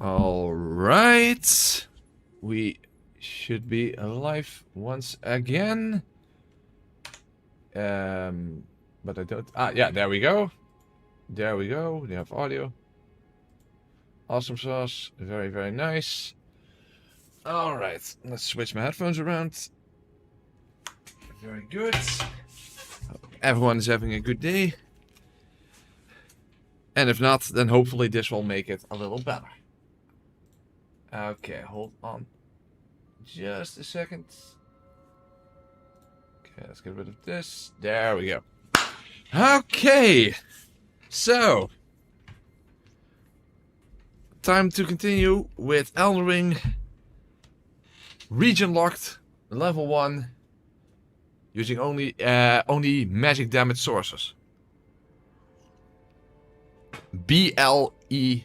Alright. We should be alive once again. But I don't... Ah, yeah, there we go. There we go. We have audio. Awesome sauce. Very, very nice. Alright, let's switch my headphones around. Very good. Everyone is having a good day. And if not, then hopefully this will make it a little better. Okay, hold on. Just a second. Okay, let's get rid of this. There we go. Okay. So. Time to continue with Elden Ring. Region locked. Level 1. Using only magic damage sources. B-L-A-D-E.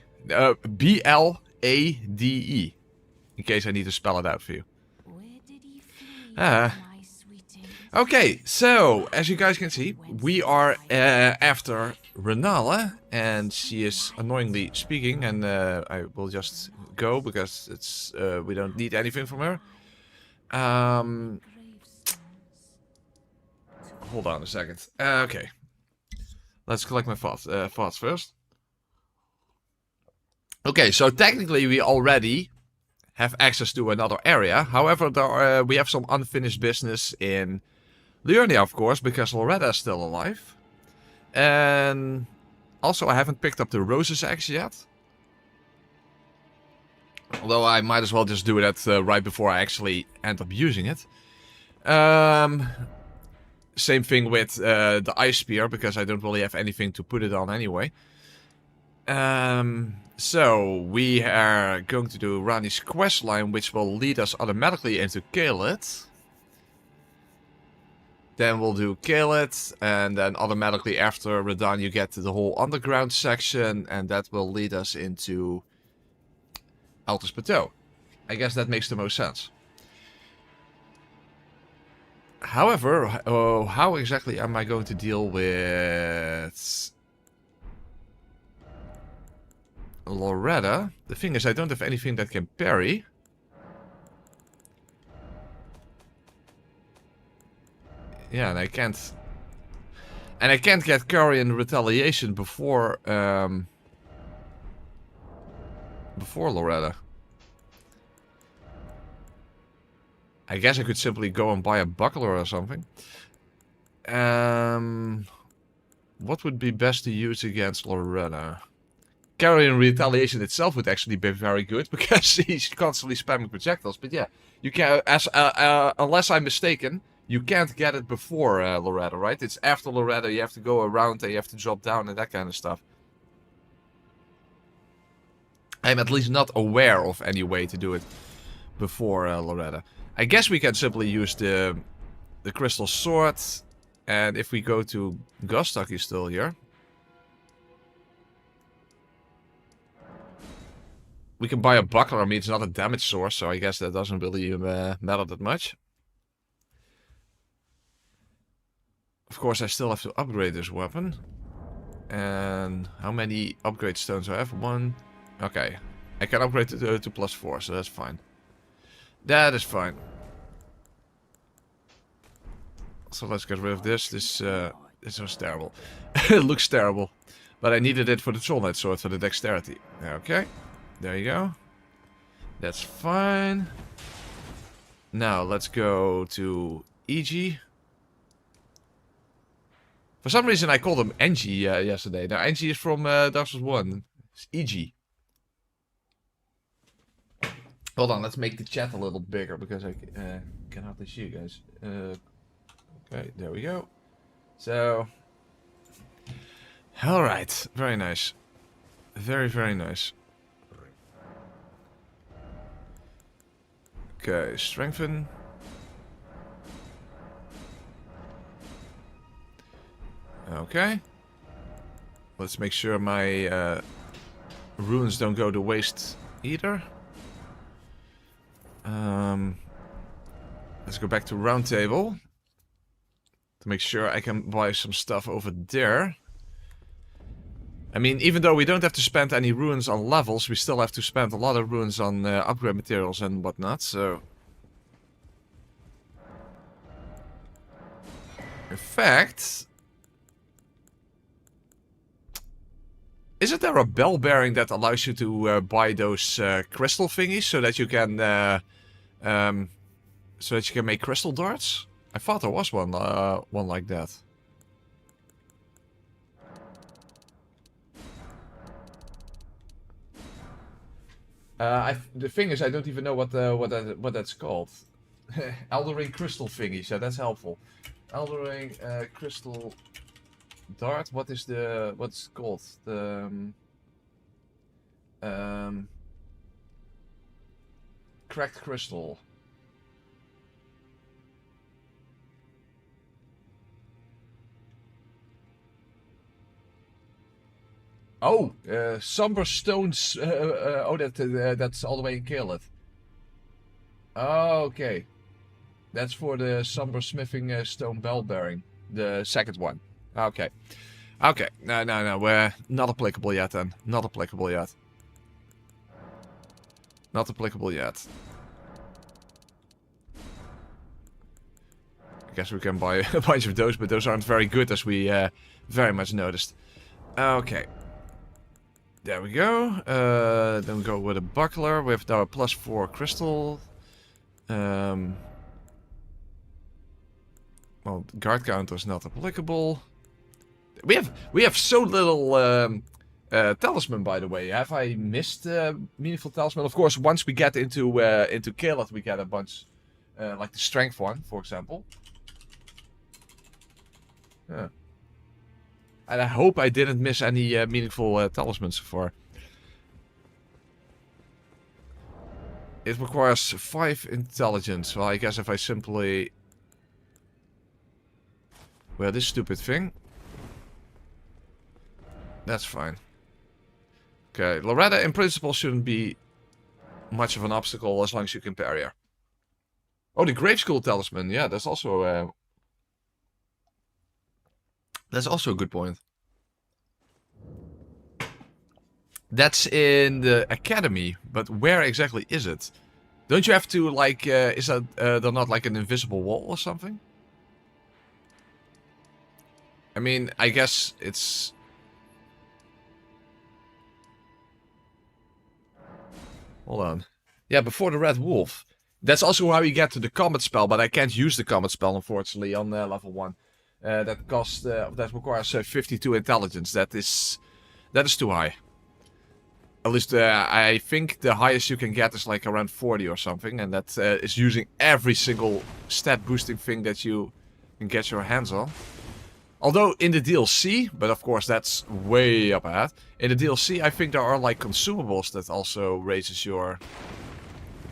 In case I need to spell it out for you. Okay, so as you guys can see, we are after Ranni, and she is annoyingly speaking, and I will just go because it's we don't need anything from her. Hold on a second. Okay, let's collect my thoughts first. Okay, so technically we already have access to another area. However, there, we have some unfinished business in Loretta, of course, because Loretta is still alive. And also I haven't picked up the Roses axe yet. Although I might as well just do that right before I actually end up using it. Same thing with the Ice Spear, because I don't really have anything to put it on anyway. So we are going to do Ranni's quest line, which will lead us automatically into Caelid. Then we'll do Caelid, and then automatically after Radahn you get to the whole underground section, and that will lead us into Altus Plateau. I guess that makes the most sense. However, how exactly am I going to deal with Loretta? The thing is, I don't have anything that can parry. Yeah, and I can't get curry and retaliation before Loretta. I guess I could simply go and buy a buckler or something. What would be best to use against Loretta? Carry and retaliation itself would actually be very good because he's constantly spamming projectiles. But yeah, you can, unless I'm mistaken, you can't get it before Loretta, right? It's after Loretta. You have to go around and you have to drop down and that kind of stuff. I'm at least not aware of any way to do it before Loretta. I guess we can simply use the crystal sword, and if we go to Gostok, he's still here. We can buy a buckler. I mean, it's not a damage source, so I guess that doesn't really matter that much. Of course, I still have to upgrade this weapon. And how many upgrade stones do I have? 1. Okay. I can upgrade to +4, so that's fine. That is fine. So let's get rid of this. This was terrible. It looks terrible. But I needed it for the Troll Knight sword for the dexterity. Okay. There you go. That's fine. Now let's go to EG. For some reason I called him NG yesterday. Now NG is from Dark Souls 1. It's EG. Hold on, let's make the chat a little bigger because I can hardly see you guys. Okay, there we go. So, all right, very nice, very, very nice. Okay, strengthen. Okay. Let's make sure my runes don't go to waste either. Let's go back to round table to make sure I can buy some stuff over there. I mean, even though we don't have to spend any runes on levels, we still have to spend a lot of runes on upgrade materials and whatnot, so... In fact... Isn't there a bell bearing that allows you to buy those crystal thingies so that you can... so that you can make crystal darts? I thought there was one like that. The thing is, I don't even know what that's called. Elden Ring crystal thingy, so that's helpful. Elden Ring crystal dart. What's it called? The cracked crystal. Oh, somber stones. Oh, that's all the way in Caelid. Oh, okay. That's for the somber smithing stone bell bearing, the second one. Okay, okay. No. We're not applicable yet then. Not applicable yet. Not applicable yet. I guess we can buy a bunch of those, but those aren't very good, as we very much noticed. Okay. There we go. Then we go with a buckler with our +4 crystal. Well, guard counter is not applicable. We have so little talisman, by the way. Have I missed meaningful talisman? Of course, once we get into Caelid, we get a bunch, like the strength one, for example. Yeah. And I hope I didn't miss any meaningful talismans so far. It requires 5 intelligence. Well, I guess if I simply... Well, this stupid thing. That's fine. Okay, Loretta in principle shouldn't be much of an obstacle as long as you can parry her. Oh, the Grave School Talisman. Yeah, that's also a good point. That's in the academy, but where exactly is it? Don't you have to, like, is that there not like an invisible wall or something? I mean, I guess it's... Hold on. Yeah, before the Red Wolf. That's also how you get to the combat spell, but I can't use the combat spell, unfortunately, on level 1. That requires 52 intelligence. That is too high. At least I think the highest you can get is like around 40 or something, and that is using every single stat boosting thing that you can get your hands on. Although in the DLC, but of course that's way up ahead. In the DLC, I think there are like consumables that also raises your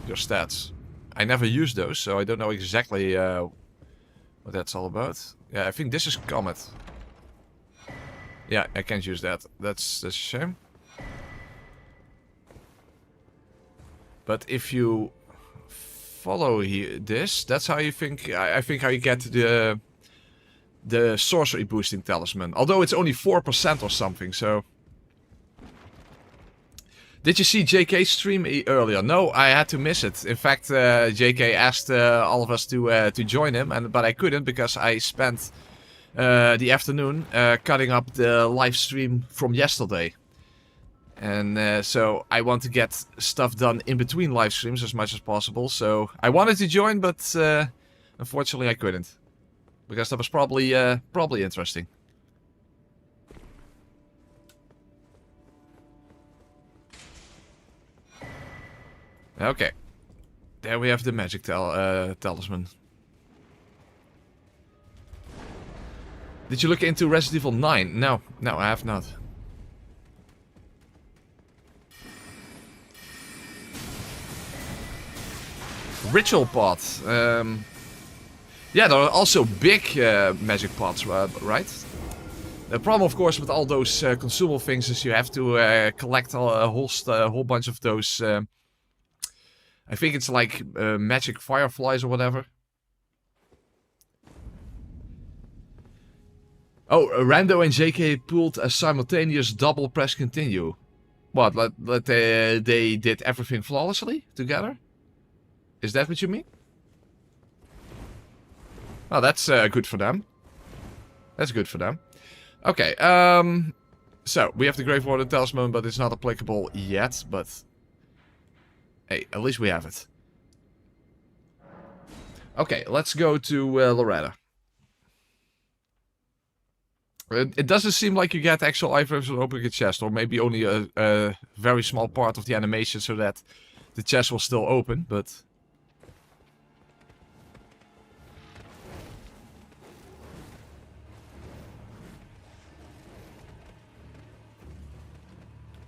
stats. I never use those, so I don't know exactly what that's all about. Yeah, I think this is Comet. Yeah, I can't use that. That's a shame. But if you follow this, that's how you think. I think how you get the sorcery boosting talisman. Although it's only 4% or something, so... Did you see JK's stream earlier? No, I had to miss it. In fact, JK asked all of us to join him, but I couldn't because I spent the afternoon cutting up the live stream from yesterday. And so I want to get stuff done in between live streams as much as possible. So I wanted to join, but unfortunately I couldn't. Because that was probably interesting. Okay. There we have the magic talisman. Did you look into Resident Evil 9? No, I have not. Ritual pots. Yeah, there are also big magic pots, right? The problem, of course, with all those consumable things is you have to collect a whole bunch of those. I think it's like magic fireflies or whatever. Oh, Rando and JK pulled a simultaneous double press continue. What, they did everything flawlessly together? Is that what you mean? Oh, that's good for them. That's good for them. Okay, so, we have the Grave Warden Talisman, but it's not applicable yet, but... Hey, at least we have it. Okay, let's go to Loretta. It doesn't seem like you get actual items when opening a chest, or maybe only a very small part of the animation so that the chest will still open, but...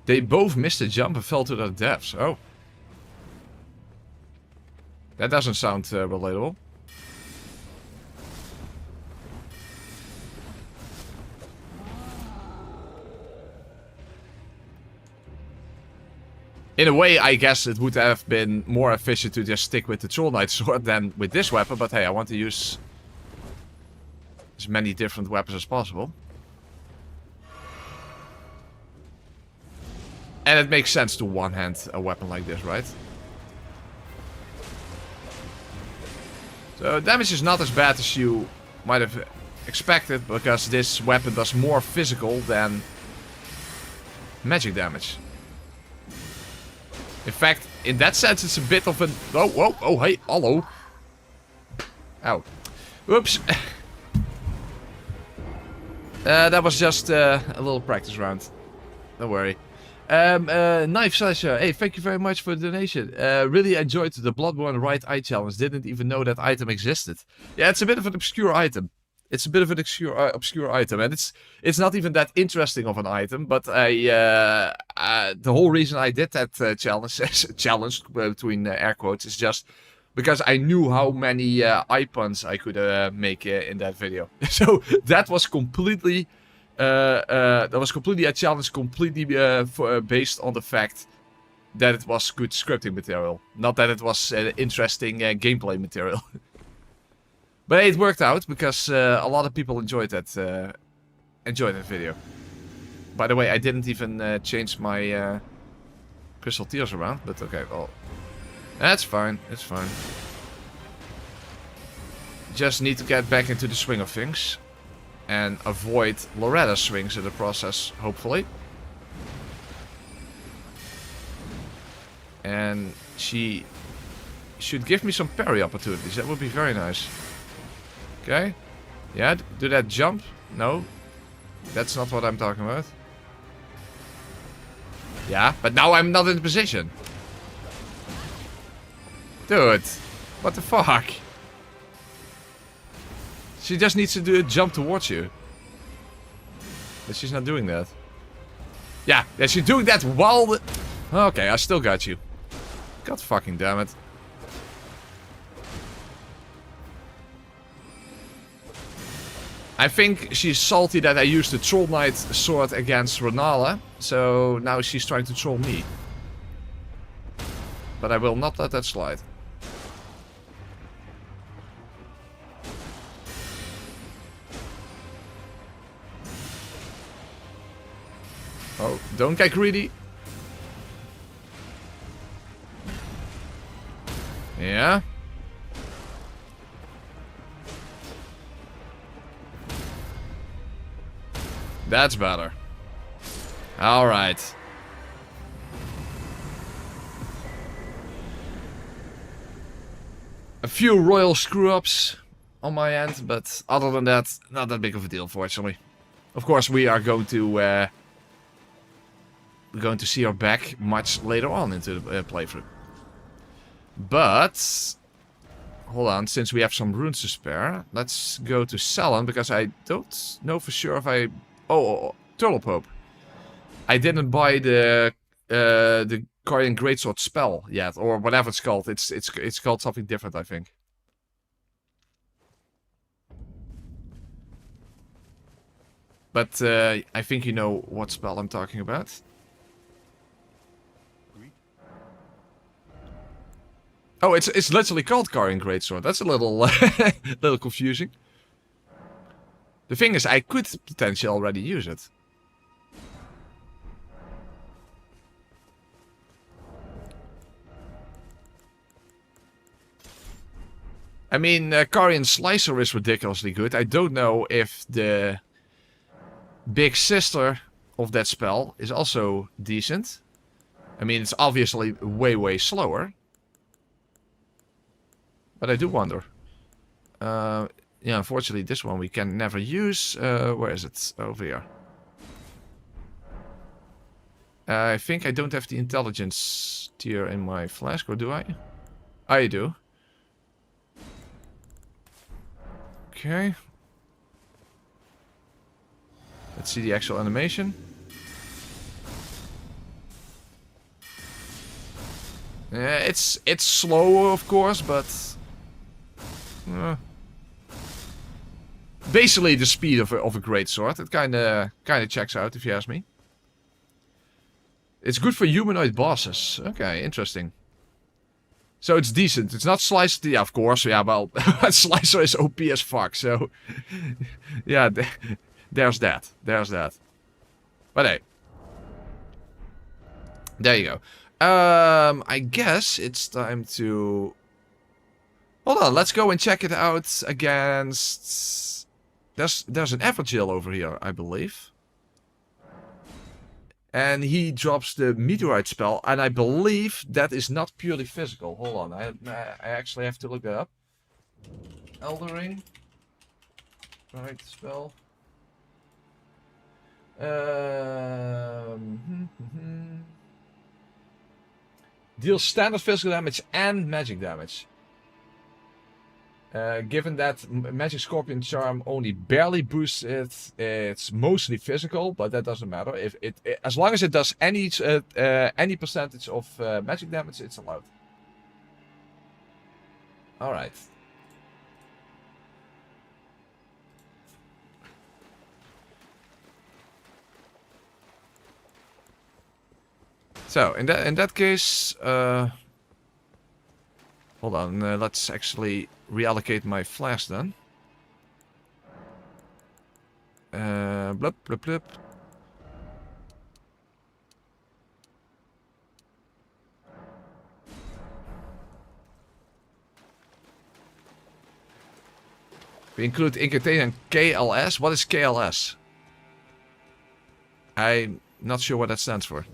They both missed a jump and fell to their deaths. Oh. That doesn't sound relatable. In a way, I guess it would have been more efficient to just stick with the Troll Knight sword than with this weapon, but hey, I want to use as many different weapons as possible. And it makes sense to one-hand a weapon like this, right? So damage is not as bad as you might have expected, because this weapon does more physical than magic damage. In fact, in that sense, it's a bit of an... Oh, hey, hello. Ow. Whoops. That was just a little practice round. Don't worry. Knife Slasher, hey, thank you very much for the donation. Really enjoyed the Bloodborne Right Eye Challenge. Didn't even know that item existed. Yeah, it's a bit of an obscure item. It's a bit of an obscure item, and it's not even that interesting of an item. But the whole reason I did that challenge between air quotes is just because I knew how many eye puns I could make in that video. So that was completely a challenge, completely based on the fact that it was good scripting material, not that it was interesting gameplay material. But it worked out because a lot of people enjoyed that video. By the way, I didn't even change my crystal tears around, but okay, well, that's fine. It's fine. Just need to get back into the swing of things and avoid Loretta's swings in the process, hopefully. And she should give me some parry opportunities. That would be very nice. Okay. Yeah, do that jump. No. That's not what I'm talking about. Yeah, but now I'm not in the position. Dude. What the fuck? She just needs to do a jump towards you. But she's not doing that. Yeah, she's doing that while the... Okay, I still got you. God fucking damn it. I think she's salty that I used the Troll Knight sword against Renala. So now she's trying to troll me. But I will not let that slide. Oh, don't get greedy. Yeah. That's better. Alright. A few royal screw-ups on my end, but other than that, not that big of a deal, fortunately. Of course, we are going to... we're going to see her back much later on into the playthrough. But... Hold on, since we have some runes to spare, let's go to Salon, because I don't know for sure if I... Oh, Turtle Pope. I didn't buy the Guardian Greatsword spell yet, or whatever it's called. It's called something different, I think. But I think you know what spell I'm talking about. Oh, it's literally called Guardian Greatsword. That's a little little confusing. The thing is, I could potentially already use it. I mean, Carian Slicer is ridiculously good. I don't know if the big sister of that spell is also decent. I mean, it's obviously way, way slower. But I do wonder. Yeah, unfortunately, this one we can never use. Where is it? Over here. I think I don't have the intelligence tier in my flask, or do I? I do. Okay. Let's see the actual animation. It's slow, of course, but basically the speed of a great sword. It kind of checks out, if you ask me. It's good for humanoid bosses. Okay, interesting. So it's decent. It's not Slicer. Yeah, of course. Yeah, well, Slicer is OP as fuck. So yeah, there's that. There's that. But hey, there you go. I guess it's time to... Hold on, let's go and check it out against... There's an Evergill over here, I believe. And he drops the Meteorite spell, and I believe that is not purely physical. Hold on, I actually have to look that up. Elden Ring. Right, spell. Deals standard physical damage and magic damage. Given that Magic Scorpion Charm only barely boosts it, it's mostly physical, but that doesn't matter. If as long as it does any percentage of magic damage, it's allowed. All right. So in that case, hold on. Let's actually reallocate my flask then. Blip, blip, blip. We include incantation and KLS. What is KLS? I'm not sure what that stands for.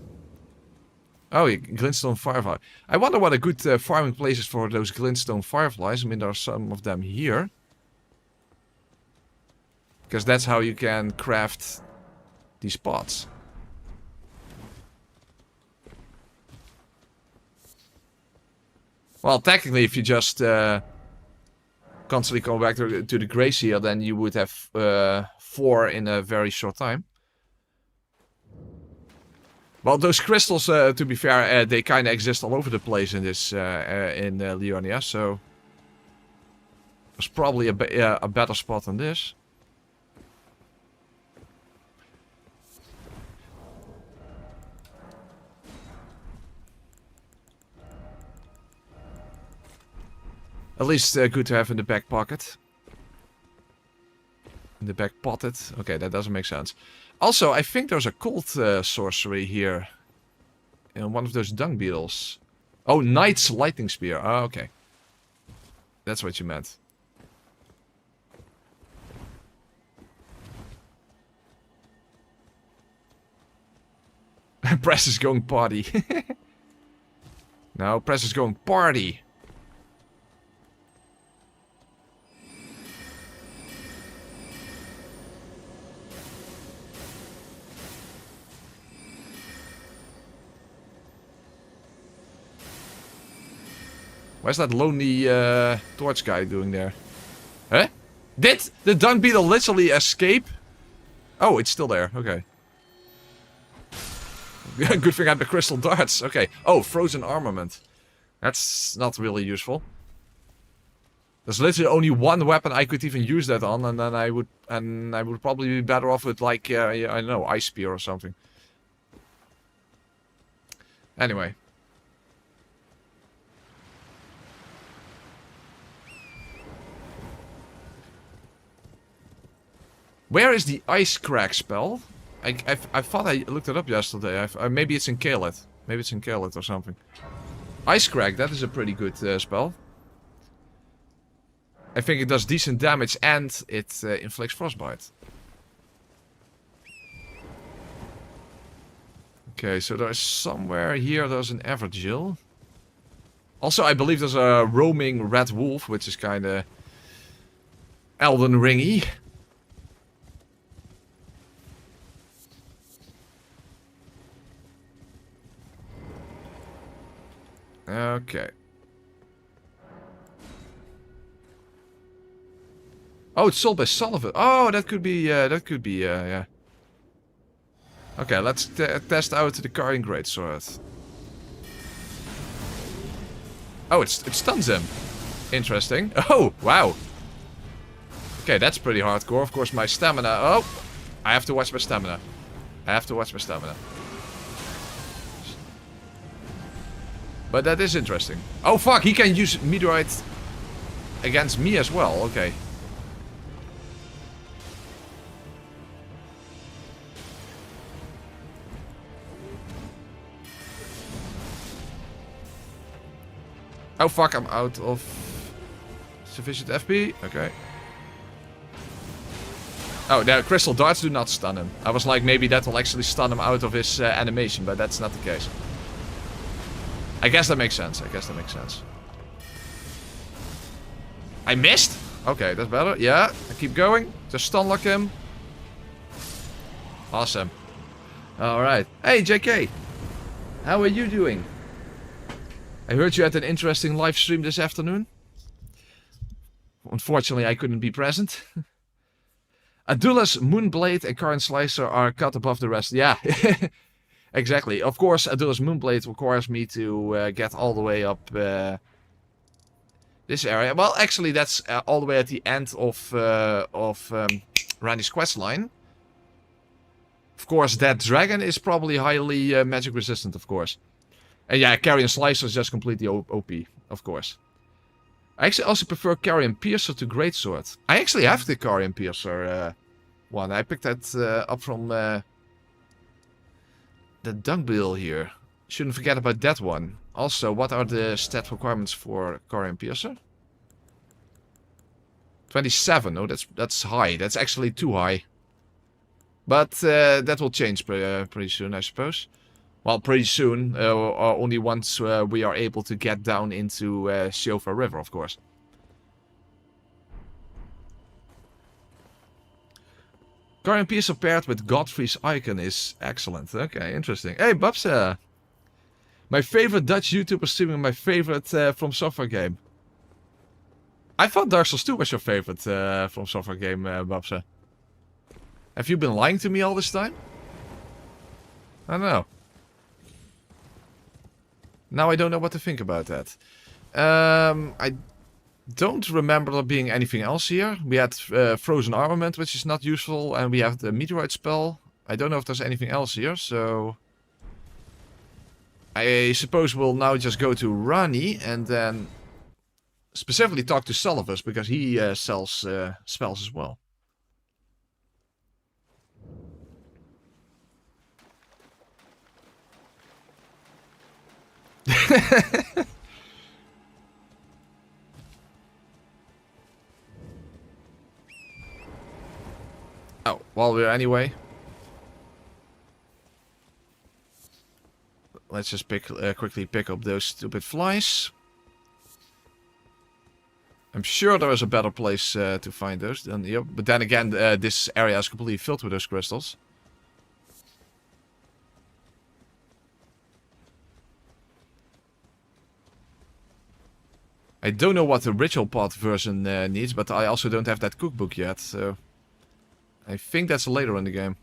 Oh, glintstone firefly. I wonder what a good farming place is for those glintstone fireflies. I mean, there are some of them here. Because that's how you can craft these pots. Well, technically, if you just constantly go back to the Grey Seal, then you would have 4 in a very short time. Well, those crystals, to be fair, they kind of exist all over the place in this in Leonia, so there's probably a better spot than this. At least good to have in the back pocket. In the back pocket. Okay, that doesn't make sense. Also, I think there's a cold sorcery here. In one of those dung beetles. Oh, Knight's Lightning Spear. Oh, okay. That's what you meant. Press is going party. No, Press is going party. Where's that lonely torch guy doing there? Huh? Did the dung beetle literally escape? Oh, it's still there. Okay. Good thing I had the crystal darts. Okay. Oh, frozen armament. That's not really useful. There's literally only one weapon I could even use that on, and then I would probably be better off with like I don't know, ice spear or something. Anyway. Where is the ice crack spell? I thought I looked it up yesterday. Maybe it's in Caelid. Maybe it's in Caelid or something. Ice crack, that is a pretty good spell. I think it does decent damage and it inflicts frostbite. Okay, so there's somewhere here there's an Evergill. Also, I believe there's a roaming red wolf, which is kind of Elden Ringy. Okay. Oh, it's sold by Seluvis. Oh, that could be, yeah. Okay, let's test out the Carrion Greatsword. Oh, it stuns him. Interesting. Oh, wow. Okay, that's pretty hardcore. Of course, my stamina. Oh, I have to watch my stamina. But that is interesting. Oh, fuck, he can use meteorite against me as well. Okay. Oh fuck, I'm out of sufficient FP. Okay. Oh, the crystal darts do not stun him. I was like, maybe that will actually stun him out of his animation, but that's not the case. I guess that makes sense. I missed? Okay, that's better. Yeah, I keep going. Just stun lock him. Awesome. Alright. Hey, JK. How are you doing? I heard you had an interesting live stream this afternoon. Unfortunately, I couldn't be present. Adula's Moonblade and Current Slicer are cut above the rest. Yeah, exactly. Of course, Adula's Moonblade requires me to get all the way up this area. Well, actually, that's all the way at the end of Ranni's questline. Of course, that dragon is probably highly magic resistant, of course. And yeah, Carrion Slicer is just completely OP, of course. I actually also prefer Carrion Piercer to Greatsword. I actually have the Carrion Piercer one. I picked that up from the dung bill here. Shouldn't forget about that one. Also, what are the stat requirements for Carrion Piercer? 27. Oh, that's high. That's actually too high. But that will change pretty soon, I suppose. Well, pretty soon, only once we are able to get down into Shofa River, of course. Carrion Piercer paired with Godfrey's Icon is excellent. Okay, interesting. Hey, Babsa! My favorite Dutch YouTuber streaming my favorite From Software game. I thought Dark Souls 2 was your favorite From Software game, Babsa. Have you been lying to me all this time? I don't know. Now I don't know what to think about that. I don't remember there being anything else here. We had Frozen Armament, which is not useful, and we have the Meteorite spell. I don't know if there's anything else here, so... I suppose we'll now just go to Ranni, and then... specifically talk to Seluvis, because he sells spells as well. Oh, while we're anyway. Let's just quickly pick up those stupid flies. I'm sure there is a better place to find those than here. But then again, this area is completely filled with those crystals. I don't know what the ritual pot version needs, but I also don't have that cookbook yet, so... I think that's later in the game.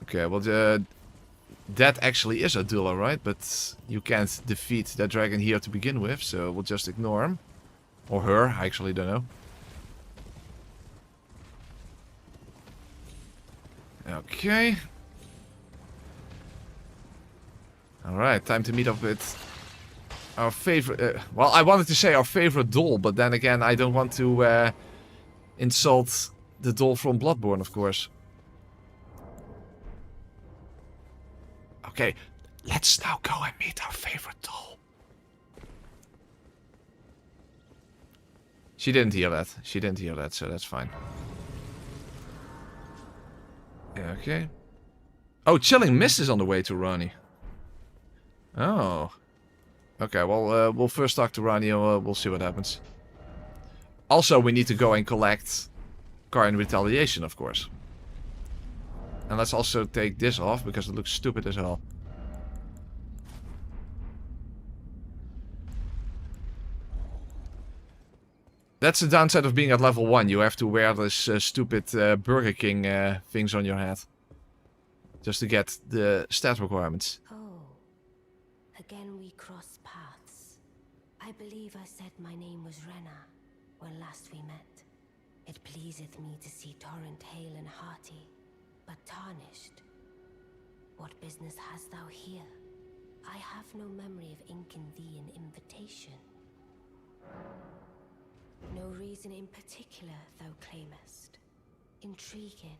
Okay, well, that actually is Adula, right? But you can't defeat that dragon here to begin with, so we'll just ignore him. Or her, I actually don't know. Okay. Alright, time to meet up with Our favorite... well, I wanted to say our favorite doll, but then again, I don't want to insult the doll from Bloodborne, of course. Okay, let's now go and meet our favorite doll. She didn't hear that. She didn't hear that, so that's fine. Okay. Oh, Chilling Mist is on the way to Ranni. Oh. Okay, well, we'll first talk to Ranni and we'll see what happens. Also, we need to go and collect Car in Retaliation, of course. And let's also take this off, because it looks stupid as hell. That's the downside of being at level 1. You have to wear this stupid Burger King things on your head. Just to get the stat requirements. Oh, again we cross paths. I believe I said my name was Renna when last we met. It pleaseth me to see Torrent hale and hearty, but tarnished. What business hast thou here? I have no memory of inking thee an invitation. No reason in particular thou claimest. Intriguing.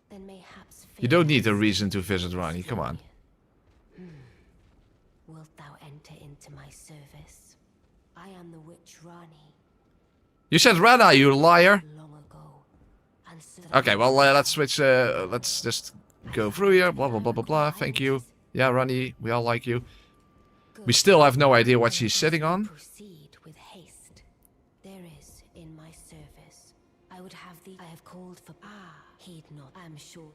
Then mayhaps you don't need a reason to visit Ranni, come on. Wilt thou enter into my service? I am the witch Ranni. You said Radahn, you liar! Long ago. Okay, well, let's switch, let's just go through here, blah blah blah blah blah, thank you. Yeah, Ranni, we all like you. We still have no idea what she's sitting on. Proceed with haste. There is in my service. I would have thee. I have called for. Heed not. I am sure.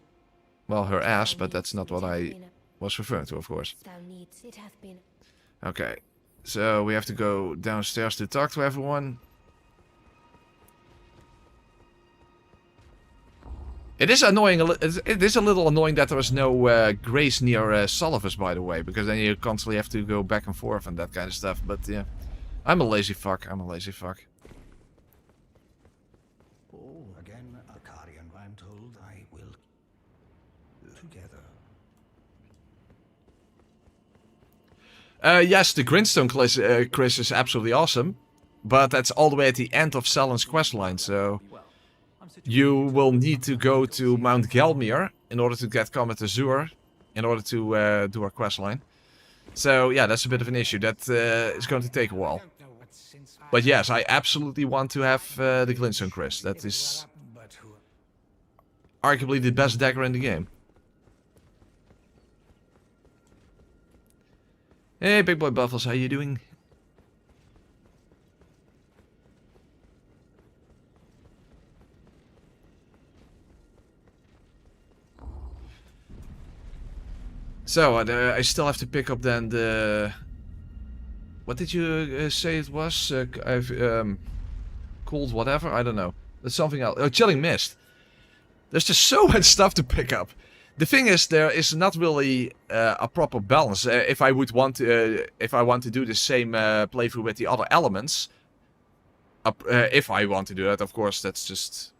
Well, her ass, but that's not what I was referring to, of course. Thou needs. It hath been. Okay, so we have to go downstairs to talk to everyone. It is annoying. It is a little annoying that there is no grace near Seluvis, by the way, because then you constantly have to go back and forth and that kind of stuff. But yeah, I'm a lazy fuck. I'm a lazy fuck. Oh, again, Arcadian, I'm told I will together. Yes, the Grindstone Chris is absolutely awesome, but that's all the way at the end of Salen's questline, so you will need to go to Mount Gelmir in order to get Comet Azure, in order to do our questline. So yeah, that's a bit of an issue. That is going to take a while. But yes, I absolutely want to have the Grindstone Chris. That is arguably the best dagger in the game. Hey, Big Boy Buffles, how you doing? So, I still have to pick up then the... What did you say it was? Cold whatever? I don't know. There's something else. Oh, Chilling Mist. There's just so much stuff to pick up. The thing is, there is not really a proper balance. If I would want to, if I want to do the same playthrough with the other elements, if I want to do that, of course, that's just...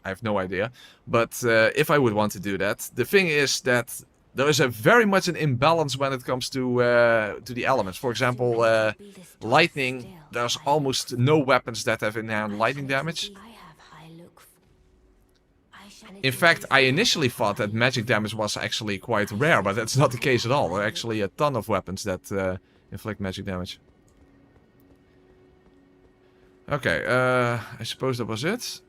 I have no idea. But if I would want to do that, the thing is that there is a very much an imbalance when it comes to the elements. For example, lightning. There's almost no weapons that have inherent lightning damage. In fact, I initially thought that magic damage was actually quite rare, but that's not the case at all. There are actually a ton of weapons that inflict magic damage. Okay, I suppose that was it.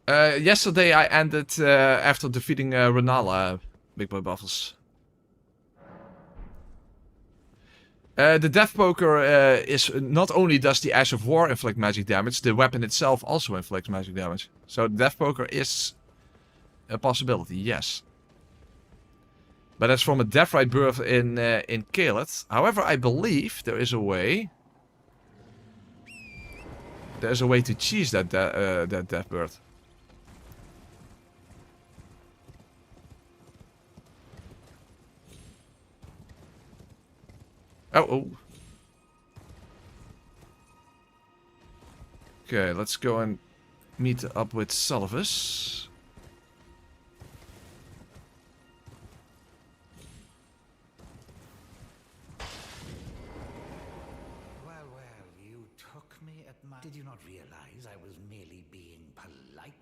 Yesterday I ended after defeating Renala, Big Boy Buffles. The Death Poker is not only does the Ash of War inflict magic damage, the weapon itself also inflicts magic damage. So the Death Poker is a possibility, yes. But that's from a Deathrite birth in Caelid. However, I believe there is a way. There's a way to cheese that Death birth. Oh, oh. Okay, let's go and meet up with Seluvis. Well, you took me at my... Did you not realize I was merely being polite?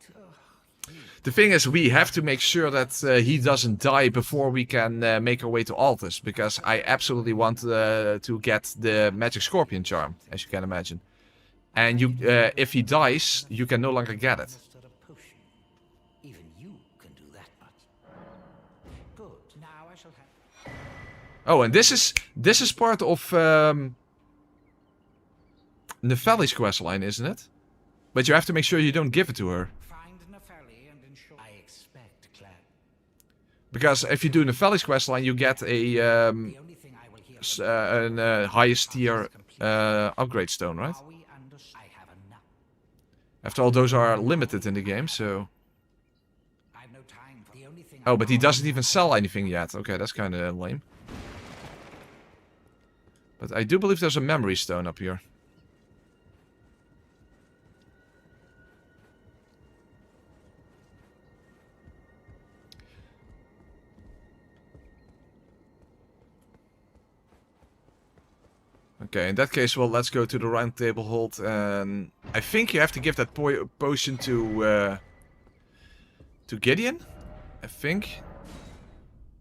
The thing is, we have to make sure that he doesn't die before we can make our way to Altus. Because I absolutely want to get the Magic Scorpion charm, as you can imagine. And you, if he dies, you can no longer get it. Even you can do that much. Good. Now I shall have... Oh, and this is part of Nefeli's questline, isn't it? But you have to make sure you don't give it to her. Find Nefeli and ensure... I expect, Claire. Because if you do Nefeli's questline, you get a highest tier upgrade stone, right? After all, those are limited in the game, so... Oh, but he doesn't even sell anything yet. Okay, that's kind of lame. But I do believe there's a memory stone up here. Okay, in that case, well, let's go to the round table hold, and I think you have to give that potion to Gideon. I think.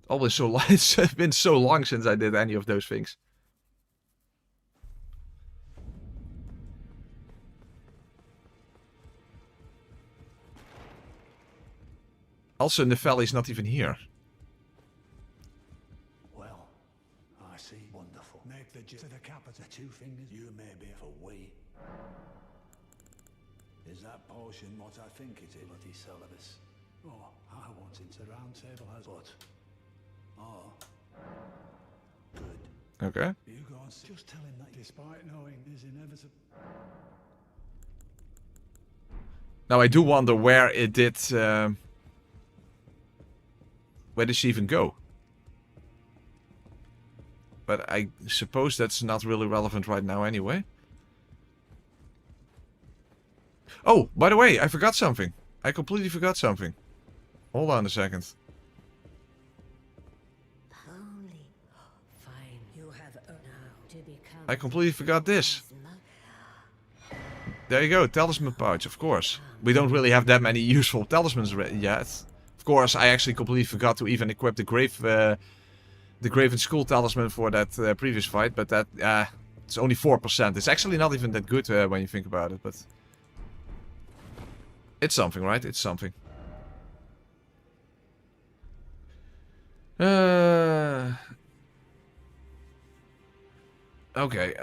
Always so long. It's been so long since I did any of those things. Also, Nefeli's not even here. Well, I see. Wonderful. Make the to the cap of the two fingers. You may be for we. Is that potion what I think it is, bloody Seluvis? Oh, I want it. The round table has what? Oh. Good. Okay. You go and just tell him that despite knowing is inevitable. Now I do wonder where it did. Where did she even go? But I suppose that's not really relevant right now anyway. Oh, by the way, I forgot something. I completely forgot something. Hold on a second. Only fine. You have now to become. I completely forgot this. There you go, talisman pouch, of course. We don't really have that many useful talismans yet. Of course, I actually completely forgot to even equip the Graven Skull talisman for that previous fight, but that it's only 4%. It's actually not even that good when you think about it, but it's something, right? It's something. Okay.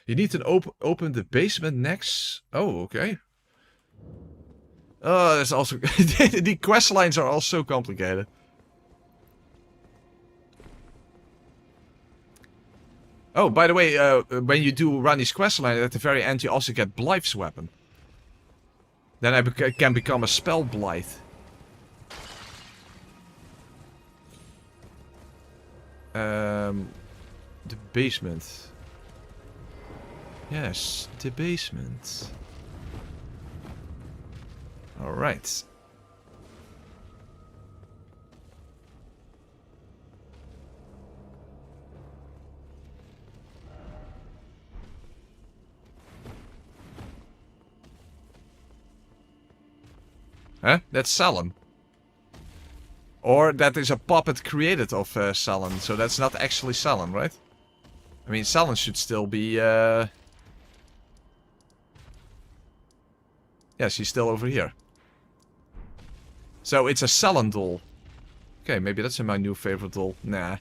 You need to open the basement next. Oh, okay. Oh, that's also... the quest lines are all so complicated. Oh, by the way, when you do Ranni's quest line, at the very end you also get Blythe's weapon. Then I can become a Spellblade. The basement. Yes, the basement. Alright. Huh? That's Salon. Or that is a puppet created of Salon, so that's not actually Salon, right? I mean, Salon should still be... Yes, he's still over here. So it's a Salon doll. Okay, maybe that's my new favorite doll. Nah.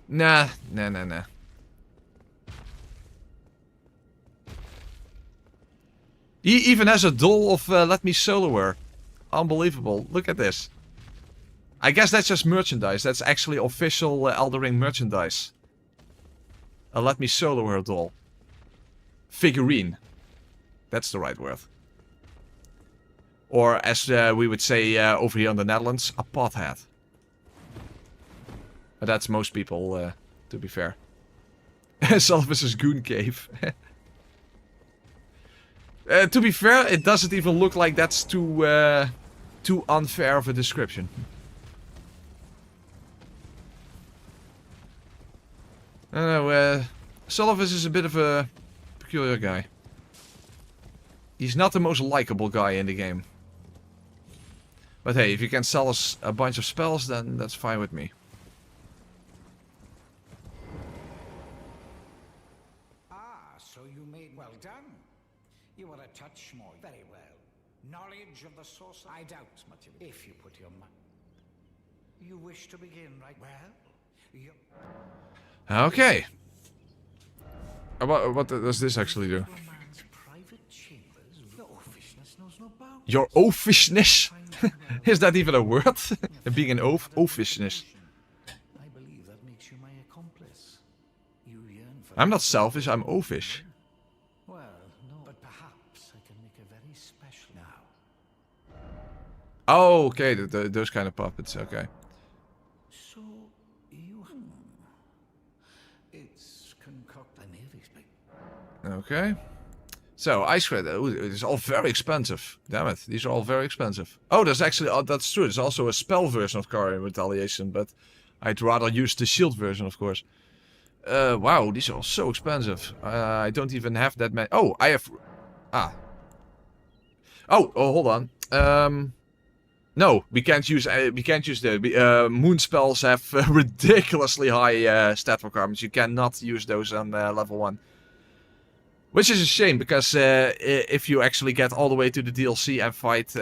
Nah. He even has a doll of Let Me Solo Her. Unbelievable. Look at this. I guess that's just merchandise. That's actually official Elden Ring merchandise. A Let Me Solo Her doll. Figurine. That's the right word. Or as we would say over here in the Netherlands, a pothead. But that's most people, to be fair. Seluvis's Goon Cave. To be fair, it doesn't even look like that's too unfair of a description. I don't know, Seluvis is a bit of a peculiar guy. He's not the most likable guy in the game. But hey, if you can sell us a bunch of spells, then that's fine with me. So you made well done. You were a touch more. Very well. Knowledge of the source. I doubt much of it. If you put your mind. You wish to begin, right? Well, you. Okay. What does this actually do? Your oafishness? Is that even a word? Being an oaf? Oafishness. I believe that makes you my accomplice. You yearn for. I'm not selfish, I'm oafish. Well, no, but perhaps I can make a very special now. Oh, okay, those kind of puppets, okay. So you. It's concoct. I may have explained. Okay. So, Ice Shredder, ooh, it's all very expensive. Damn it, these are all very expensive. Oh, there's actually, that's true, there's also a spell version of Carrion Retaliation, but I'd rather use the shield version, of course. Wow, these are all so expensive. I don't even have that many. Oh, I have... Ah. Oh, hold on. No, we can't use the moon spells have ridiculously high stat requirements. You cannot use those on level 1. Which is a shame, because if you actually get all the way to the DLC and fight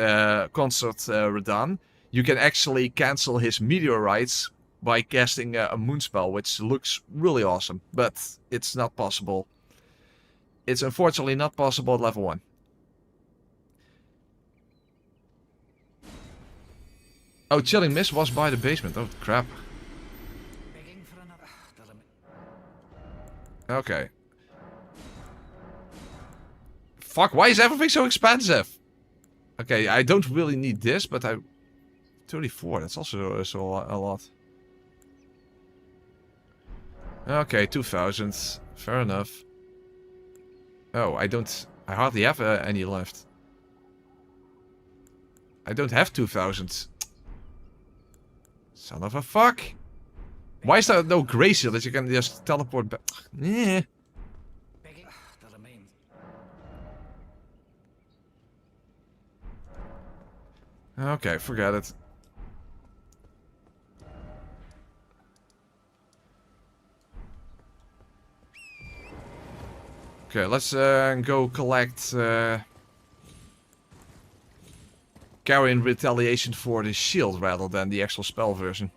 Consort Radahn, you can actually cancel his meteorites by casting a moon spell, which looks really awesome. But it's not possible. It's unfortunately not possible at level 1. Oh, Chilling Mist was by the basement. Oh, crap. Begging for another. Okay. Fuck, why is everything so expensive? Okay, I don't really need this, but 34, that's also a lot. Okay, 2000. Fair enough. Oh, I hardly have any left. I don't have 2000. Son of a fuck. Why is there no grace here that you can just teleport back? Yeah. Okay, forget it. Okay, let's go collect Carrion Retaliation for the shield rather than the actual spell version.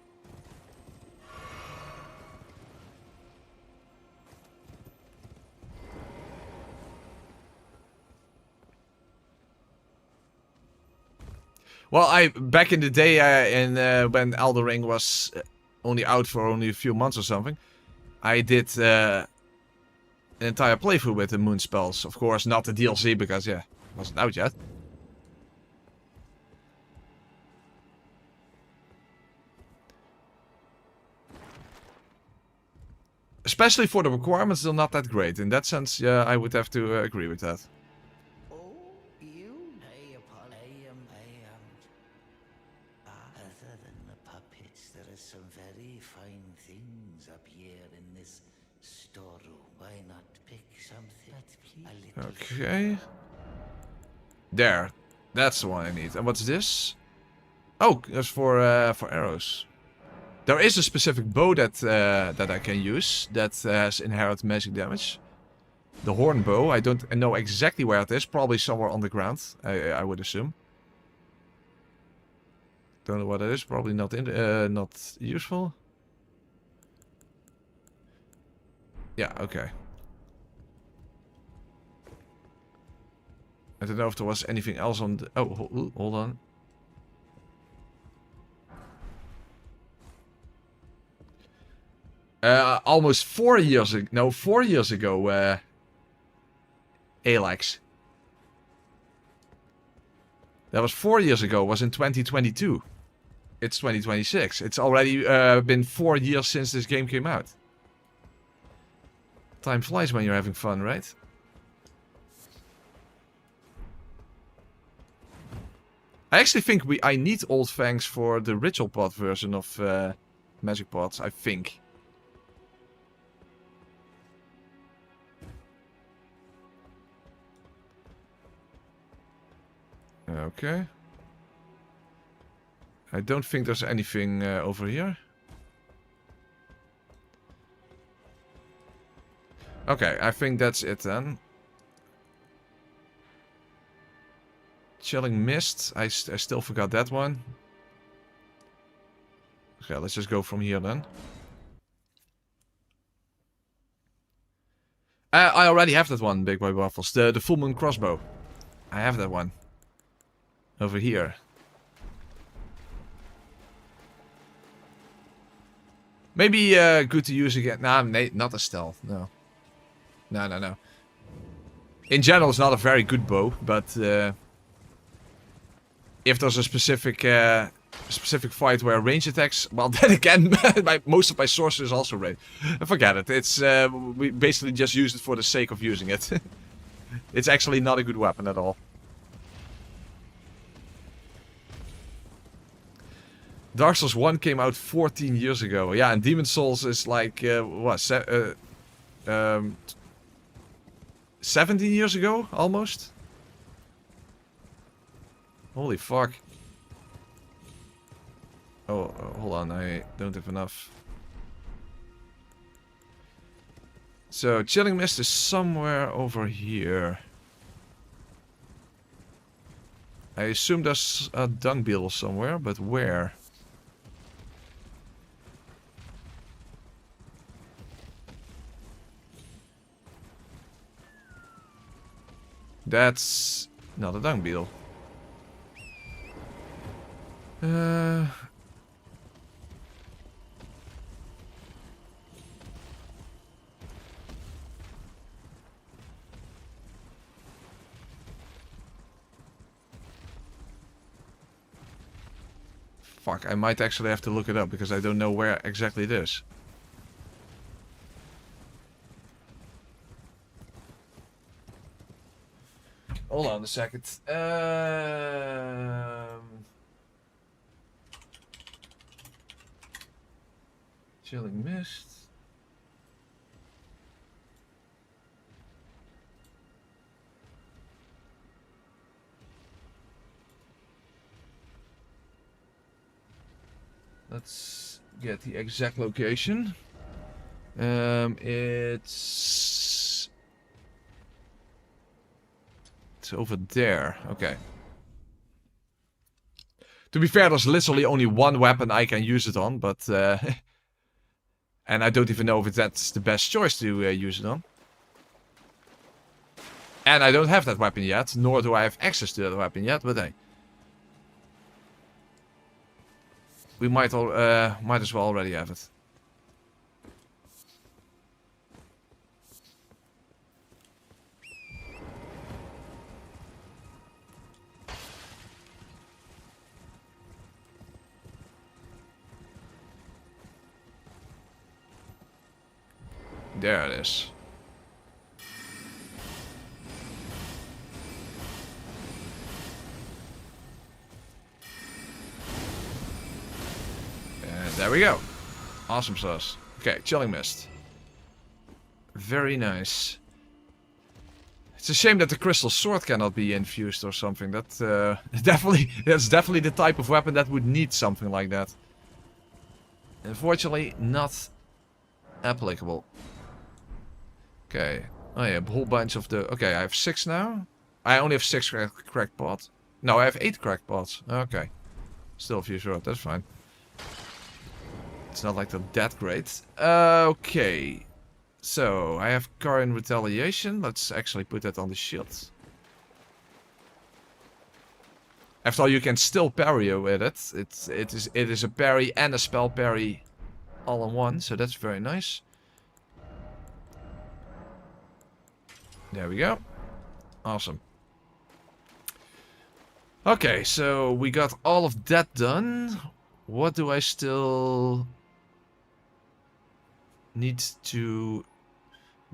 Well, back in the day, when Elden Ring was only out for only a few months or something, I did an entire playthrough with the moon spells. Of course, not the DLC because yeah, it wasn't out yet. Especially for the requirements, they're not that great. In that sense, yeah, I would have to agree with that. Other than the puppets, there are some very fine things up here in this storeroom. Why not pick something a little? Okay. There. That's the one I need. And what's this? Oh, that's for arrows. There is a specific bow that I can use that has inherent magic damage. The horn bow. I don't know exactly where it is. Probably somewhere on the ground. I would assume. Don't know what it is. Probably not useful. Yeah. Okay. I don't know if there was anything else on the... Oh, hold on. Almost 4 years ago. No, 4 years ago. Alex. That was 4 years ago. Was in 2022. it's 2026. It's already been 4 years since this game came out. Time flies when you're having fun, right? I actually think I need Old Fangs for the Ritual Pot version of Magic Pots, I think. Okay. I don't think there's anything over here. Okay, I think that's it then. Chilling Mist. I still forgot that one. Okay, let's just go from here then. I already have that one, Big Boy Waffles. The Full Moon Crossbow. I have that one. Over here. Maybe good to use again. Nah, not a stealth. No. No. In general, it's not a very good bow, but if there's a specific fight where range attacks, well, then again, most of my sorceries also range. Forget it. It's we basically just use it for the sake of using it. It's actually not a good weapon at all. Dark Souls 1 came out 14 years ago. Yeah, and Demon Souls is like, what, 17 years ago, almost? Holy fuck. Oh, hold on, I don't have enough. So, Chilling Mist is somewhere over here. I assume there's a dung beetle somewhere, but where? That's not a dung beetle. Fuck, I might actually have to look it up because I don't know where exactly it is. Hold on a second. Chilling Mist. Let's get the exact location. It's over there. Okay. To be fair, there's literally only one weapon I can use it on, but and I don't even know if that's the best choice to use it on. And I don't have that weapon yet, nor do I have access to that weapon yet, but hey. We might as well already have it. There it is. And there we go. Awesome sauce. Okay, Chilling Mist. Very nice. It's a shame that the crystal sword cannot be infused or something. That's definitely the type of weapon that would need something like that. Unfortunately, not applicable. Okay. Oh yeah, a whole bunch of the... Okay, I have 6 now. I only have 6 cracked pots. No, I have 8 cracked pots. Okay. Still a few short, that's fine. It's not like they're that great. Okay. So, I have Karin Retaliation. Let's actually put that on the shield. After all, you can still parry with it. It is a parry and a spell parry all in one, so that's very nice. There we go. Awesome. Okay, so we got all of that done. What do I still need to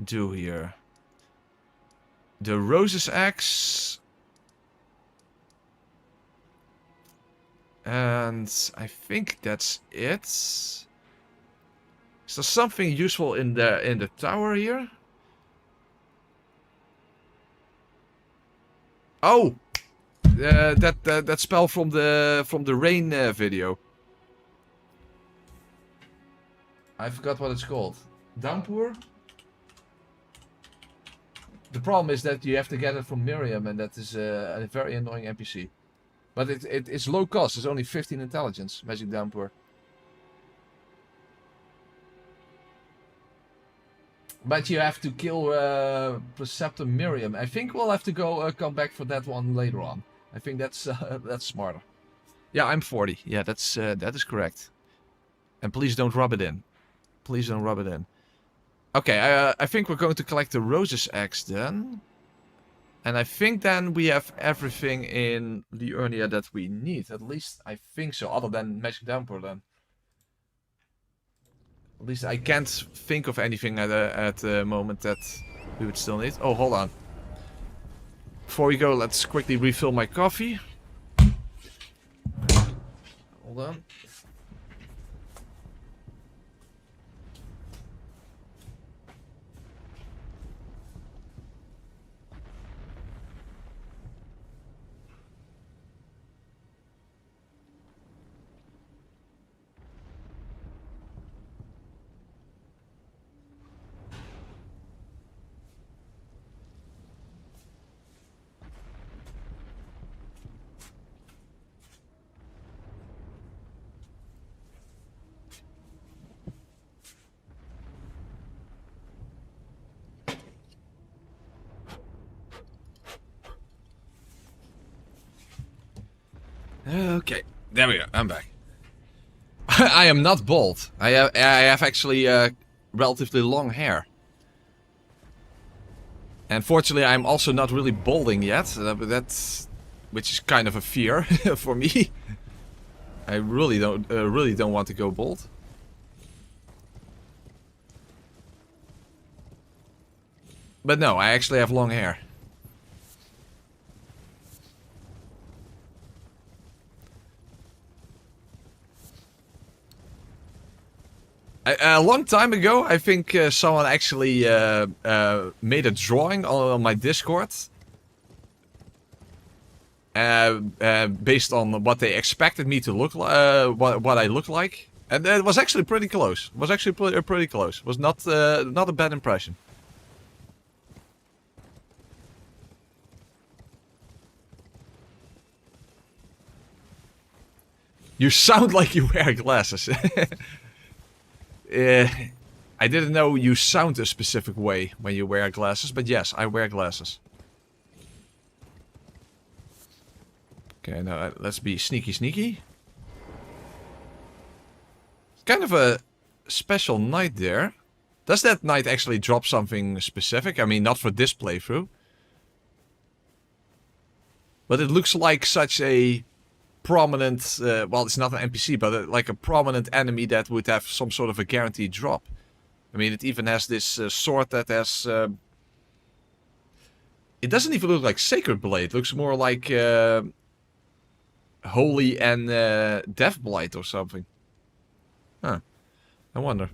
do here? The Rose's Axe. And I think that's it. Is there something useful in the tower here? Oh, that spell from the rain video. I forgot what it's called. Downpour. The problem is that you have to get it from Miriam, and that is a very annoying NPC. But it's low cost. It's only 15 intelligence. Magic Downpour. But you have to kill Preceptor Miriam. I think we'll have to go come back for that one later on. I think that's smarter. Yeah, I'm 40. Yeah, that is correct. And please don't rub it in. Please don't rub it in. Okay, I think we're going to collect the Rose's Axe then. And I think then we have everything in Liurnia that we need. At least I think so, other than Magic Downpour then. At least I can't think of anything at the moment that we would still need. Oh, hold on. Before we go, let's quickly refill my coffee. Hold on. Okay, there we go. I'm back. I am not bald. I have actually relatively long hair. And fortunately, I'm also not really balding yet. But which is kind of a fear for me. I really don't want to go bald. But no, I actually have long hair. A long time ago, I think someone actually made a drawing on my Discord. Based on what they expected me to look like, what I look like. And it was actually pretty close. It was actually pretty close. It was not a bad impression. You sound like you wear glasses. I didn't know you sound a specific way when you wear glasses, but yes, I wear glasses. Okay, now let's be sneaky. It's kind of a special knight there. Does that knight actually drop something specific? I mean, not for this playthrough. But it looks like such a prominent, well, it's not an NPC, but like a prominent enemy that would have some sort of a guaranteed drop. I mean, it even has this sword that has... it doesn't even look like Sacred Blade. It looks more like Holy and Death Blight or something. Huh. I wonder.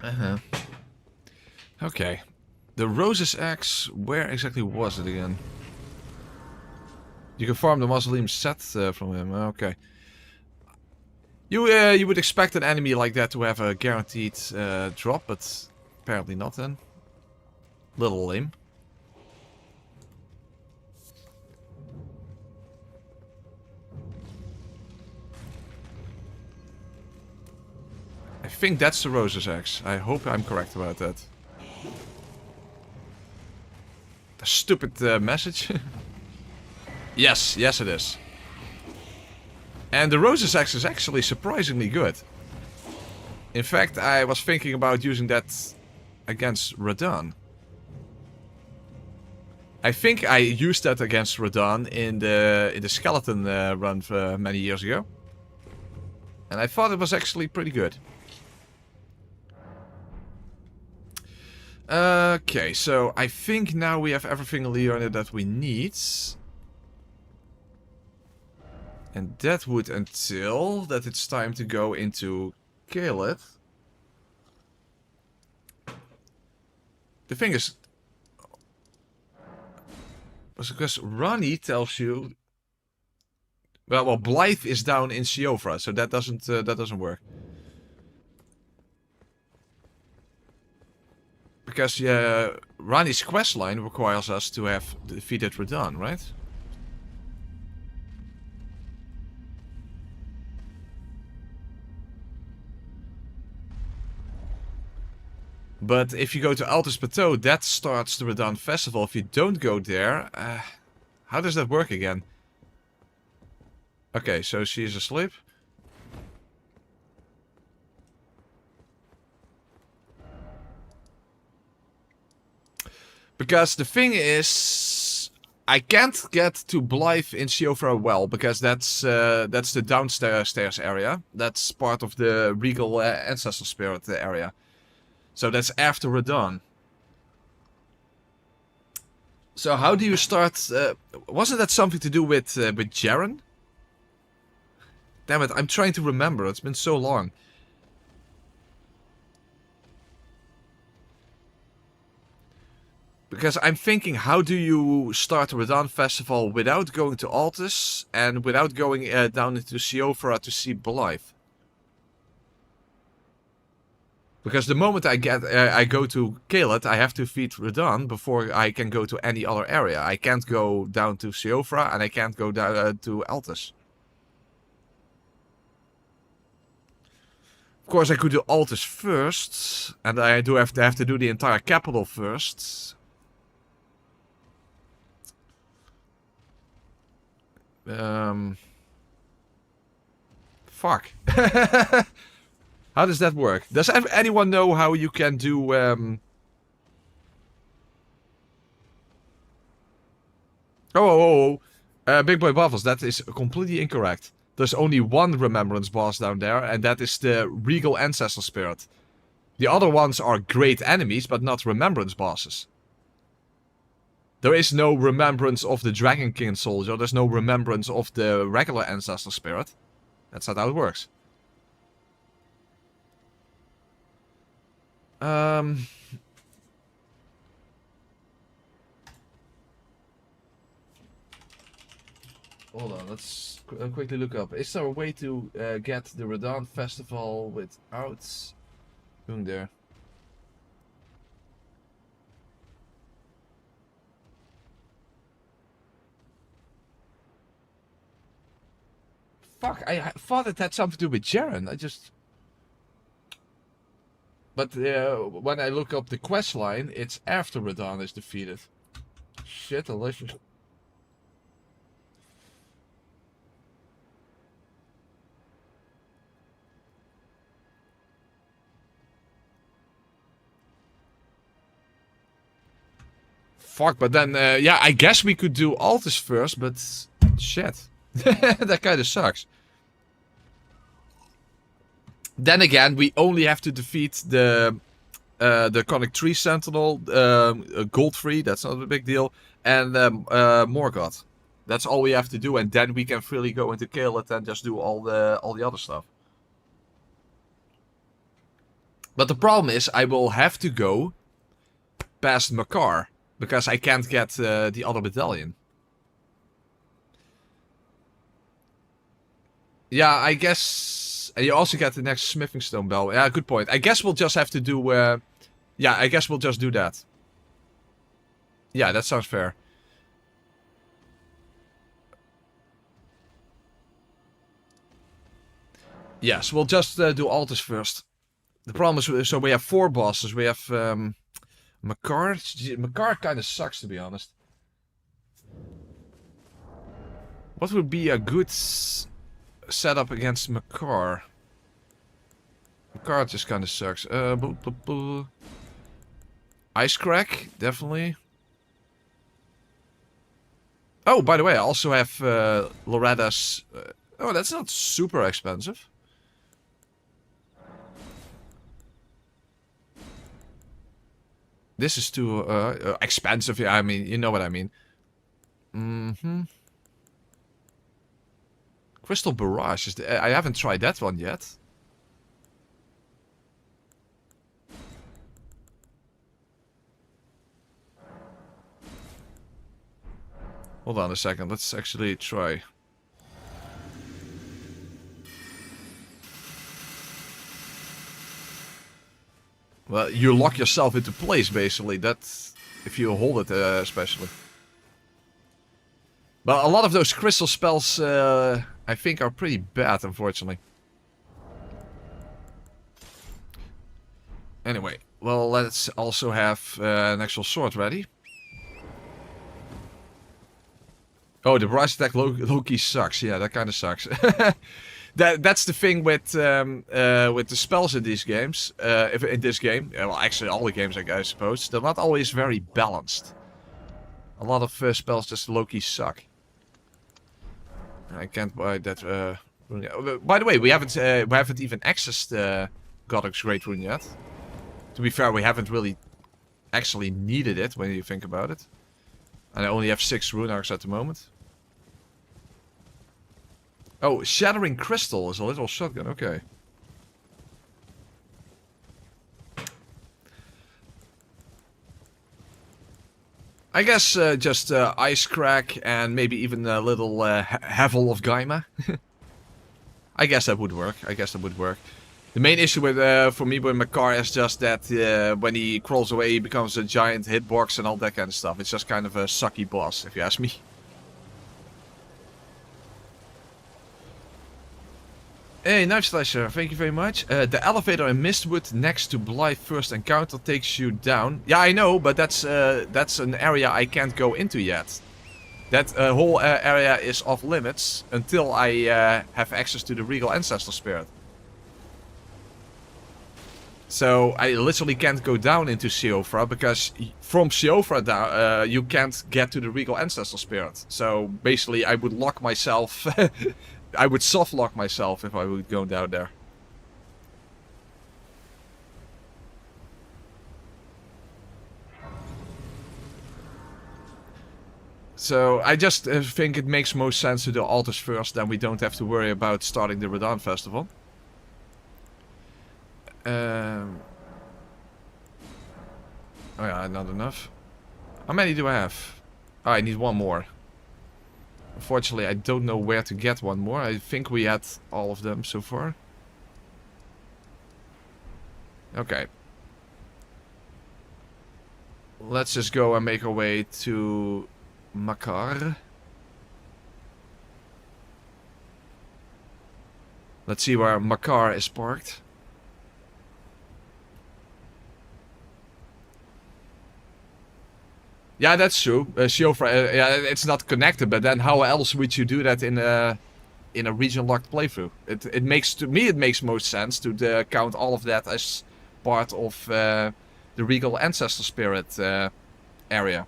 Uh-huh. Okay. The Rose's Axe, where exactly was it again? You can farm the Mausoleum set from him. Okay. You would expect an enemy like that to have a guaranteed drop, but apparently not then. Little lame. I think that's the Rose's Axe. I hope I'm correct about that. The stupid message. Yes it is. And the Rose's Axe is actually surprisingly good. In fact, I was thinking about using that against Radahn. I think I used that against Radahn in the skeleton run many years ago. And I thought it was actually pretty good. Okay, so I think now we have everything Leona that we need. And that would until that it's time to go into Caelid. The thing is, because Ranni tells you, well, Blythe is down in Siofra, so that doesn't work. Because Ranni's questline requires us to have defeated Radahn, right? But if you go to Altus Plateau, that starts the Radahn Festival. If you don't go there, how does that work again? Okay, so she's asleep. Because the thing is, I can't get to Blythe in Siofra well, because that's the downstairs area. That's part of the regal ancestor spirit area. So that's after Radahn. So how do you start? Wasn't that something to do with Jaren? Damn it! I'm trying to remember. It's been so long. Because I'm thinking, how do you start the Radahn Festival without going to Altus and without going down into Siofra to see Blythe? Because the moment I go to Caelid, I have to defeat Radahn before I can go to any other area. I can't go down to Siofra and I can't go down to Altus. Of course, I could do Altus first, and I do have to do the entire capital first. Fuck. How does that work? Does anyone know how you can do... Big Boy Buffles, that is completely incorrect. There's only one Remembrance boss down there, and that is the Regal Ancestor Spirit. The other ones are great enemies, but not Remembrance bosses. There is no Remembrance of the Dragon King Soldier, there's no Remembrance of the regular Ancestor Spirit. That's not how it works. Hold on, let's quickly look up. Is there a way to get the Radahn Festival without going there? Fuck, I thought it had something to do with Jaren. I just... But when I look up the quest line, it's after Radahn is defeated. Shit, delicious. Fuck, but then, yeah, I guess we could do Altus first, but shit. That kind of sucks. Then again, we only have to defeat the Draconic Tree Sentinel, Goldfree, that's not a big deal, and Morgott. That's all we have to do, and then we can freely go into Caelid and just do all the other stuff. But the problem is, I will have to go past Makar, because I can't get the other medallion. Yeah, I guess... And you also get the next smithing stone bell. Yeah, good point. I guess we'll just have to do... yeah, I guess we'll just do that. Yeah, that sounds fair. Yes, we'll just do Altus first. The problem is, so we have 4 bosses. We have Makar. Makar kind of sucks, to be honest. What would be a good setup against Makar? Makar just kind of sucks. Ice Crack, definitely. Oh, by the way, I also have Loretta's... oh, that's not super expensive. This is too expensive. Yeah, I mean, you know what I mean. Crystal Barrage. I haven't tried that one yet. Hold on a second. Let's actually try. Well, you lock yourself into place, basically. That's if you hold it, especially. But a lot of those crystal spells, I think, are pretty bad, unfortunately. Anyway, well, let's also have an actual sword ready. Oh, the barrage attack low-key sucks. Yeah, that kind of sucks. That's the thing with the spells in these games. If in this game, well, actually all the games, I suppose, they're not always very balanced. A lot of spells just low-key suck. I can't buy that. By the way, we haven't even accessed Godoc's Great Rune yet. To be fair, we haven't really actually needed it when you think about it. And I only have 6 rune arcs at the moment. Oh, Shattering Crystal is a little shotgun, okay. I guess just Ice Crack and maybe even a little Havel of Gaima. I guess that would work. The main issue with for me with Makar is just that when he crawls away he becomes a giant hitbox and all that kind of stuff. It's just kind of a sucky boss, if you ask me. Hey, Knife Slasher, thank you very much. The elevator in Mistwood next to Blythe First Encounter takes you down. Yeah, I know, but that's an area I can't go into yet. That whole area is off limits until I have access to the Regal Ancestor Spirit. So I literally can't go down into Siofra because from Siofra down you can't get to the Regal Ancestor Spirit. So basically I would lock myself... I would soft lock myself if I would go down there. So I just think it makes most sense to do Altus first, then we don't have to worry about starting the Radahn Festival. Oh yeah, not enough. How many do I have? Oh, I need one more. Unfortunately, I don't know where to get one more. I think we had all of them so far. Okay. Let's just go and make our way to Makar. Let's see where Makar is parked. Yeah, that's true. Siofra, yeah, it's not connected, but then how else would you do that in a region locked playthrough? It makes, to me, it makes most sense to count all of that as part of the Regal Ancestor Spirit area.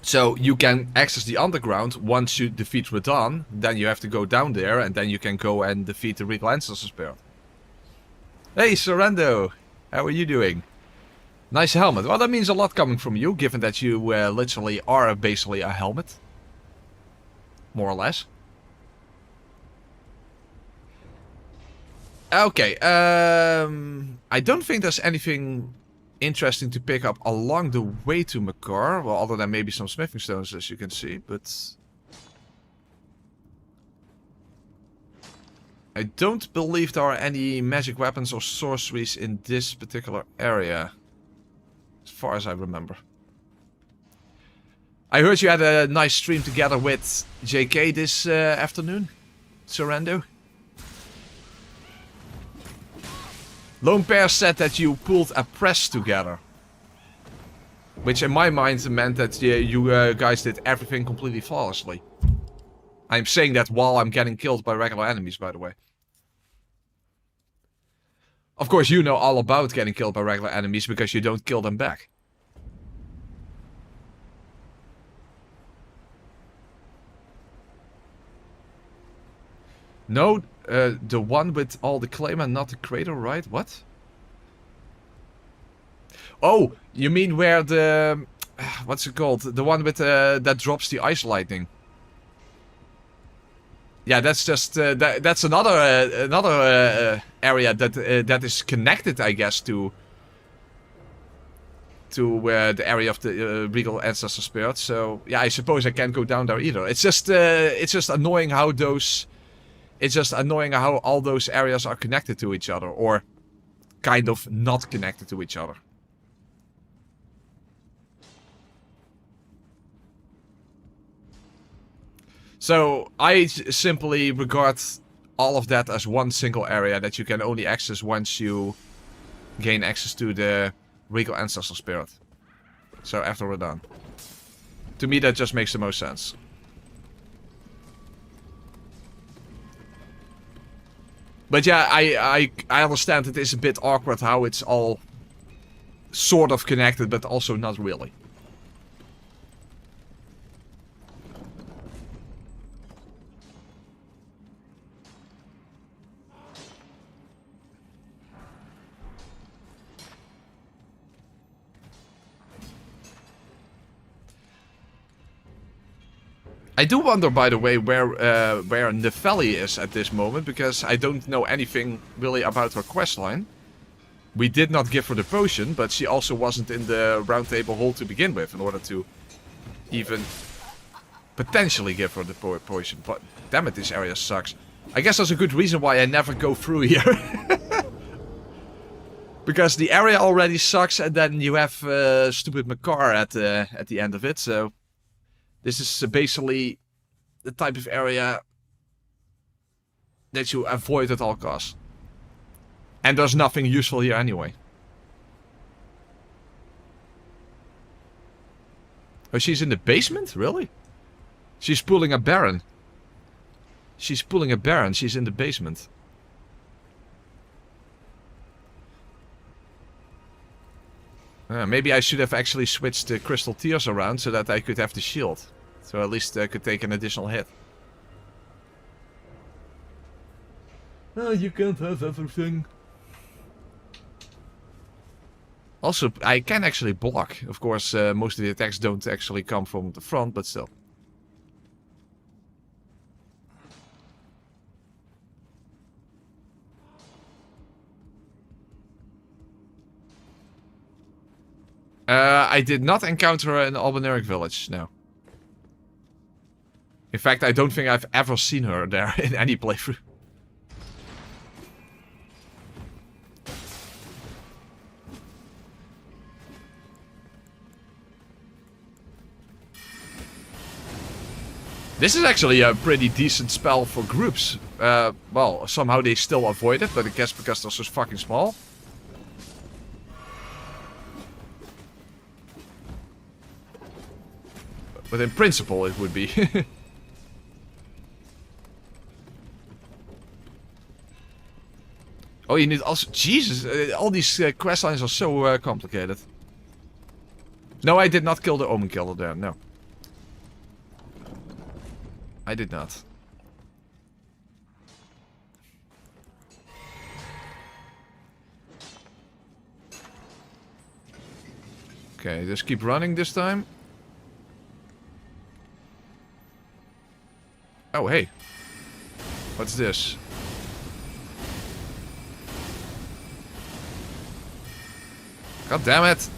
So you can access the underground once you defeat Radahn, then you have to go down there and then you can go and defeat the Regal Ancestor Spirit. Hey Sorrento, how are you doing? Nice helmet. Well, that means a lot coming from you, given that you literally are basically a helmet. More or less. Okay, I don't think there's anything interesting to pick up along the way to Makar. Well, other than maybe some smithing stones, as you can see, but... I don't believe there are any magic weapons or sorceries in this particular area. As far as I remember. I heard you had a nice stream together with JK this afternoon, Sorrento. Lone Pair said that you pulled a press together. Which in my mind meant that you guys did everything completely flawlessly. I'm saying that while I'm getting killed by regular enemies, by the way. Of course, you know all about getting killed by regular enemies because you don't kill them back. No, the one with all the clayman, not the crater, right? What? Oh, you mean where the... what's it called? The one with that drops the ice lightning. Yeah, that's just... that's another area that that is connected, I guess, to the area of the regal ancestor spirit. So yeah, I suppose I can't go down there either. It's just annoying how those... It's just annoying how all those areas are connected to each other, or kind of not connected to each other. So I simply regard all of that as one single area that you can only access once you gain access to the regal ancestor spirit. So after we're done. To me that just makes the most sense. But yeah, I understand it is a bit awkward how it's all sort of connected, but also not really. I do wonder, by the way, where Nepheli is at this moment, because I don't know anything really about her questline. We did not give her the potion, but she also wasn't in the round table hall to begin with, in order to even potentially give her the potion. But damn it, this area sucks. I guess that's a good reason why I never go through here. Because the area already sucks, and then you have stupid Makar at the end of it, so... This is basically the type of area that you avoid at all costs. And there's nothing useful here anyway. Oh, she's in the basement? Really? She's pulling a Baron. She's pulling a Baron. She's in the basement. Maybe I should have actually switched the crystal tears around so that I could have the shield. So at least I could take an additional hit. Oh, you can't have everything. Also, I can actually block. Of course, most of the attacks don't actually come from the front, but still. I did not encounter her in Albinaric village, no. In fact, I don't think I've ever seen her there in any playthrough. This is actually a pretty decent spell for groups. Well, somehow they still avoid it, but I guess because they're so fucking small. But in principle, it would be. Oh, you need also... Jesus, all these quest lines are so complicated. No, I did not kill the Omen Killer there, no. I did not. Okay, just keep running this time. Oh, hey. What's this? God damn it.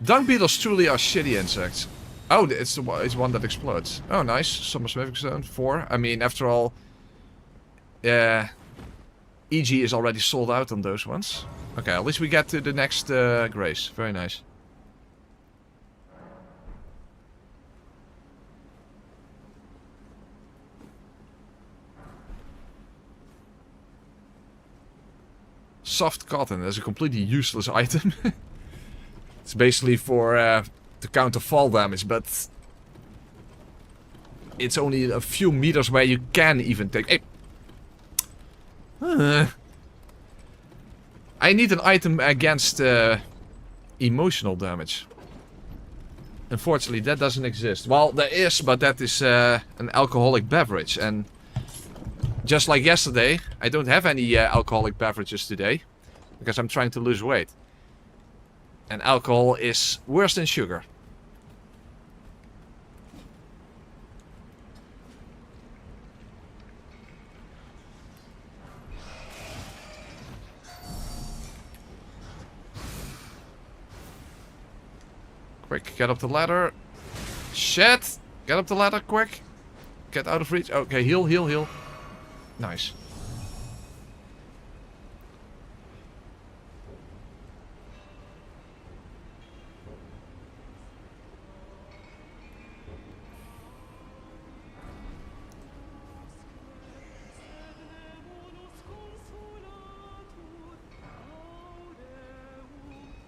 Dung beetles truly are shitty insects. Oh, it's one that explodes. Oh, nice. Summer Smithing Stone. 4. I mean, after all... EG is already sold out on those ones. Okay, at least we get to the next Grace. Very nice. Soft cotton is a completely useless item. It's basically for to counter fall damage, but it's only a few meters where you can even take. Hey. I need an item against emotional damage. Unfortunately, that doesn't exist. Well, there is, but that is an alcoholic beverage, and Just like yesterday, I don't have any alcoholic beverages today. Because I'm trying to lose weight. And alcohol is worse than sugar. Quick, get up the ladder. Shit! Get up the ladder, quick. Get out of reach. Okay, heal, heal, heal. Nice.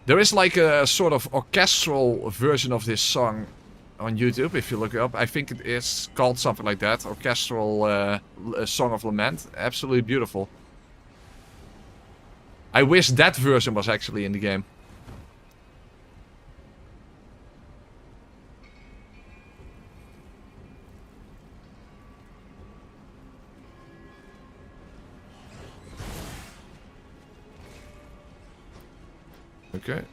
There is like a sort of orchestral version of this song on YouTube, if you look it up. I think it is called something like that. Orchestral Song of Lament. Absolutely beautiful. I wish that version was actually in the game. Okay.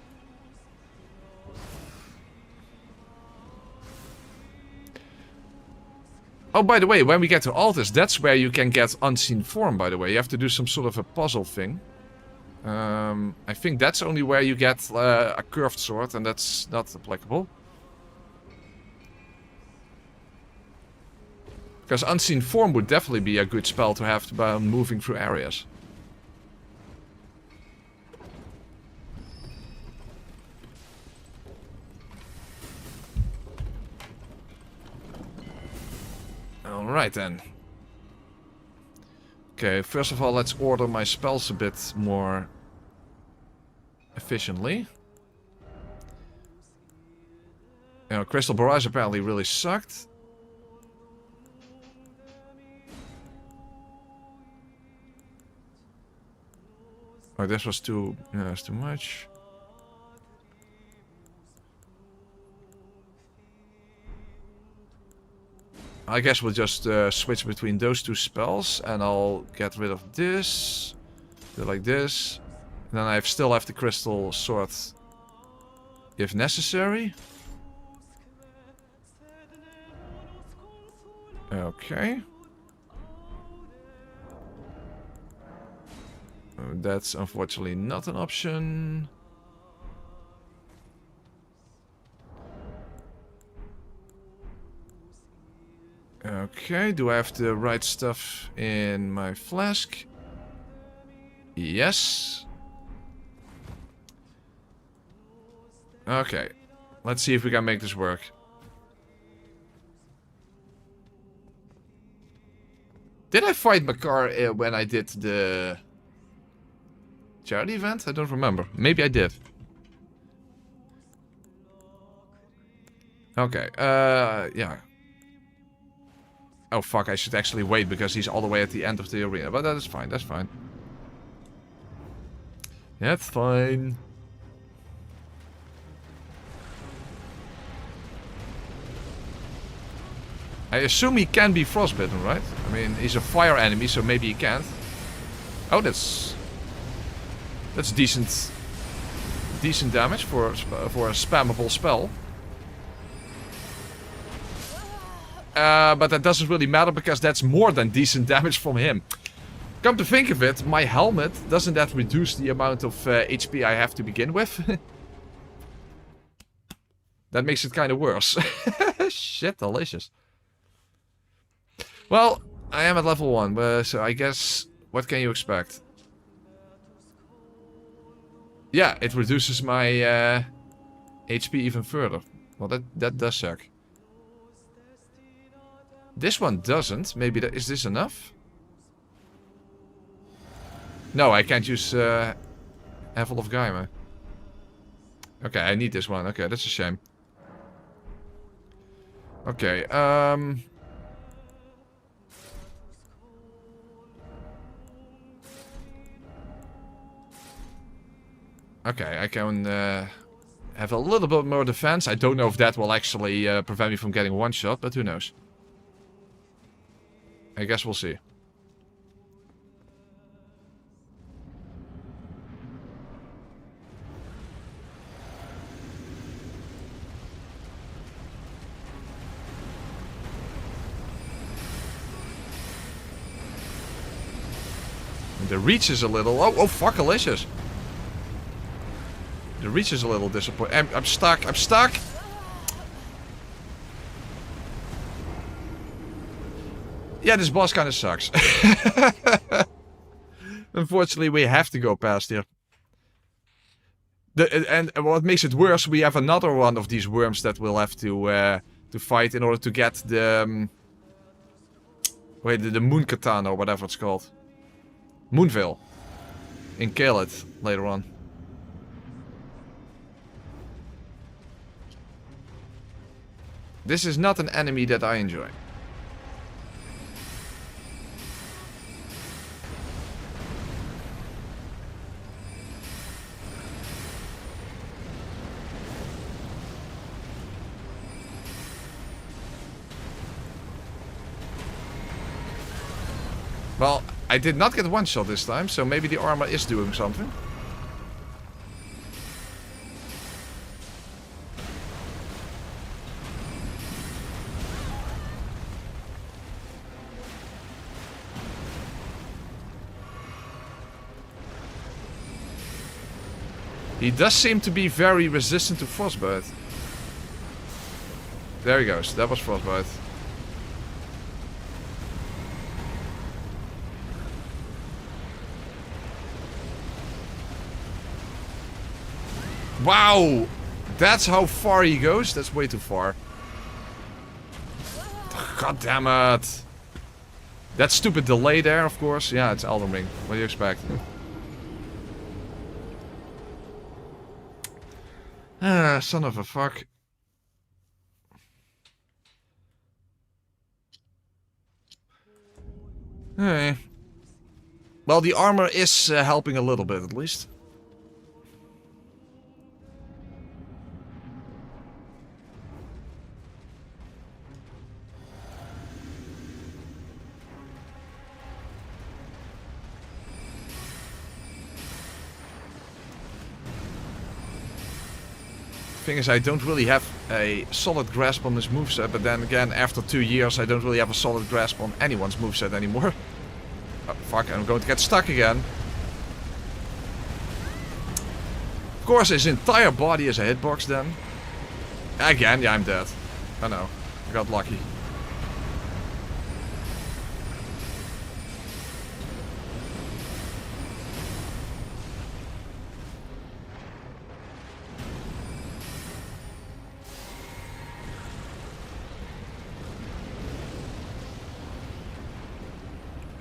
Oh, by the way, when we get to Altus, that's where you can get Unseen Form, by the way. You have to do some sort of a puzzle thing. I think that's only where you get a curved sword, and that's not applicable. Because Unseen Form would definitely be a good spell to have while moving through areas. Alright then. Okay, first of all, let's order my spells a bit more efficiently. You know, Crystal Barrage apparently really sucked. Oh, this was too... yeah, that's too much. I guess we'll just switch between those two spells, and I'll get rid of this, do like this, and then I still have the crystal sword if necessary. Okay. That's unfortunately not an option. Okay, do I have the right stuff in my flask? Yes. Okay, let's see if we can make this work. Did I fight Makar when I did the charity event? I don't remember. Maybe I did. Okay, yeah. Oh fuck, I should actually wait because he's all the way at the end of the arena. But that is fine, that's fine. That's fine. I assume he can be frostbitten, right? I mean, he's a fire enemy, so maybe he can't. Oh, that's decent damage for a spammable spell. But that doesn't really matter because that's more than decent damage from him. Come to think of it, my helmet, doesn't that reduce the amount of HP I have to begin with? That makes it kind of worse. Shit, delicious. Well, I am at level 1, so I guess, what can you expect? Yeah, it reduces my HP even further. Well, that does suck. This one doesn't. Maybe is this enough? No, I can't use Apple of Gaima. Okay, I need this one. Okay, that's a shame. Okay, okay, I can have a little bit more defense. I don't know if that will actually prevent me from getting one shot, but who knows. I guess we'll see. The reach is a little... Oh, fuckalicious. The reach is a little disappointing. I'm stuck. I'm stuck. Yeah, this boss kind of sucks. Unfortunately, we have to go past here. And what makes it worse, we have another one of these worms that we'll have to fight in order to get the... wait, the Moon Katana or whatever it's called. Moonveil. In Caelid later on. This is not an enemy that I enjoy. Well, I did not get one shot this time, so maybe the armor is doing something. He does seem to be very resistant to Frostbite. There he goes, that was Frostbite. Wow! That's how far he goes? That's way too far. God damn it! That stupid delay there, of course. Yeah, it's Elden Ring. What do you expect? Ah, son of a fuck. Hey. Well, the armor is helping a little bit, at least. Thing is, I don't really have a solid grasp on this moveset, but then again, after 2 years, I don't really have a solid grasp on anyone's moveset anymore. Oh, fuck, I'm going to get stuck again. Of course, his entire body is a hitbox then. Again, yeah, I'm dead. I know, I got lucky.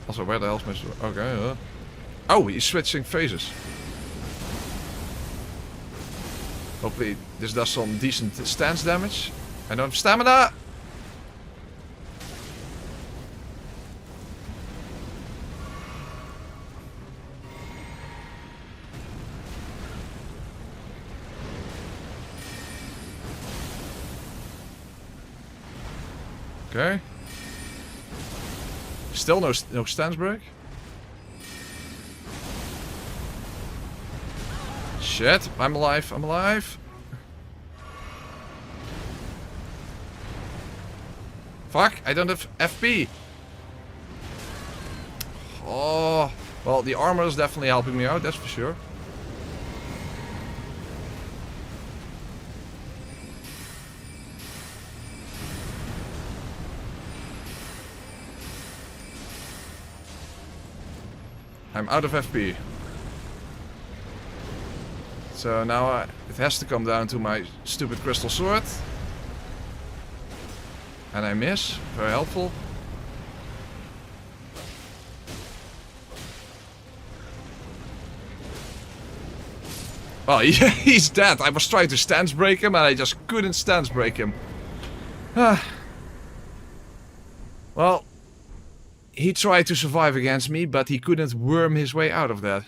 Also, where the hell's my... Okay, oh, he's switching phases. Hopefully this does some decent stance damage. I don't have stamina! Okay. Still no stance break. Shit, I'm alive, I'm alive. Fuck, I don't have FP. Oh, well, the armor is definitely helping me out, that's for sure. I'm out of FP. So now it has to come down to my stupid crystal sword. And I miss. Very helpful. Oh, he's dead. I was trying to stance break him and I just couldn't stance break him. Well, he tried to survive against me, but he couldn't worm his way out of that.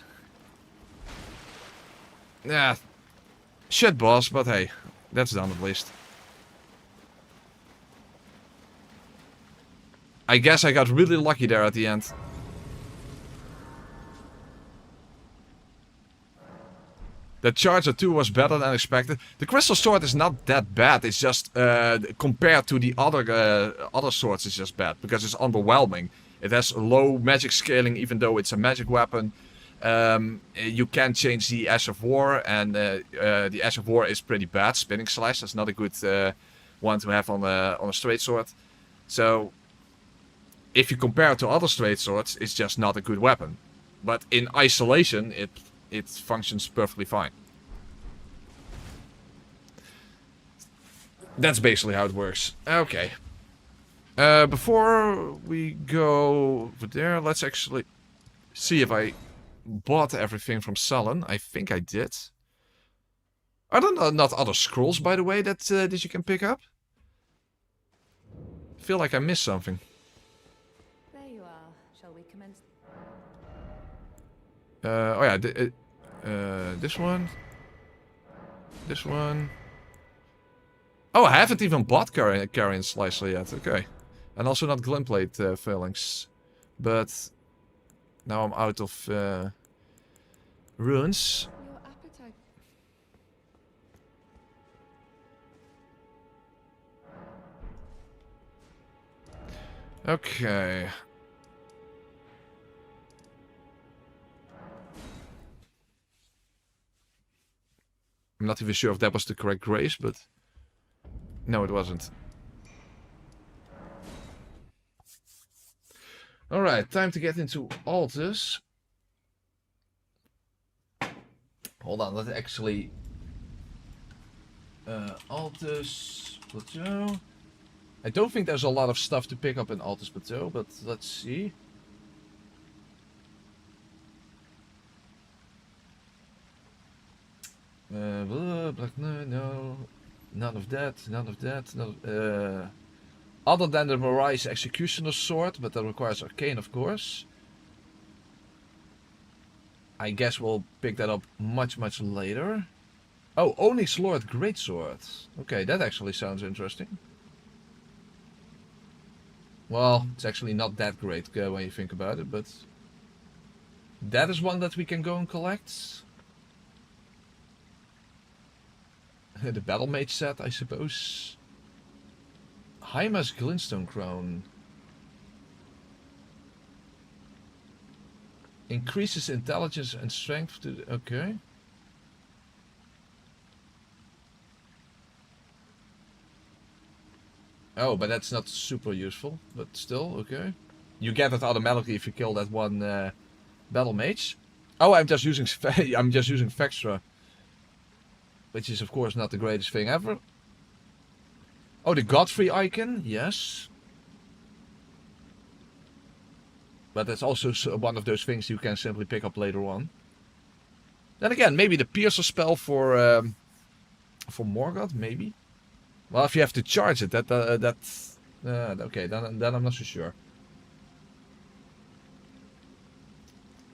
Yeah. Shit, boss, but hey, that's done at least. I guess I got really lucky there at the end. The Charger 2 was better than expected. The Crystal Sword is not that bad. It's just compared to the other swords, it's just bad because it's underwhelming. It has low magic scaling, even though it's a magic weapon. You can change the Ash of War, and the Ash of War is pretty bad. Spinning Slash, that's not a good one to have on a straight sword. So, if you compare it to other straight swords, it's just not a good weapon. But in isolation, it functions perfectly fine. That's basically how it works. Okay. Before we go over there, let's actually see if I bought everything from Sullen. I think I did. Are there not other scrolls, by the way, that you can pick up? I feel like I missed something. There you are. Shall we commence? Oh yeah, this one. This one. Oh, I haven't even bought Carrion Slicer yet. Okay. And also not Glintblade Phalanx. But now I'm out of runes. Your appetite. Okay. I'm not even sure if that was the correct grace, but no, it wasn't. Alright, time to get into Altus. Hold on, let's actually... Altus Plateau. I don't think there's a lot of stuff to pick up in Altus Plateau, but let's see. No, none of that, none of that. Other than the Mirai's Executioner's Sword, but that requires Arcane, of course. I guess we'll pick that up much later. Oh, Onyx Lord Greatsword. Okay, that actually sounds interesting. Well, it's actually not that great when you think about it, but... that is one that we can go and collect. The Battle Mage set, I suppose. Haima's Glintstone Crown. Increases intelligence and strength to the... okay. Oh, but that's not super useful. But still, okay. You get it automatically if you kill that one Battle Mage. Oh, I'm just using Vextra. Which is of course not the greatest thing ever. Oh, the Godfrey icon, yes. But that's also one of those things you can simply pick up later on. Then again, maybe the Piercer spell for Morgott, maybe. Well, if you have to charge it, okay, then I'm not so sure.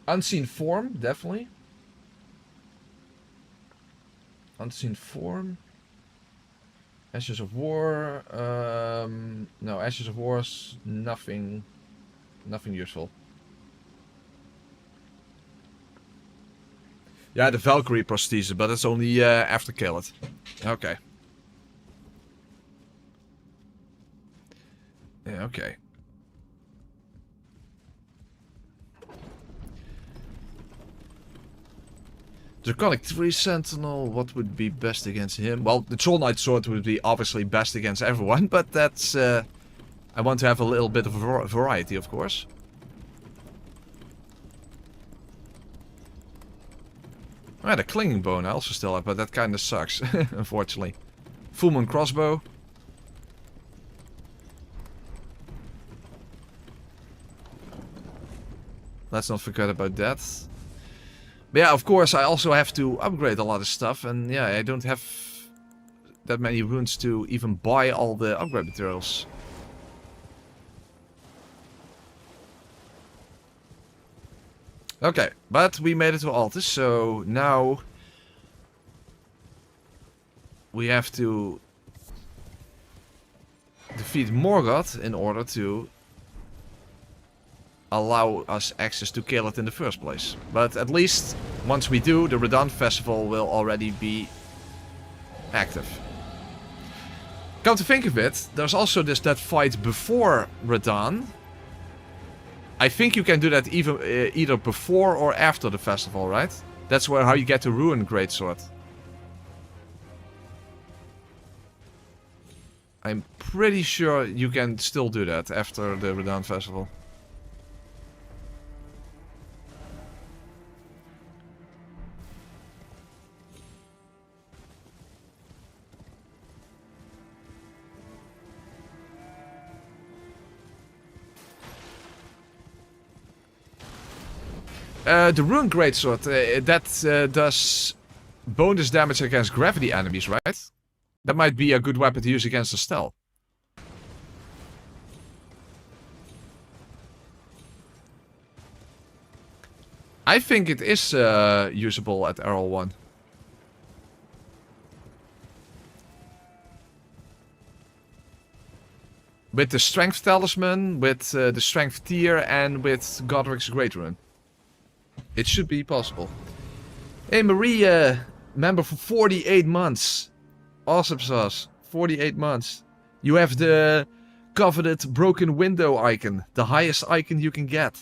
Unseen Form, definitely. Unseen Form. Ashes of War. No, Ashes of War's nothing useful. Yeah, the Valkyrie prosthesis, but it's only after Caelid. Okay. Yeah, okay. Draconic 3 Sentinel, what would be best against him? Well, the Troll Knight Sword would be obviously best against everyone, but that's... I want to have a little bit of variety, of course. Ah, the Clinging Bone I also still have, but that kinda sucks, unfortunately. Full Moon Crossbow. Let's not forget about that. But yeah, of course, I also have to upgrade a lot of stuff. And yeah, I don't have that many runes to even buy all the upgrade materials. Okay, but we made it to Altus, so now we have to defeat Morgott in order to allow us access to Caelid in the first place. But at least, once we do, the Radahn Festival will already be active. Come to think of it, there's also that fight before Radahn, I think you can do that even either before or after the festival, right? That's how you get the Ruin Greatsword. I'm pretty sure you can still do that after the Radahn Festival. The Ruin Greatsword, that does bonus damage against gravity enemies, right? That might be a good weapon to use against Estelle. I think it is usable at RL1. With the Strength Talisman, with the Strength Tier, and with Godric's Great Rune. It should be possible. Hey, Marie, member for 48 months. Awesome sauce. 48 months. You have the coveted broken window icon. The highest icon you can get.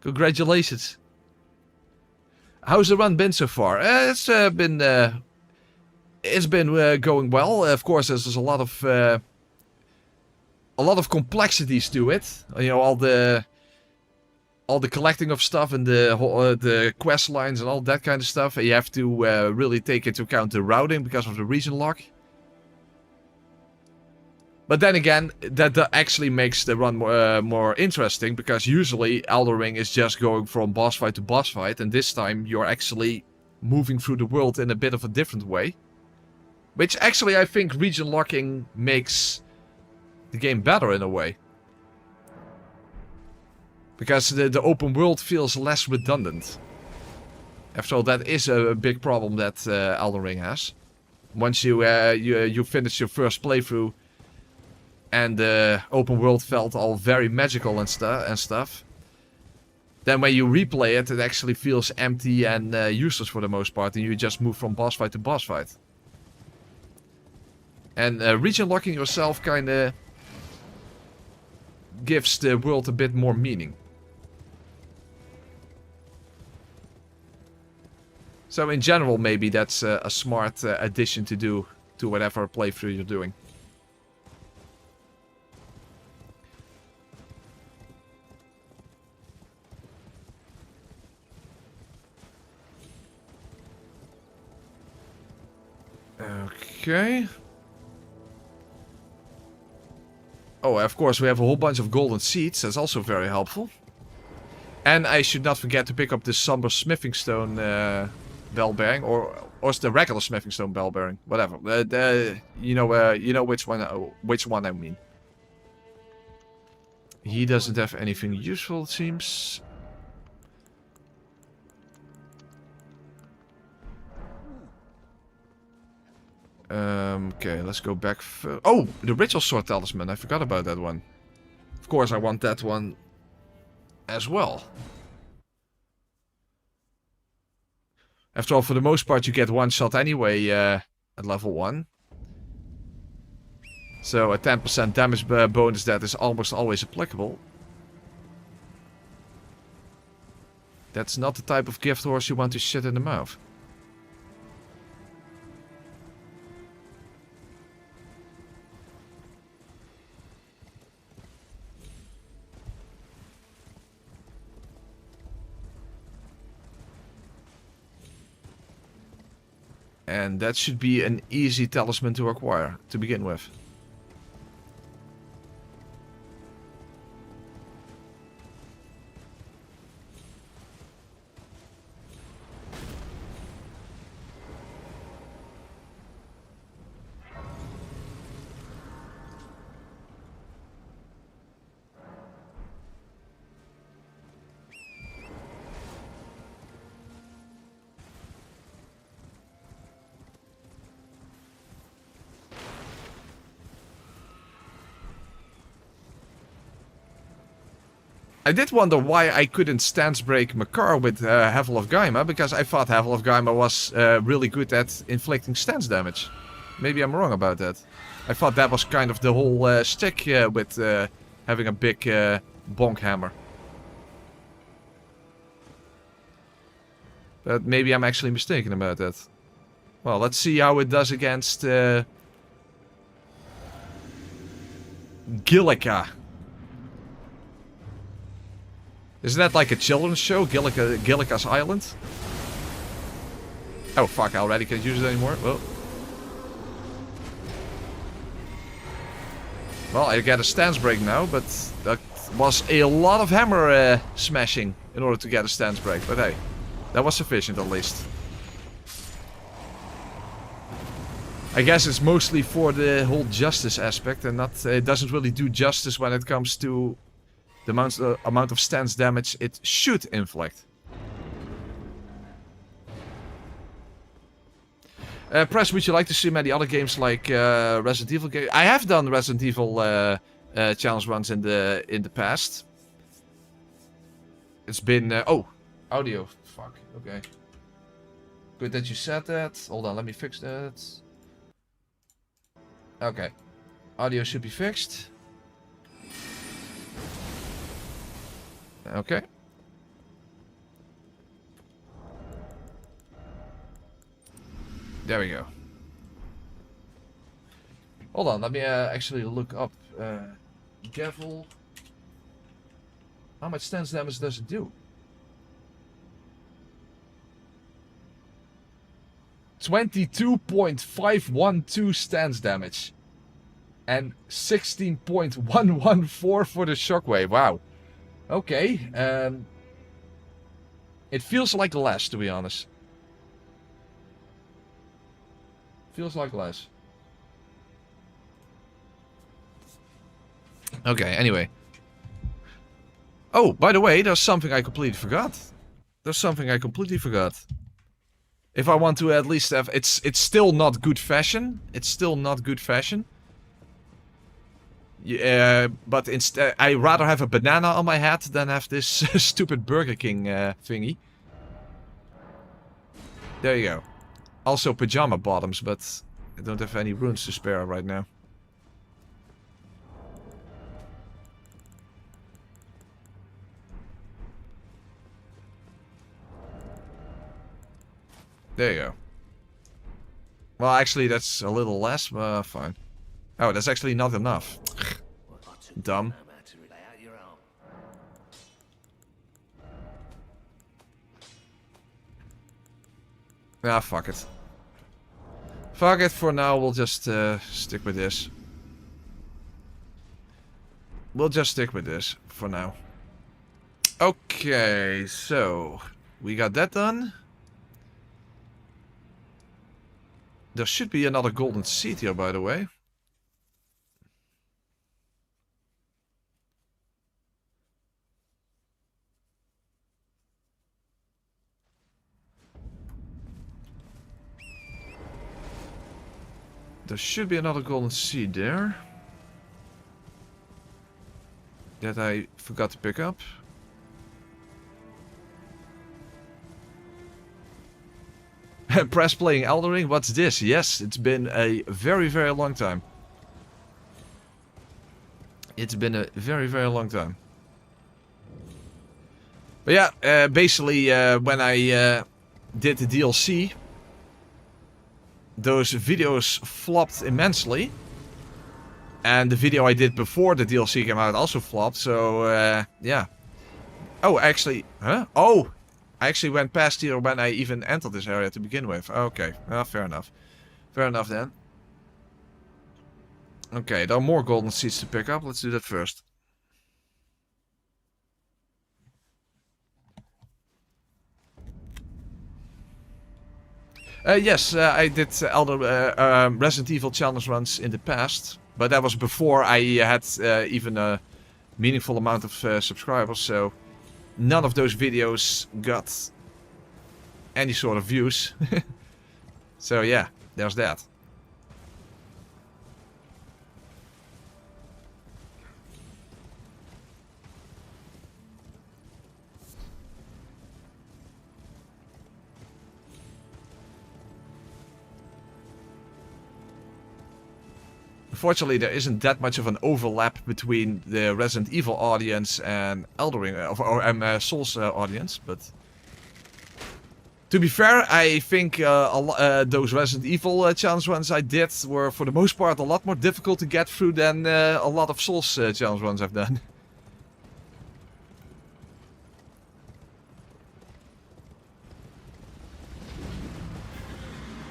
Congratulations. How's the run been so far? It's been going well. Of course, there's a lot of complexities to it. You know, all the collecting of stuff and the quest lines and all that kind of stuff. You have to really take into account the routing because of the region lock. But then again, that actually makes the run more interesting, because usually Elden Ring is just going from boss fight to boss fight, and this time you're actually moving through the world in a bit of a different way. Which actually I think region locking makes the game better in a way. Because the open world feels less redundant. After all, that is a big problem that Elden Ring has. Once you finish your first playthrough and the open world felt all very magical and stuff, then when you replay it, it actually feels empty and useless for the most part, and you just move from boss fight to boss fight. And region locking yourself kinda gives the world a bit more meaning. So in general, maybe that's a smart addition to do to whatever playthrough you're doing. Okay. Oh, of course, we have a whole bunch of golden seeds. That's also very helpful. And I should not forget to pick up this somber smithing stone bell bearing, or it's the regular smithing stone bell bearing, whatever. You know which one I mean. He doesn't have anything useful, it seems. Okay, let's go back. Oh, the ritual sword talisman. I forgot about that one. Of course, I want that one as well. After all, for the most part, you get one shot anyway at level 1. So a 10% damage bonus that is almost always applicable. That's not the type of gift horse you want to shit in the mouth. And that should be an easy talisman to acquire, to begin with. I did wonder why I couldn't stance break Makar with Havel of Gaima, because I thought Havel of Gaima was really good at inflicting stance damage. Maybe I'm wrong about that. I thought that was kind of the whole stick with having a big bonk hammer. But maybe I'm actually mistaken about that. Well, let's see how it does against Gillica. Isn't that like a children's show? Gillica's Island? Oh fuck, I already can't use it anymore. Well, I get a stance break now, but that was a lot of hammer smashing in order to get a stance break. But hey, that was sufficient at least. I guess it's mostly for the whole justice aspect, and not it doesn't really do justice when it comes to the amount of stance damage it should inflict. Press, would you like to see many other games like Resident Evil games? I have done Resident Evil challenge runs in the past. It's been oh, audio. Fuck. Okay. Good that you said that. Hold on, let me fix that. Okay. Audio should be fixed. Okay. There we go. Hold on, let me actually look up Gavel. How much stance damage does it do? 22.512 stance damage. And 16.114 for the shockwave. Wow. Okay. It feels like less, to be honest. Feels like less. Okay, anyway. Oh, by the way, there's something I completely forgot. If I want to at least have... It's still not good fashion. Yeah, but instead... I rather have a banana on my hat than have this stupid Burger King thingy. There you go. Also pajama bottoms, but I don't have any runes to spare right now. There you go. Well, actually, that's a little less, but fine. Oh, that's actually not enough. Dumb. Ah, fuck it. Fuck it, for now we'll just stick with this. We'll just stick with this for now. Okay, so we got that done. There should be another golden seed here, by the way. There should be another golden seed there. That I forgot to pick up. Press playing Elden Ring? What's this? Yes, it's been a very, very long time. It's been a very, very long time. But yeah, basically when I did the DLC, those videos flopped immensely. And the video I did before the DLC came out also flopped, so yeah. Oh, actually, huh? Oh! I actually went past here when I even entered this area to begin with. Okay, well, fair enough. Fair enough then. Okay, there are more golden seeds to pick up. Let's do that first. Yes, I did Resident Evil challenge runs in the past. But that was before I had even a meaningful amount of subscribers. So none of those videos got any sort of views. So yeah, there's that. Unfortunately, there isn't that much of an overlap between the Resident Evil audience and Elden Ring, or Souls audience, but... To be fair, I think those Resident Evil challenge runs I did were for the most part a lot more difficult to get through than a lot of Souls challenge runs I've done.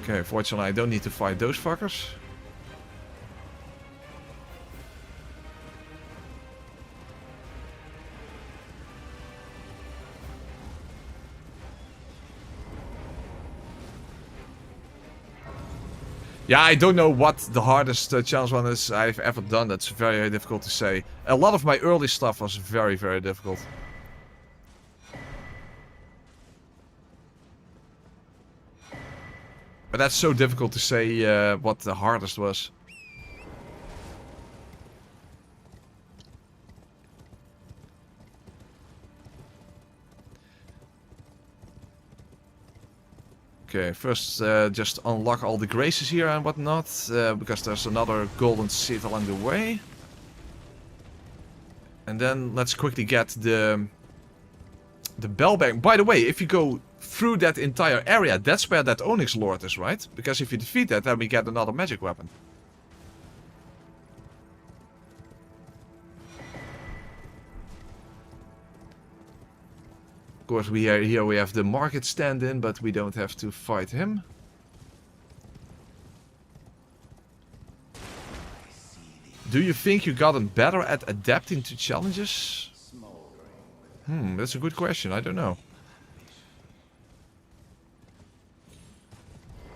Okay, fortunately I don't need to fight those fuckers. Yeah, I don't know what the hardest challenge run is I've ever done. That's very, very difficult to say. A lot of my early stuff was very, very difficult. But that's so difficult to say what the hardest was. Okay, first just unlock all the graces here and whatnot, because there's another golden seed along the way. And then let's quickly get the bell bang. By the way, if you go through that entire area, that's where that Onyx Lord is, right? Because if you defeat that, then we get another magic weapon. Of course, here we have the market stand-in, but we don't have to fight him. Do you think you gotten better at adapting to challenges? That's a good question. I don't know.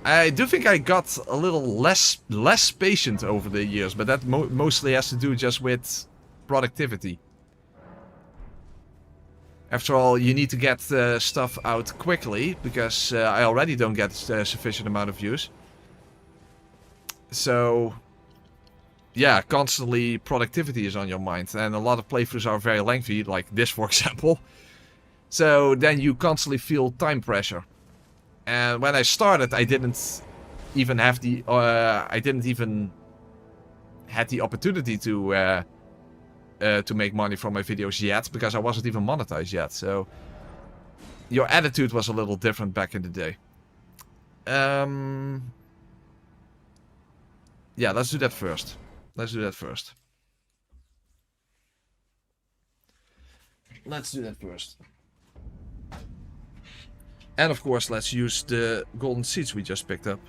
I do think I got a little less patient over the years, but that mostly has to do just with productivity. After all, you need to get stuff out quickly, because I already don't get a sufficient amount of views. So, yeah, constantly productivity is on your mind. And a lot of playthroughs are very lengthy, like this for example. So then you constantly feel time pressure. And when I started, I didn't even have the had the opportunity to make money from my videos yet, because I wasn't even monetized yet. So your attitude was a little different back in the day. Yeah, let's do that first. Let's do that first. And of course, let's use the golden seeds we just picked up.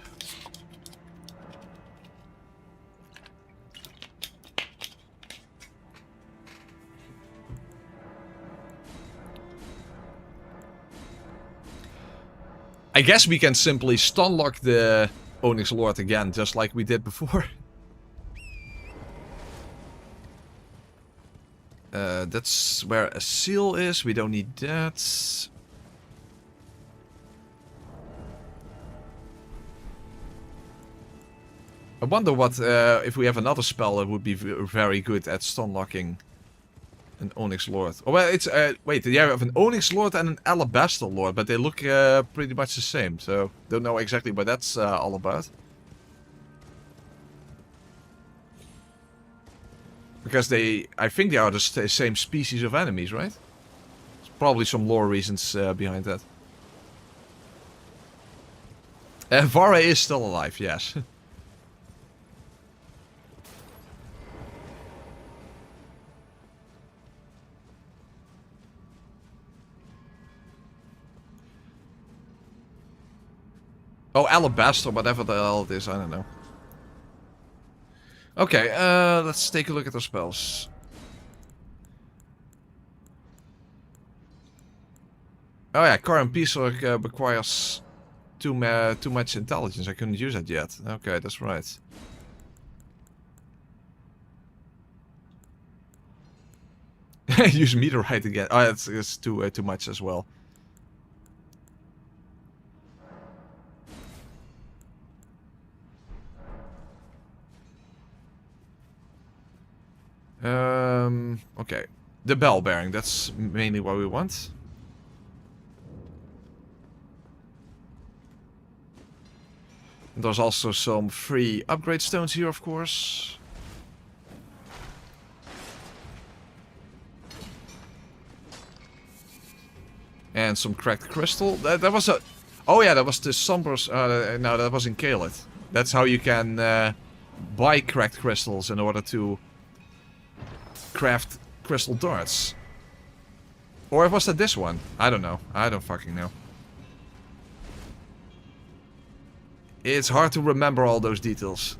I guess we can simply stunlock the Onyx Lord again, just like we did before. That's where a seal is. We don't need that. I wonder what if we have another spell that would be very good at stunlocking an Onyx Lord. Oh, well, it's wait, you have an Onyx Lord and an Alabaster Lord, but they look pretty much the same. So don't know exactly what that's all about. Because I think they are the same species of enemies, right? There's probably some lore reasons behind that. Vara is still alive, yes. Oh, Alabaster, whatever the hell it is, I don't know. Okay, let's take a look at our spells. Oh yeah, Current Peacework requires too much intelligence. I couldn't use that yet. Okay, that's right. Use Meteorite again. Oh, it's too much as well. Okay. The bell bearing, that's mainly what we want. And there's also some free upgrade stones here, of course. And some cracked crystal. That was a... Oh yeah, that was the Sombers... no, that was in Caelid. That's how you can buy cracked crystals in order to craft crystal darts. Or was that this one? I don't know. I don't fucking know. It's hard to remember all those details.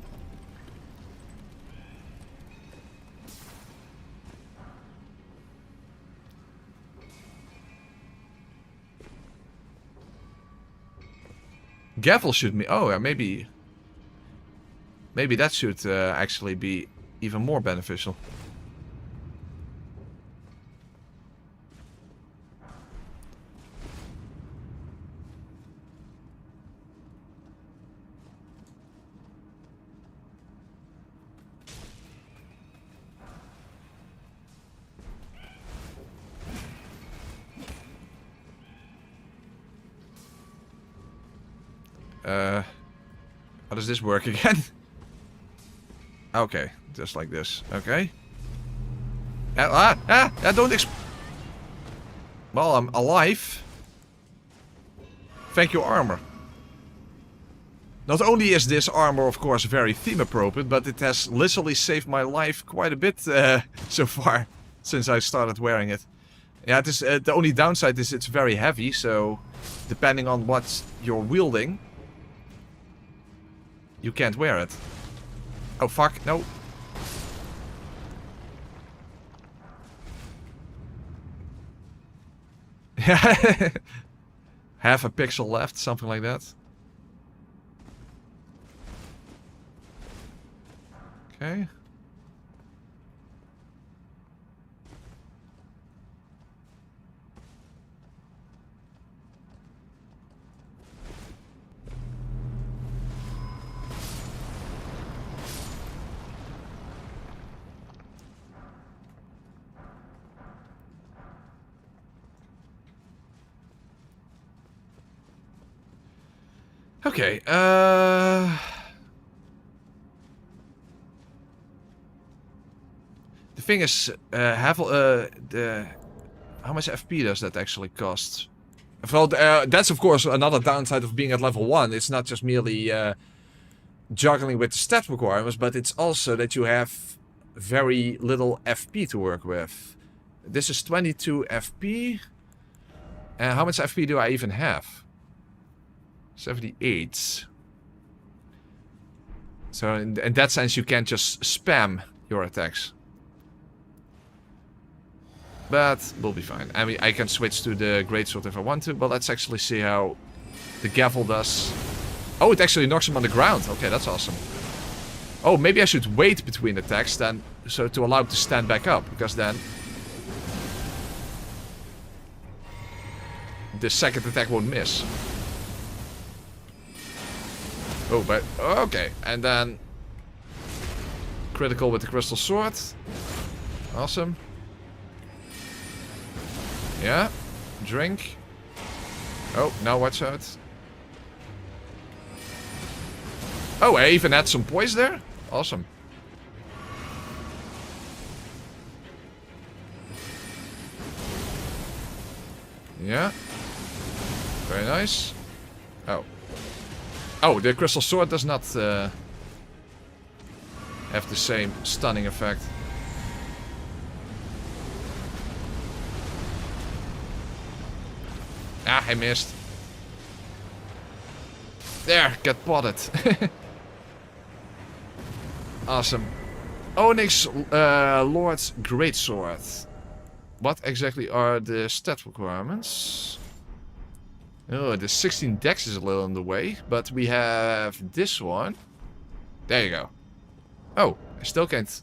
Gavel should me. Oh, yeah, maybe. Maybe that should actually be even more beneficial. How does this work again? Okay, just like this. Okay. Don't well, I'm alive. Thank you, armor. Not only is this armor, of course, very theme appropriate, but it has literally saved my life quite a bit so far since I started wearing it. Yeah, it is, the only downside is it's very heavy, so depending on what you're wielding, you can't wear it. Oh fuck, no. Half a pixel left, something like that. Okay. Okay, the thing is, how much FP does that actually cost? Well, that's of course another downside of being at level 1. It's not just merely juggling with the stat requirements, but it's also that you have very little FP to work with. This is 22 FP. And how much FP do I even have? 78. So in that sense you can't just spam your attacks. But we'll be fine. I mean, I can switch to the greatsword if I want to, but let's actually see how the gavel does. Oh, it actually knocks him on the ground. Okay, that's awesome. Oh, maybe I should wait between attacks then, so to allow him to stand back up, because then the second attack won't miss. Oh, but okay, and then critical with the crystal sword. Awesome. Yeah, drink. Oh, now watch out. Oh, I even had some poise there. Awesome. Yeah. Very nice. Oh. Oh, the crystal sword does not have the same stunning effect. Ah, I missed. There, get potted. Awesome. Onyx Lord's Greatsword. What exactly are the stat requirements? Oh, the 16 dex is a little in the way, but we have this one. There you go. Oh, I still can't.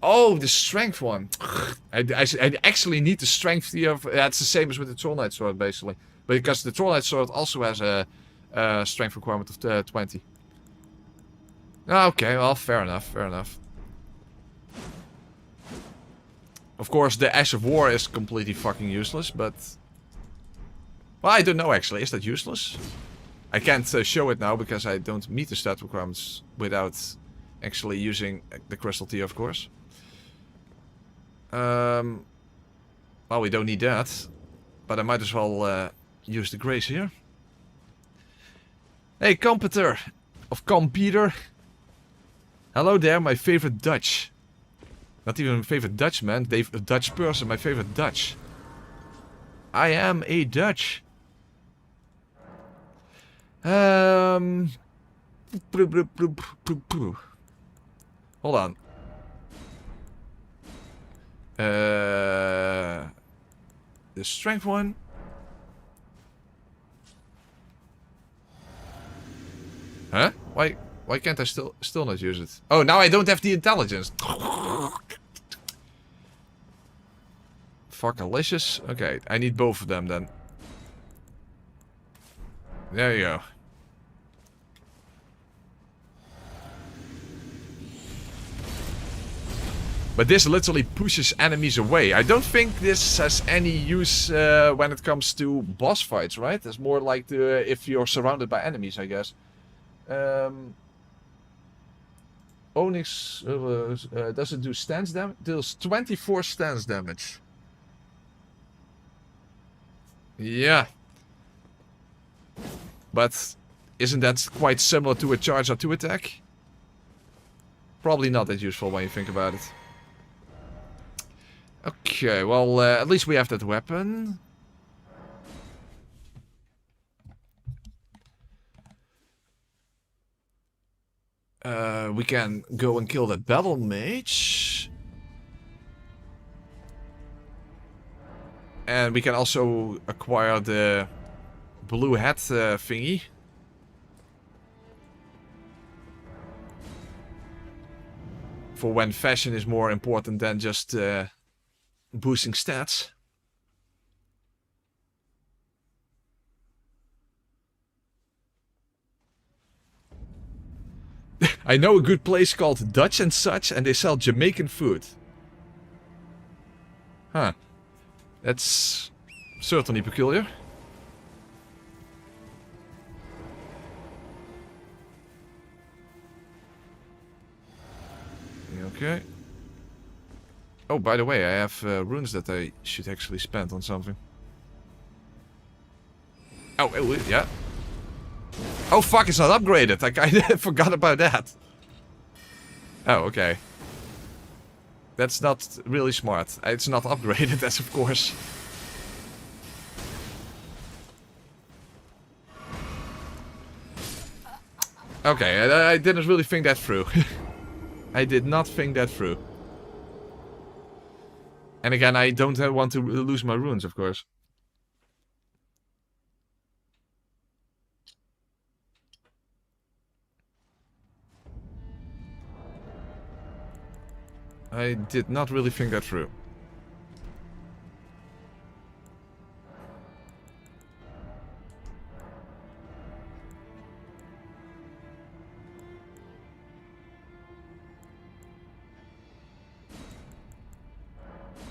Oh, the strength one. I actually need the strength here. That's the same as with the Troll Knight sword, basically. But because the Troll Knight sword also has a strength requirement of 20. Okay, well, fair enough, fair enough. Of course, the Ash of War is completely fucking useless, but... Well, I don't know, actually. Is that useless? I can't show it now because I don't meet the stat requirements without actually using the crystal tea, of course. Well, we don't need that. But I might as well use the grace here. Hey, computer! Of computer! Hello there, my favorite Dutch. Not even my favorite Dutchman, a Dutch person, my favorite Dutch. I am a Dutch. Hold on. The strength one. Huh? Why can't I still not use it? Oh, now I don't have the intelligence. Fuckalicious. Okay, I need both of them then. There you go. But this literally pushes enemies away. I don't think this has any use when it comes to boss fights, right? It's more like if you're surrounded by enemies, I guess. Onyx does it do stance damage? Deals 24 stance damage. Yeah. But isn't that quite similar to a charge or 2 attack? Probably not that useful when you think about it. Okay, well, at least we have that weapon. We can go and kill that battle mage. And we can also acquire the blue hat thingy. For when fashion is more important than just boosting stats. I know a good place called Dutch and Such, and they sell Jamaican food. Huh. That's certainly peculiar. Okay. Oh, by the way, I have runes that I should actually spend on something. Oh, yeah. Oh fuck, it's not upgraded. I kinda forgot about that. Oh, okay. That's not really smart. It's not upgraded, that's of course. Okay, I didn't really think that through. I did not think that through. And again, I don't want to lose my runes, of course. I did not really think that through.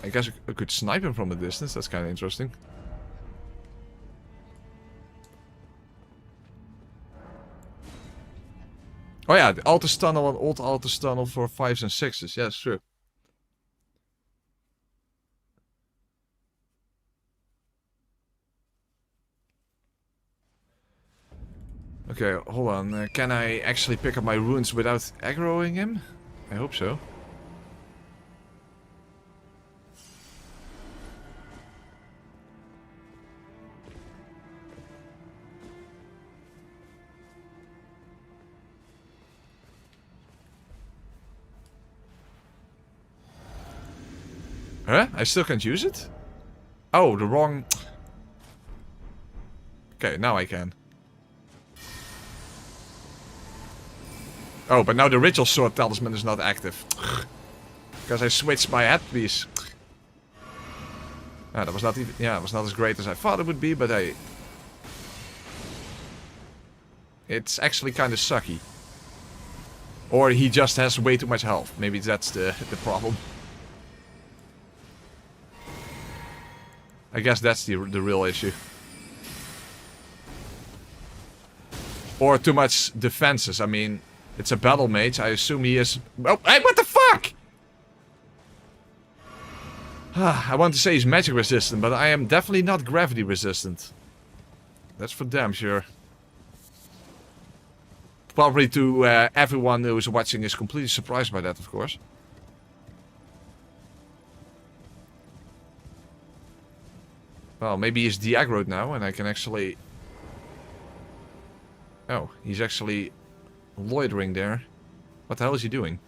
I guess I could snipe him from a distance, that's kind of interesting. Oh yeah, the Altus tunnel and old Altus tunnel for 5s and 6s, yeah, that's true. Okay, hold on. Can I actually pick up my runes without aggroing him? I hope so. Huh? I still can't use it? Oh, the wrong... Okay, now I can. Oh, but now the ritual sword talisman is not active. Because I switched my headpiece. Ah, that was not even... Yeah, it was not as great as I thought it would be, but I... It's actually kind of sucky. Or he just has way too much health. Maybe that's the problem. I guess that's the real issue. Or too much defenses. I mean, it's a battle mage. I assume he is... Oh, hey, what the fuck? I want to say he's magic resistant, but I am definitely not gravity resistant. That's for damn sure. Probably to everyone who is watching is completely surprised by that, of course. Well, maybe he's de-aggroed now and I can actually... Oh, he's actually loitering there. What the hell is he doing?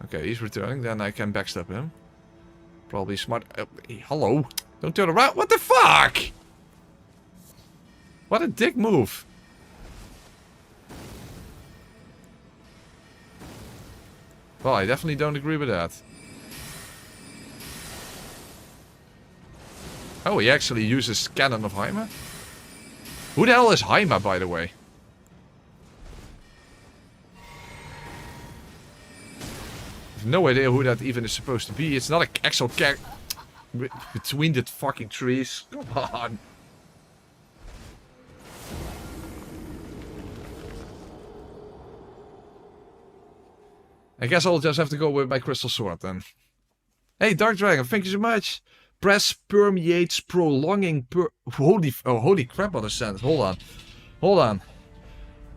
Okay, he's returning, then I can backstab him. Probably smart... hey, hello! Don't turn around! What the fuck?! What a dick move! Well, I definitely don't agree with that. Oh, he actually uses Cannon of Haima? Who the hell is Haima, by the way? I have no idea who that even is supposed to be. It's not an actual character. Between the fucking trees. Come on. I guess I'll just have to go with my crystal sword then. Hey, Dark Dragon, thank you so much. Press permeates prolonging holy crap, what a sentence. Hold on.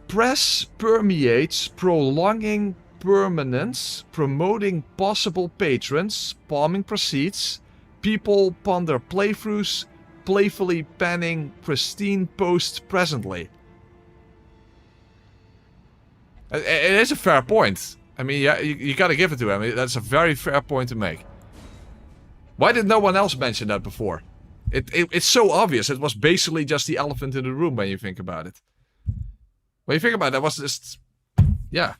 Press permeates prolonging permanence, promoting possible patrons, palming proceeds, people ponder playthroughs, playfully panning pristine posts presently. It is a fair point. I mean, yeah, you gotta give it to him. That's a very fair point to make. Why did no one else mention that before? It's so obvious. It was basically just the elephant in the room when you think about it. When you think about it, that was just... Yeah.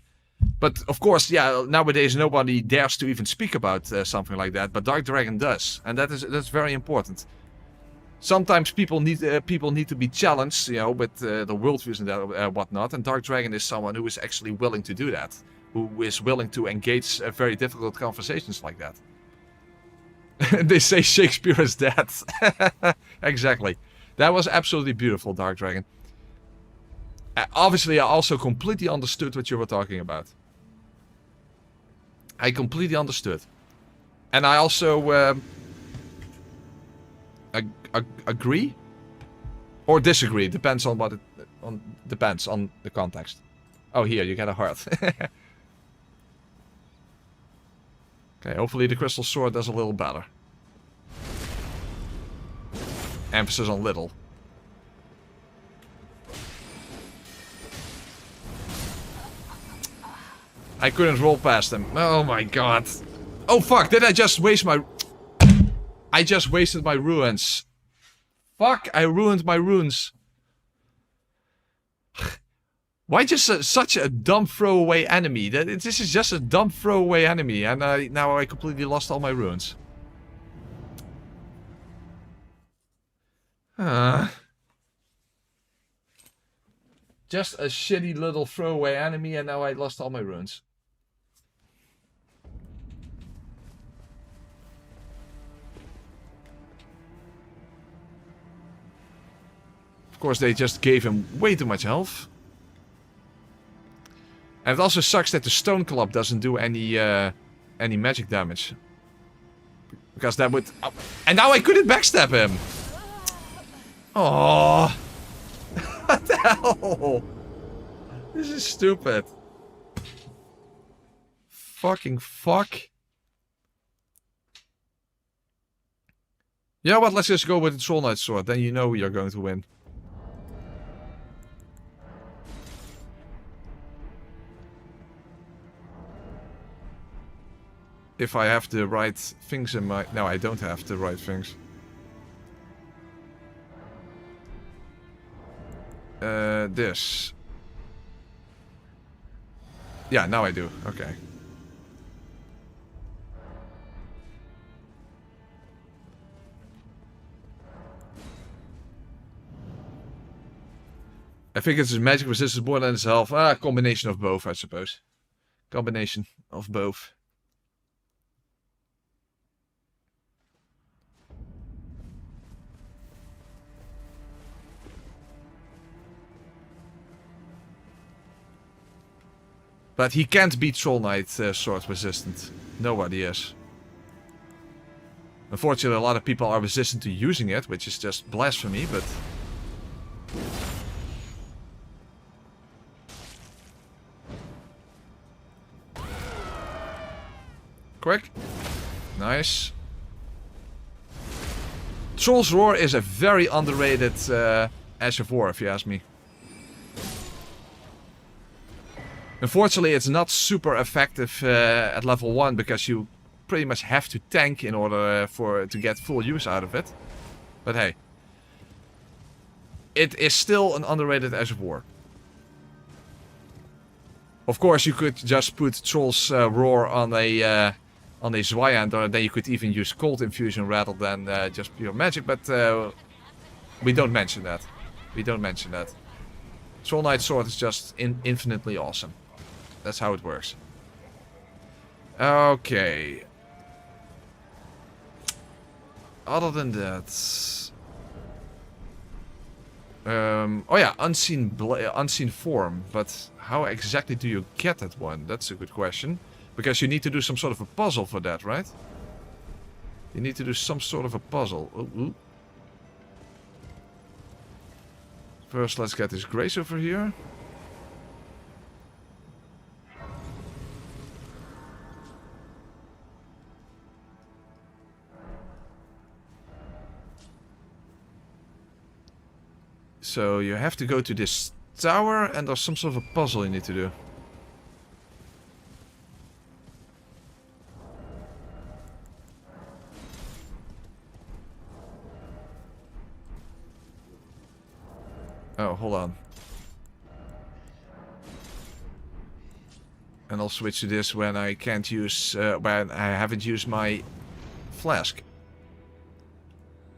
But, of course, yeah, nowadays nobody dares to even speak about something like that. But Dark Dragon does. And that's very important. Sometimes people need to be challenged, you know, with the worldviews and whatnot. And Dark Dragon is someone who is actually willing to do that. Who is willing to engage very difficult conversations like that. They say Shakespeare is dead. Exactly. That was absolutely beautiful, Dark Dragon. Obviously, I also completely understood what you were talking about. I completely understood. And I also agree or disagree. Depends on what it depends on the context. Oh, here you get a heart. Okay, hopefully the crystal sword does a little better. Emphasis on little. I couldn't roll past him. Oh my god. Oh fuck, did I just waste my... I just wasted my ruins. Fuck, I ruined my runes. Why just such a dumb throwaway enemy? This is just a dumb throwaway enemy, and now I completely lost all my runes. Just a shitty little throwaway enemy, and now I lost all my runes. Of course, they just gave him way too much health. And it also sucks that the stone club doesn't do any magic damage. Because that would... Oh, and now I couldn't backstab him! Oh, what the hell? This is stupid. Fucking fuck. You know what, let's just go with the Troll Knight sword. Then you know you're going to win. If I have the right things in my... No, I don't have the right things. This. Yeah, now I do. Okay. I think it's his magic resistance more than his health. Ah, combination of both, I suppose. Combination of both. But he can't be Troll Knight sword resistant. Nobody is. Unfortunately, a lot of people are resistant to using it, which is just blasphemy, but... Quick. Nice. Troll's Roar is a very underrated Ash of War, if you ask me. Unfortunately, it's not super effective at level 1 because you pretty much have to tank in order to get full use out of it. But hey. It is still an underrated Ash of War. Of course, you could just put Troll's Roar on a Zweiand, or then you could even use Cold Infusion rather than just pure magic, but we don't mention that. We don't mention that. Troll Knight Sword is just infinitely awesome. That's how it works. Okay. Other than that... oh yeah, unseen form, but how exactly do you get that one? That's a good question. Because you need to do some sort of a puzzle for that, right? You need to do some sort of a puzzle. Ooh. First, let's get this Grace over here. So you have to go to this tower and there's some sort of a puzzle you need to do. Oh, hold on. And I'll switch to this when I can't use, when I haven't used my flask.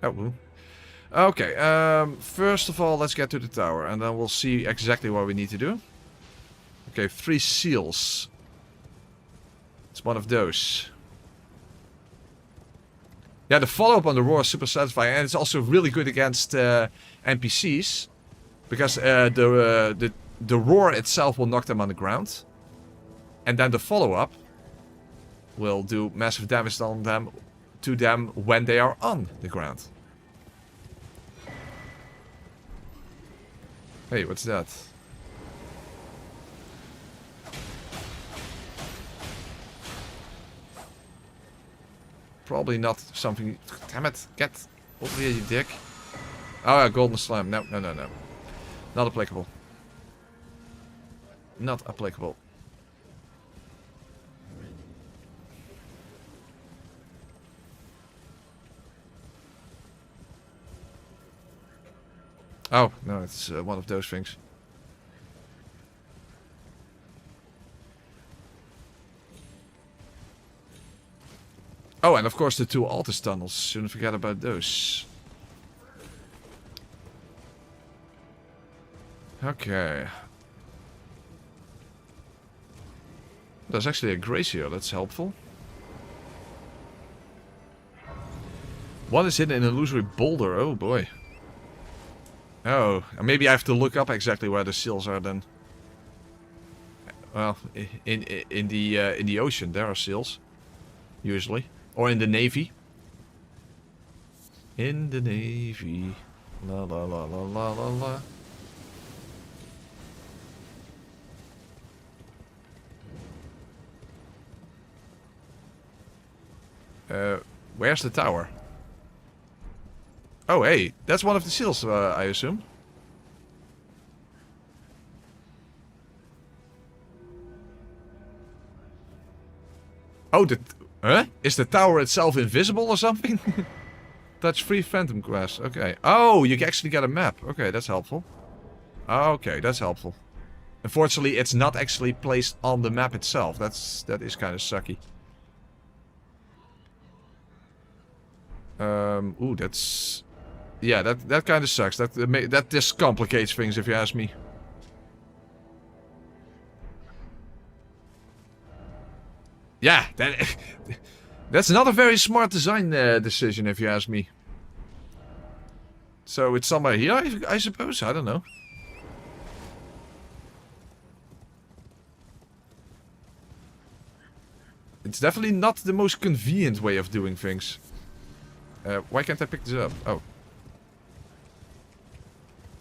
Oh, okay. First of all, let's get to the tower, and then we'll see exactly what we need to do. Okay, 3 seals. It's one of those. Yeah, the follow-up on the roar is super satisfying, and it's also really good against NPCs. Because the roar itself will knock them on the ground. And then the follow-up will do massive damage on them, to them when they are on the ground. Hey, what's that? Probably not something... Damn it, get over here, you dick. Oh, yeah, golden slime. No. Not applicable. Not applicable. Oh, no, it's one of those things. Oh, and of course the 2 Altus tunnels. Shouldn't forget about those. Okay. There's actually a Grace here, that's helpful. One is hidden in an illusory boulder, oh boy. Oh, maybe I have to look up exactly where the seals are then. Well, in the ocean there are seals. Usually. Or in the navy. In the navy. La la la la la la la. Where's the tower? Oh, hey, that's one of the seals, I assume. Oh, huh? Is the tower itself invisible or something? Touch 3 phantom grass. Okay. Oh, you actually get a map. Okay, that's helpful. Okay, that's helpful. Unfortunately, it's not actually placed on the map itself. That is kind of sucky. Ooh, that's... Yeah, that kind of sucks. That just complicates things, if you ask me. Yeah, that's not a very smart design decision, if you ask me. So it's somewhere here, I suppose. I don't know. It's definitely not the most convenient way of doing things. Why can't I pick this up? Oh.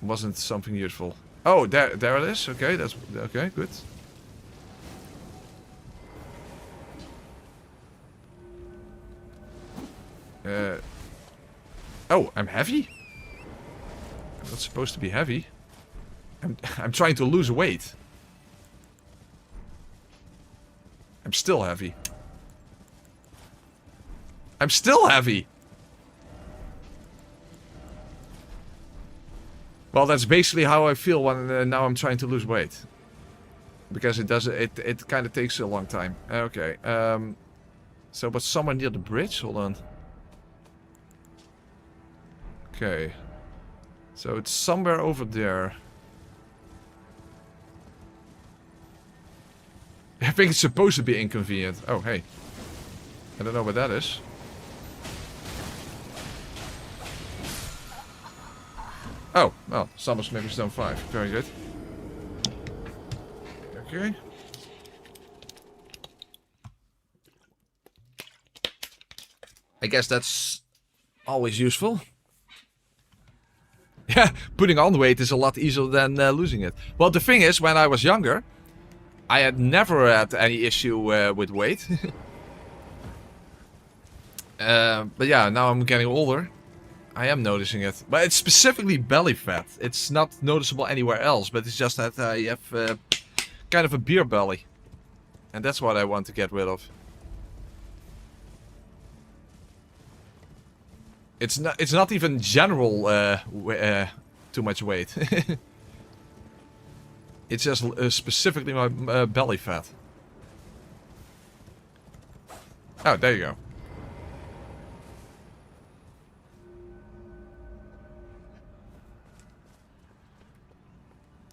Wasn't something useful. Oh, there it is. Okay, that's okay, good. Oh, I'm heavy? I'm not supposed to be heavy. I'm trying to lose weight. I'm still heavy. I'm still heavy! Well, that's basically how I feel when now I'm trying to lose weight. Because it kind of takes a long time. Okay, so but somewhere near the bridge? Hold on. Okay. So it's somewhere over there. I think it's supposed to be inconvenient. Oh, hey. I don't know what that is. Oh, well, Summer's maybe Stone 5. Very good. Okay. I guess that's always useful. Yeah, putting on weight is a lot easier than losing it. Well, the thing is, when I was younger, I had never had any issue with weight. But yeah, now I'm getting older. I am noticing it. But it's specifically belly fat. It's not noticeable anywhere else, but it's just that I have kind of a beer belly. And that's what I want to get rid of. It's not even general too much weight. It's just specifically my belly fat. Oh, there you go.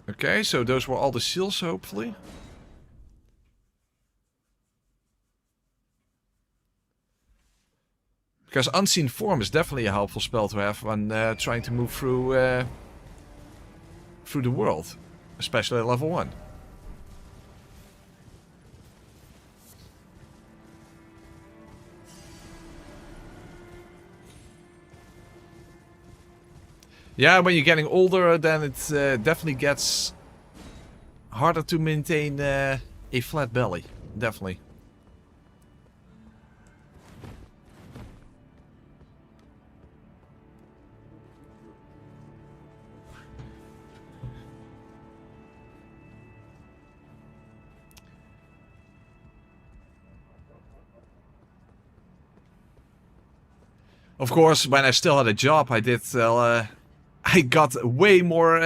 Okay, so those were all the seals, hopefully. Because Unseen Form is definitely a helpful spell to have when trying to move through the world. Especially at level 1. Yeah, when you're getting older, then it definitely gets harder to maintain a flat belly. Definitely. Of course, when I still had a job, I did. I got way more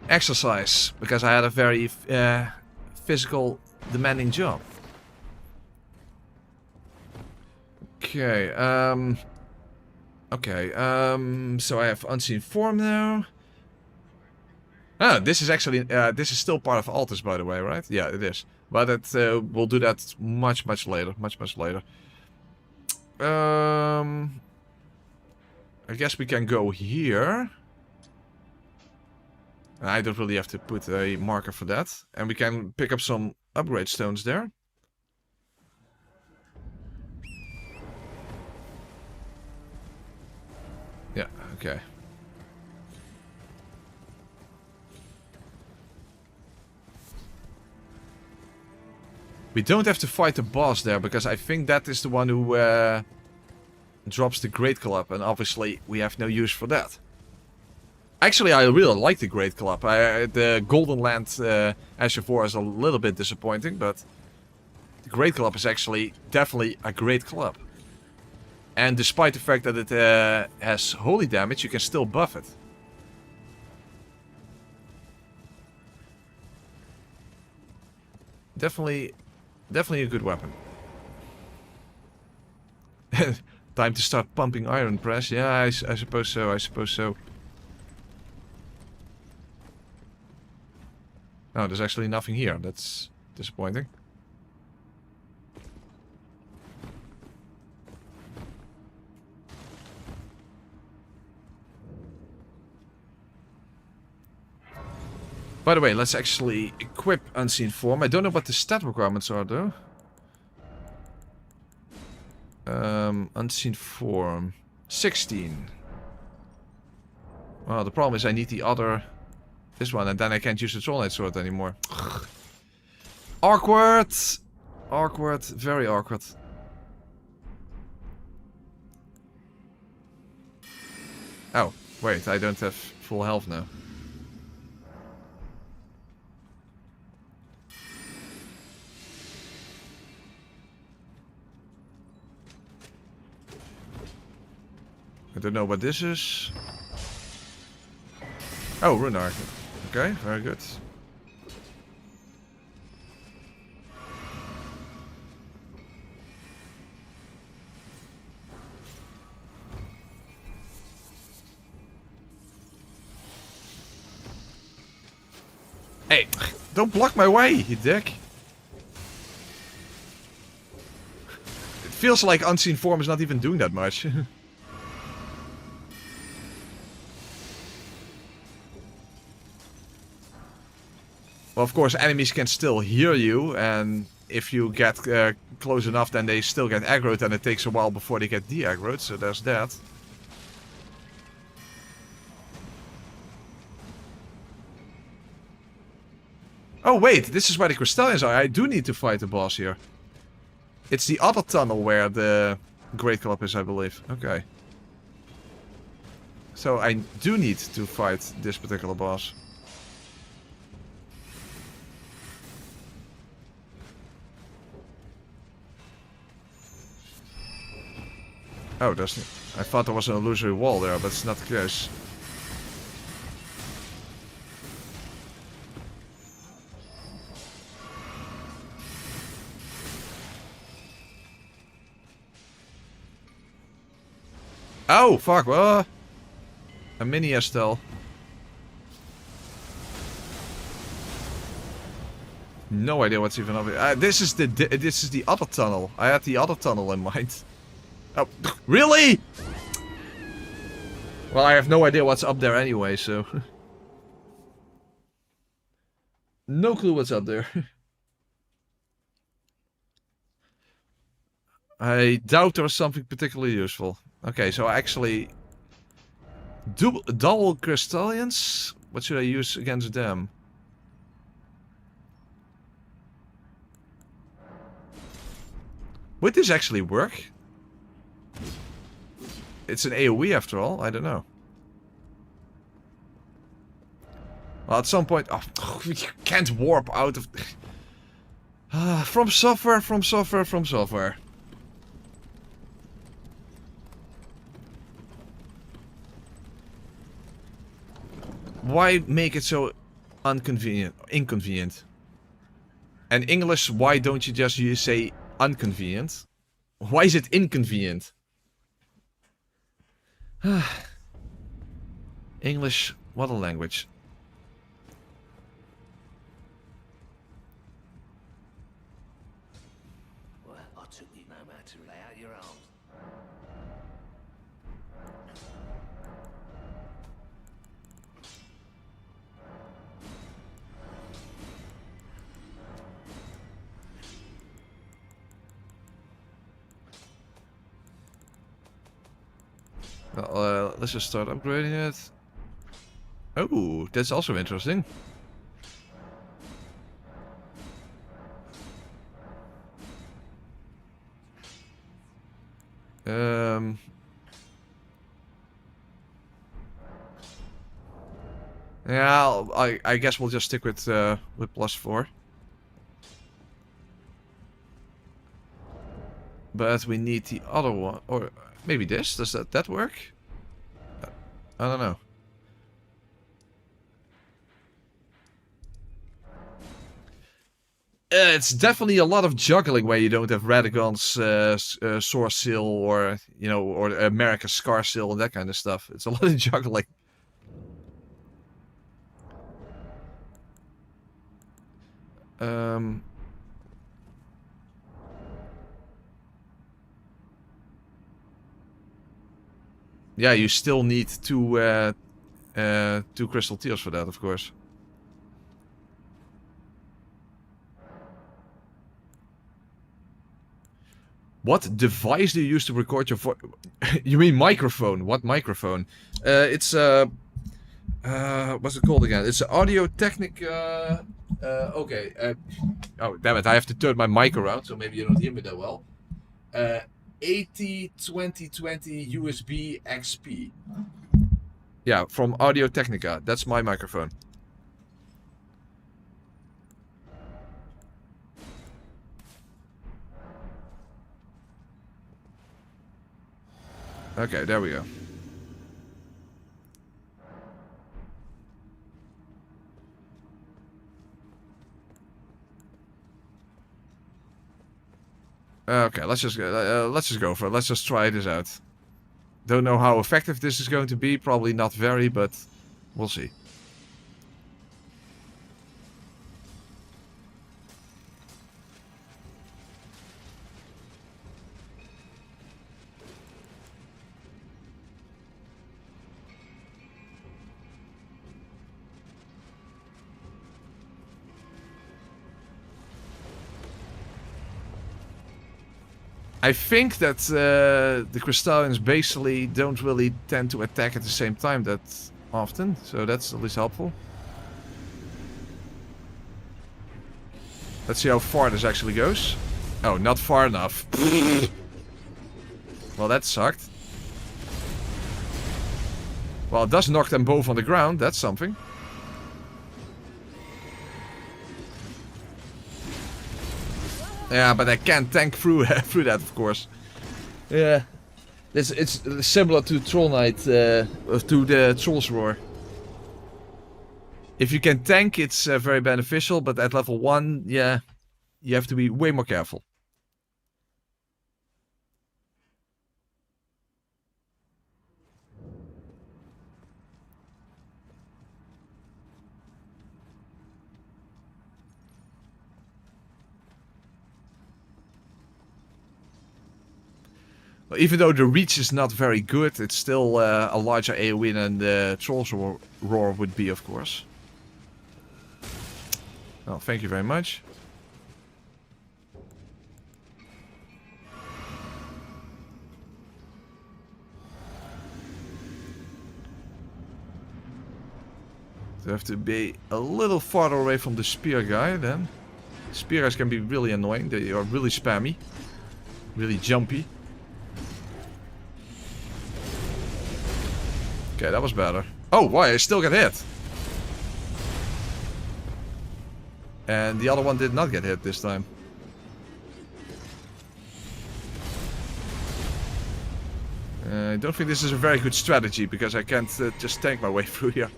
exercise because I had a very physical, demanding job. Okay. Okay. So I have Unseen Form now. Oh, this is actually this is still part of Altus, by the way, right? Yeah, it is. But we'll do that much later. Much later. I guess we can go here. I don't really have to put a marker for that. And we can pick up some upgrade stones there. Yeah, okay. We don't have to fight the boss there, because I think that is the one who drops the Great Club, and obviously we have no use for that. Actually, I really like the Great Club. The Golden Land Asher is a little bit disappointing, but the Great Club is actually definitely a great club. And despite the fact that it has holy damage, you can still buff it. Definitely a good weapon. Time to start pumping iron press. Yeah, I suppose so. I suppose so. Oh, there's actually nothing here. That's disappointing. By the way, let's actually equip Unseen Form. I don't know what the stat requirements are, though. Unseen form. 16. Well, the problem is I need the other... This one, and then I can't use the Troll Knight sword anymore. Awkward! Awkward. Very awkward. Oh, wait, I don't have full health now. I don't know what this is. Oh, Rune Arc. Okay, very good. Hey, don't block my way, you dick. It feels like Unseen Form is not even doing that much. Well, of course, enemies can still hear you, and if you get close enough, then they still get aggroed, and it takes a while before they get de-aggroed, so there's that. Oh wait, this is where the Crystallians are. I do need to fight the boss here. It's the other tunnel where the Great Club is, I believe. Okay. So I do need to fight this particular boss. Oh, there's... I thought there was an illusory wall there, but it's not the case. Oh, fuck. A mini Estelle. No idea what's even up here. This is the other tunnel. I had the other tunnel in mind. Oh, really? Well, I have no idea what's up there anyway, so... No clue what's up there. I doubt there's something particularly useful. Okay, so actually... Double Crystallians? What should I use against them? Would this actually work? It's an AoE after all, I don't know. Well, at some point... Oh, you can't warp out of... from software, from software, from software. Why make it so inconvenient? And English, why don't you just say inconvenient? Why is it inconvenient? English, what a language. Well, I took you no matter to lay out your arms. Well, let's just start upgrading it. Oh, that's also interesting. Yeah, I guess we'll just stick with +4. But we need the other one, or maybe this. Does that work? I don't know. It's definitely a lot of juggling where you don't have Radahn Source Seal or, you know, or America's Scar Seal and that kind of stuff. It's a lot of juggling. Yeah, you still need two crystal tears for that, of course. What device do you use to record your voice? You mean microphone? What microphone? It's what's it called again? It's an Audio Technica. Okay. Oh damn it! I have to turn my mic around, so maybe you don't hear me that well. 80-2020 USB XP. Yeah, from Audio Technica. That's my microphone. Okay, there we go. Okay, let's just go for it. Let's just try this out. Don't know how effective this is going to be. Probably not very, but we'll see. I think that the Crystallians basically don't really tend to attack at the same time that often, so that's at least helpful. Let's see how far this actually goes. Oh, not far enough. Well, that sucked. Well, it does knock them both on the ground, that's something. Yeah, but I can't tank through through that, of course. Yeah, it's similar to Troll Knight, to the Troll's Roar. If you can tank, it's very beneficial, but at level 1, yeah, you have to be way more careful. Even though the reach is not very good, it's still a larger AoE than the Troll's Roar would be, of course. Well, thank you very much. So I have to be a little farther away from the spear guy then. Spear guys can be really annoying, they are really spammy. Really jumpy. Okay, that was better. Oh, why? I still got hit. And the other one did not get hit this time. I don't think this is a very good strategy, because I can't just tank my way through here.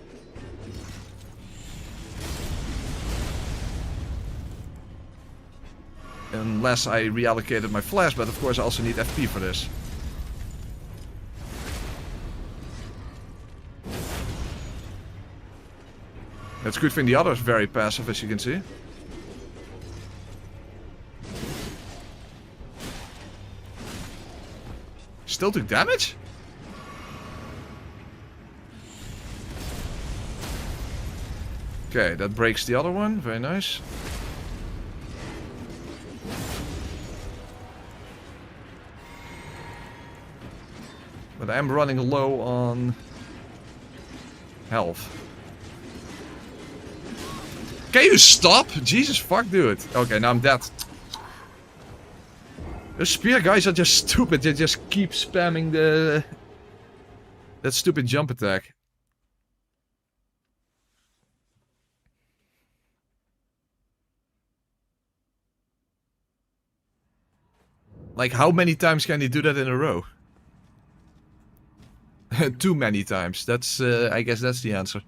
Unless I reallocated my flash, but of course I also need FP for this. That's good thing the other is very passive, as you can see. Still took damage? Okay, that breaks the other one. Very nice. But I'm running low on health. Can you stop? Jesus fuck, dude. Okay, now I'm dead. The spear guys are just stupid. They just keep spamming that stupid jump attack. Like, how many times can he do that in a row? Too many times. That's, I guess that's the answer.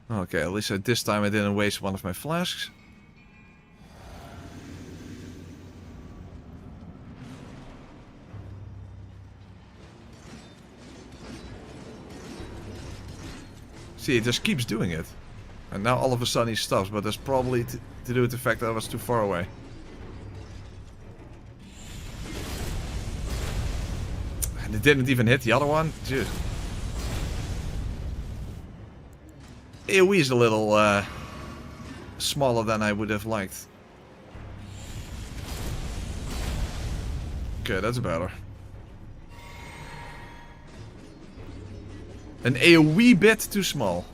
Okay, at least this time I didn't waste one of my flasks. See, it just keeps doing it. And now all of a sudden he stops, but that's probably to do with the fact that I was too far away. And it didn't even hit the other one. Dude. AoE is a little smaller than I would have liked. Okay, that's better. An AoE bit too small.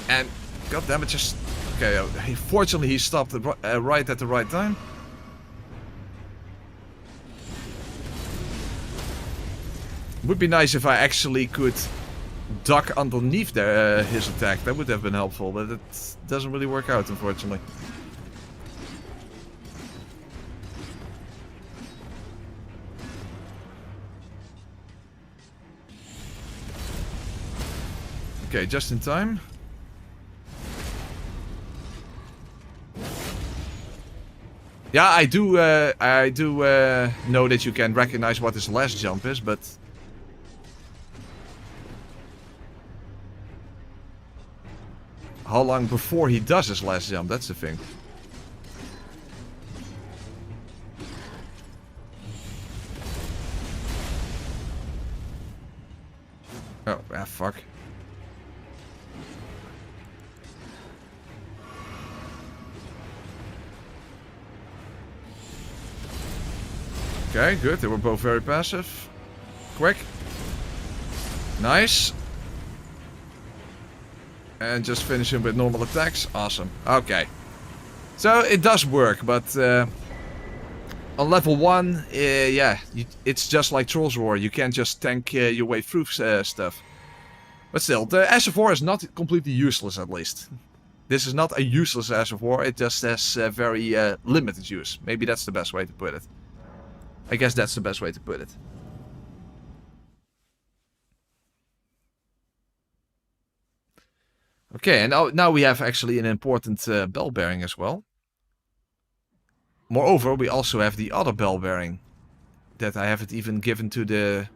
And goddammit, just okay. Fortunately, he stopped right at the right time. Would be nice if I actually could duck underneath his attack. That would have been helpful, but it doesn't really work out, unfortunately. Okay, just in time. Yeah, I do know that you can recognize what his last jump is, but how long before he does his last jump? That's the thing. Oh, fuck. Okay, good. They were both very passive. Quick. Nice. And just finish him with normal attacks. Awesome. Okay. So it does work, but on level 1, yeah, it's just like Trolls War. You can't just tank your way through stuff. But still, the SFR is not completely useless, at least. This is not a useless SFR. It just has very limited use. Maybe that's the best way to put it. I guess that's the best way to put it. Okay, and now we have actually an important bell bearing as well. Moreover, we also have the other bell bearing that I haven't even given to the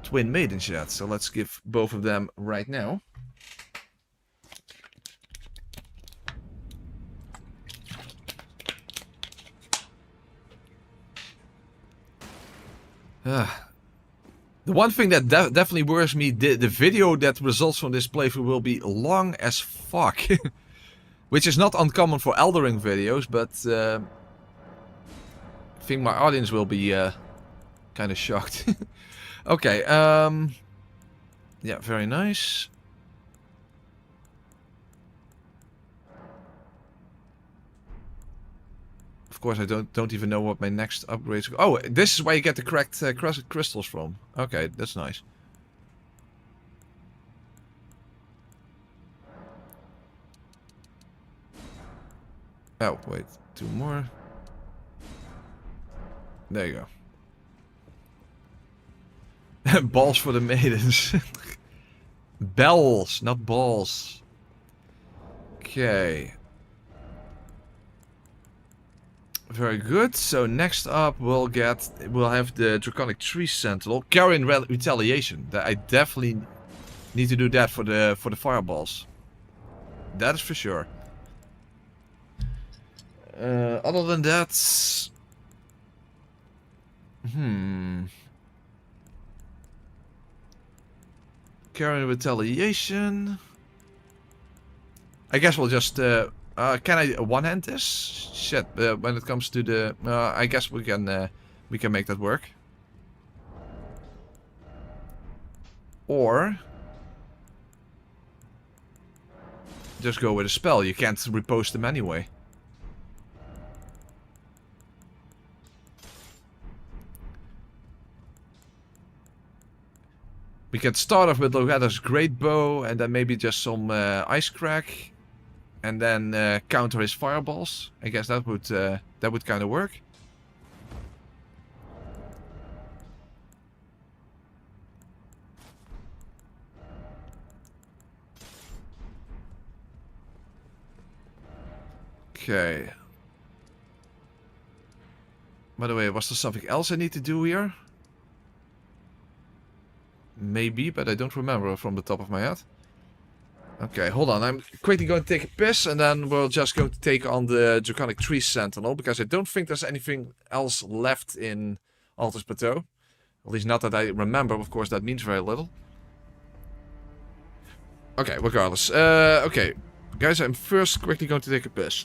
twin maidens yet. So let's give both of them right now. The one thing that definitely worries me, the video that results from this playthrough will be long as fuck. Which is not uncommon for Elden Ring videos, but I think my audience will be kind of shocked. Okay, yeah, very nice. Of course, I don't even know what my next upgrades. Oh, this is where you get the correct crystals from. Okay, that's nice. Oh, wait, 2 more. There you go. Balls for the maidens. Bells, not balls. Okay. Very good. So next up we'll have the Draconic Tree Sentinel. Carrying retaliation. I definitely need to do that for the fireballs. That is for sure. Other than that, carrying retaliation. I guess we'll just can I one-hand this? Shit, when it comes to the... I guess we can make that work. Or... just go with a spell. You can't repost them anyway. We can start off with Loretta's Great Bow and then maybe just some Ice Crack. And then counter his fireballs. I guess that would kind of work. Okay. By the way, was there something else I need to do here? Maybe, but I don't remember from the top of my head. Okay, hold on. I'm quickly going to take a piss and then we'll just go to take on the Draconic Tree Sentinel because I don't think there's anything else left on Altus Plateau. At least not that I remember. Of course, that means very little. Okay, regardless. Okay. Guys, I'm first quickly going to take a piss.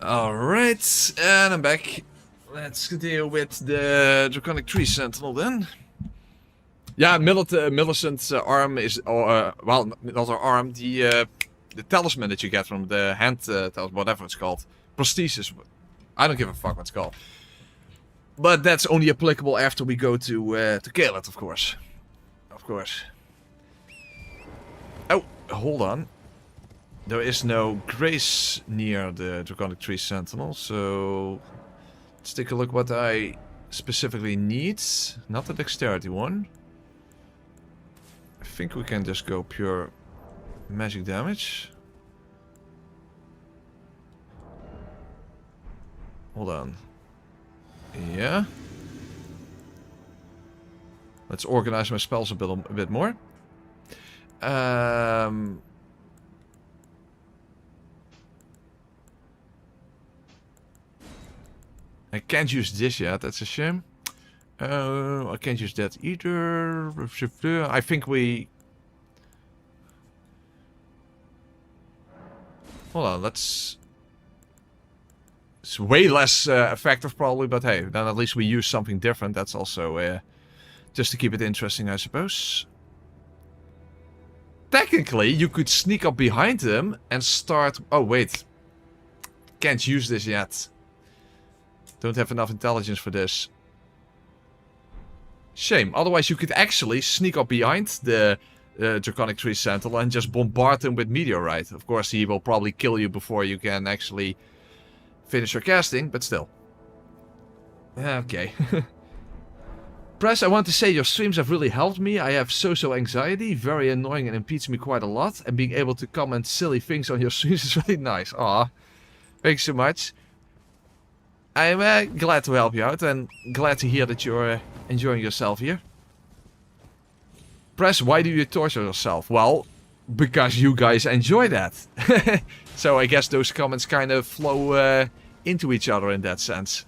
Alright, and I'm back. Let's deal with the Draconic Tree Sentinel then. Yeah, Millicent's arm is, well, not her arm, the talisman that you get from the hand, whatever it's called. Prosthesis. I don't give a fuck what it's called. But that's only applicable after we go to Caelid, of course. Of course. Oh, hold on. There is no grace near the Draconic Tree Sentinel, so let's take a look what I specifically need. Not the dexterity one. I think we can just go pure magic damage. Hold on. Yeah. Let's organize my spells a bit more. I can't use this yet, that's a shame. I can't use that either. I think we... Hold on, let's... It's way less effective probably, but hey, then at least we use something different. That's also just to keep it interesting, I suppose. Technically, you could sneak up behind him and start... Oh, wait. Can't use this yet. Don't have enough intelligence for this. Shame. Otherwise, you could actually sneak up behind the Draconic Tree Sentinel and just bombard him with meteorite. Of course, he will probably kill you before you can actually finish your casting, but still. Okay. Press, I want to say your streams have really helped me. I have social anxiety, very annoying and impedes me quite a lot. And being able to comment silly things on your streams is really nice. Aw. Thanks so much. I'm glad to help you out and glad to hear that you're enjoying yourself here. Press, why do you torture yourself? Well, because you guys enjoy that. So I guess those comments kind of flow into each other in that sense.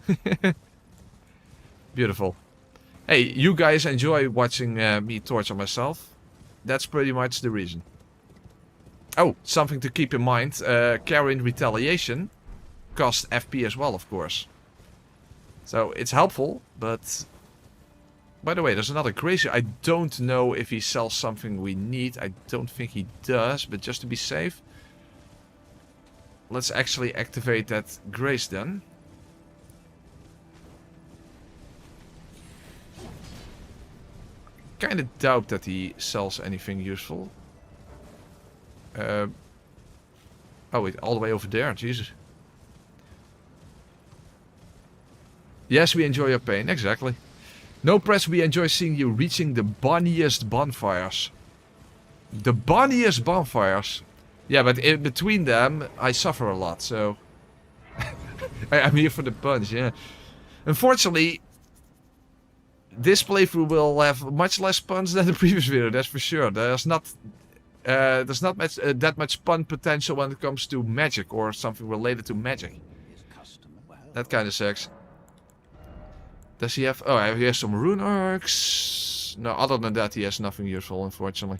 Beautiful. Hey, you guys enjoy watching me torture myself. That's pretty much the reason. Oh, something to keep in mind. Carrying retaliation costs FP as well, of course. So it's helpful, but... By the way, there's another gracier. I don't know if he sells something we need. I don't think he does, but just to be safe... Let's actually activate that grace then. Kinda doubt that he sells anything useful. Oh wait, all the way over there, Jesus. Yes, we enjoy your pain, exactly. No, Press, we enjoy seeing you reaching the bonniest bonfires. The bonniest bonfires. Yeah, but in between them, I suffer a lot, so... I'm here for the punch, yeah. Unfortunately, this playthrough will have much less puns than the previous video, that's for sure. There's not much, that much pun potential when it comes to magic or something related to magic. That kind of sucks. Does he have... Oh, he has some rune arcs. No, other than that, he has nothing useful, unfortunately.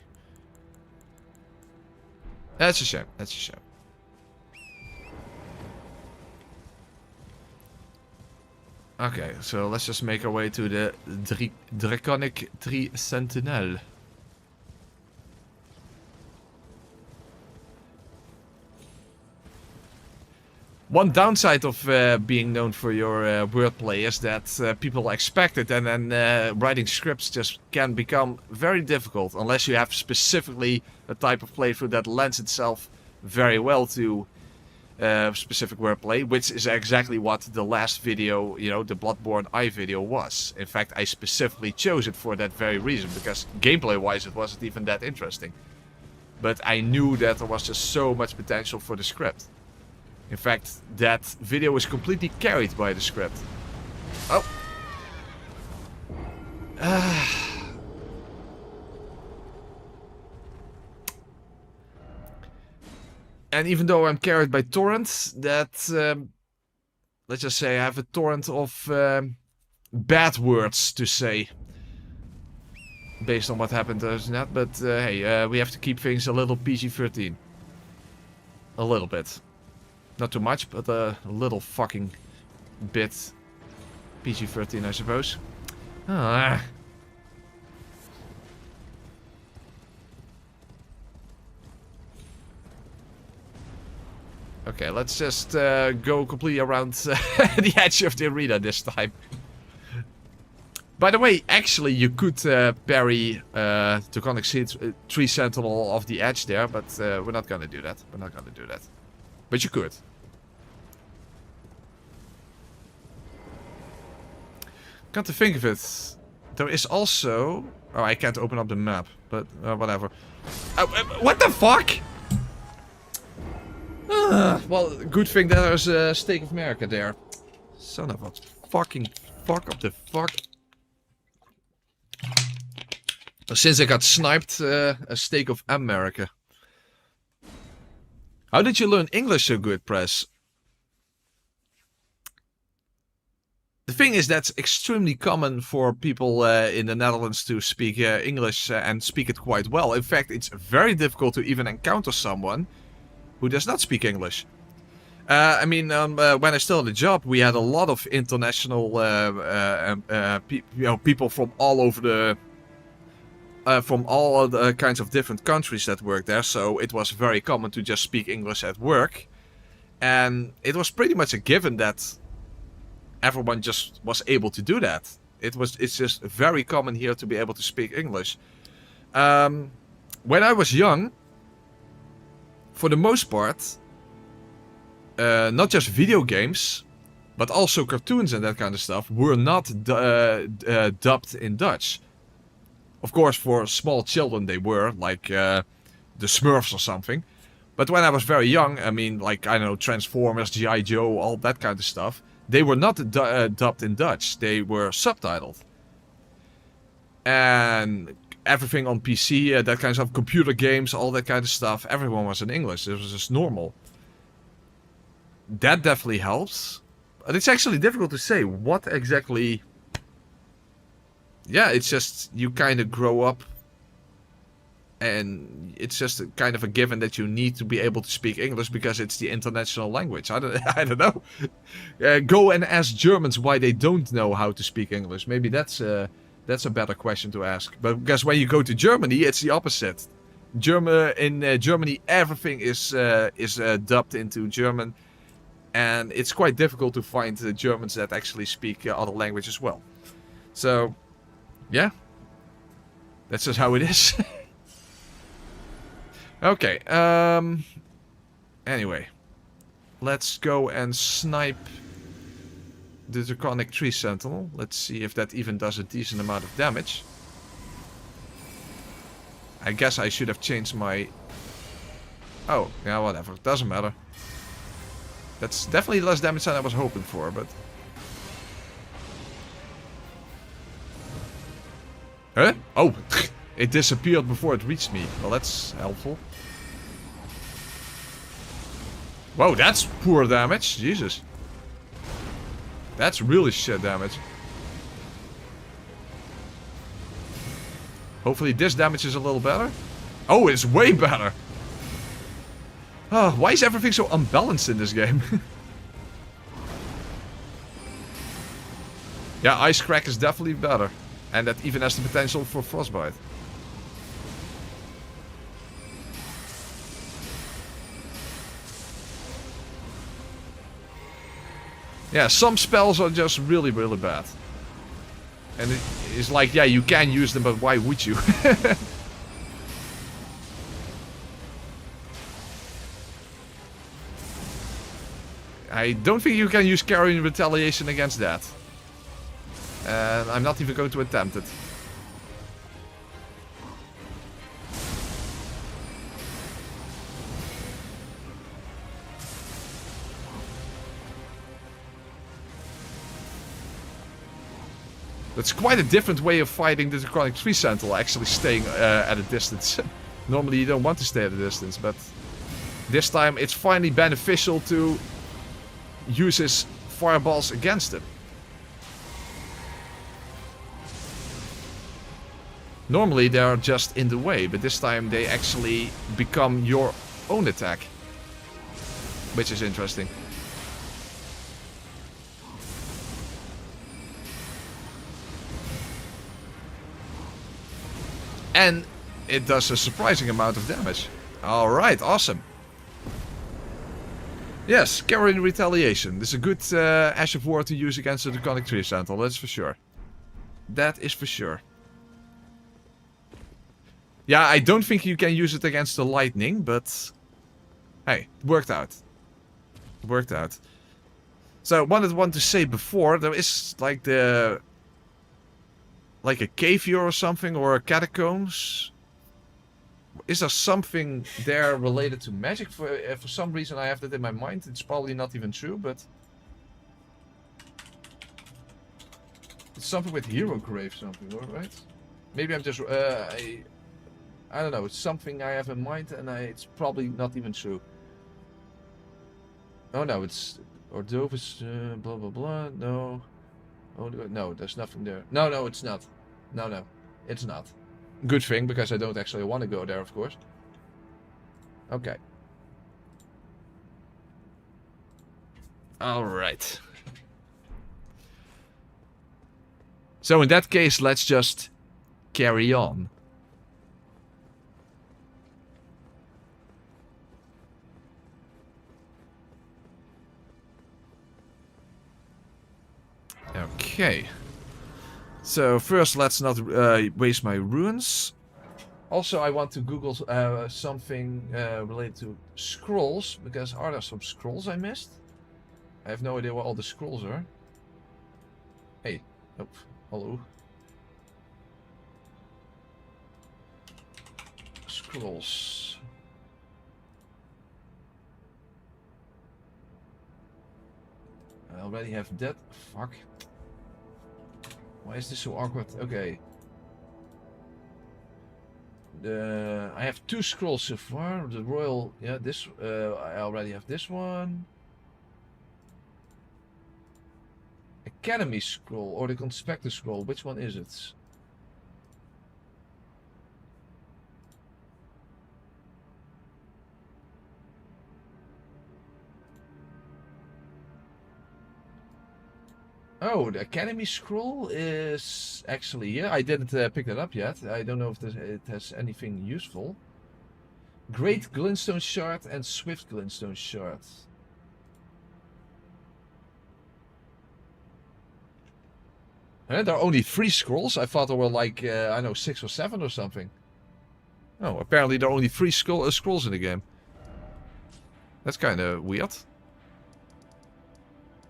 That's a shame. That's a shame. Okay, so let's just make our way to the Draconic Tree Sentinel. One downside of being known for your wordplay is that people expect it, and then writing scripts just can become very difficult unless you have specifically a type of playthrough that lends itself very well to specific wordplay, which is exactly what the last video, you know, the Bloodborne Eye video was. In fact, I specifically chose it for that very reason, because gameplay-wise it wasn't even that interesting. But I knew that there was just so much potential for the script. In fact, that video was completely carried by the script. Oh. And even though I'm carried by torrent, that... let's just say I have a torrent of bad words to say. Based on what happened to that. But hey, we have to keep things a little PG-13. A little bit. Not too much, but a little fucking bit. PG-13, I suppose. Ah. Okay, let's just go completely around the edge of the arena this time. By the way, actually, you could parry Draconic Tree Sentinel off the edge there, but we're not gonna do that. We're not gonna do that. But you could. Come to think of it, there is also... Oh, I can't open up the map, but whatever. What the fuck? Well, good thing there's a Stake of America there. Son of a fucking fuck up the fuck. Since I got sniped, a Stake of America. How did you learn English so good, Press? The thing is, that's extremely common for people in the Netherlands to speak English and speak it quite well. In fact, it's very difficult to even encounter someone who does not speak English. I mean, when I still had a job, we had a lot of international people from all over the... from all the kinds of different countries that worked there. So it was very common to just speak English at work. And it was pretty much a given that everyone just was able to do that. It's just very common here to be able to speak English. When I was young, for the most part, not just video games, but also cartoons and that kind of stuff were not dubbed in Dutch. Of course, for small children they were, like the Smurfs or something. But when I was very young, I mean, like, I don't know, Transformers, G.I. Joe, all that kind of stuff, they were not dubbed in Dutch. They were subtitled. And everything on PC, that kind of stuff, computer games, all that kind of stuff, everyone was in English. It was just normal. That definitely helps. But it's actually difficult to say what exactly... Yeah, it's just you kind of grow up and it's just kind of a given that you need to be able to speak English because it's the international language. I don't know. Go and ask Germans why they don't know how to speak English. Maybe that's a better question to ask. But because when you go to Germany, it's the opposite. In Germany, everything is dubbed into German, and it's quite difficult to find Germans that actually speak other languages well. So, yeah, that's just how it is. Okay, anyway, let's go and snipe the Draconic Tree Sentinel. Let's see if that even does a decent amount of damage. I guess I should have changed my... Oh, yeah, whatever, doesn't matter. That's definitely less damage than I was hoping for, but... Huh? Oh, it disappeared before it reached me. Well, that's helpful. Whoa, that's poor damage. Jesus. That's really shit damage. Hopefully this damage is a little better. Oh, it's way better. Oh, why is everything so unbalanced in this game? Yeah, Ice Crack is definitely better. And that even has the potential for Frostbite. Yeah, some spells are just really, really bad. And it's like, yeah, you can use them, but why would you? I don't think you can use Carrion Retaliation against that. And I'm not even going to attempt it. That's quite a different way of fighting the Draconic Tree Sentinel, actually staying at a distance. Normally you don't want to stay at a distance, but this time it's finally beneficial to use his fireballs against him. Normally they're just in the way, but this time they actually become your own attack. which is interesting. And it does a surprising amount of damage. Alright, awesome. Yes, Carrying Retaliation. This is a good Ash of War to use against the Draconic Tree Sentinel, that's for sure. That is for sure. Yeah, I don't think you can use it against the lightning, but... Hey, it worked out. It worked out. So, what I wanted to say before, there is like the... Like a cave here or something, or a catacombs. Is there something there related to magic? For some reason I have that in my mind. It's probably not even true, but... It's something with Hero Grave something, right? Maybe I'm just... I don't know, it's something I have in mind and it's probably not even true. Oh no, it's... Ordovis, blah blah blah, no. Oh no, there's nothing there. No, no, it's not. No, no, it's not. Good thing, because I don't actually want to go there, of course. Okay. Alright. So in that case, let's just carry on. Okay. So first, let's not waste my runes. Also, I want to Google something related to scrolls, because are there some scrolls I missed? I have no idea where all the scrolls are. Hey, oh, hello. Scrolls. I already have that. Fuck. Why is this so awkward? Okay. I have 2 scrolls so far. The royal, yeah, this. I already have this one. Academy scroll or the Conspector scroll. Which one is it? Oh, the Academy scroll is actually, yeah, I didn't pick that up yet. I don't know if it has anything useful. Great Glintstone Shard and Swift Glintstone Shard. There are only 3 scrolls? I thought there were like, I don't know, 6 or 7 or something. Oh, apparently there are only 3 scrolls in the game. That's kind of weird.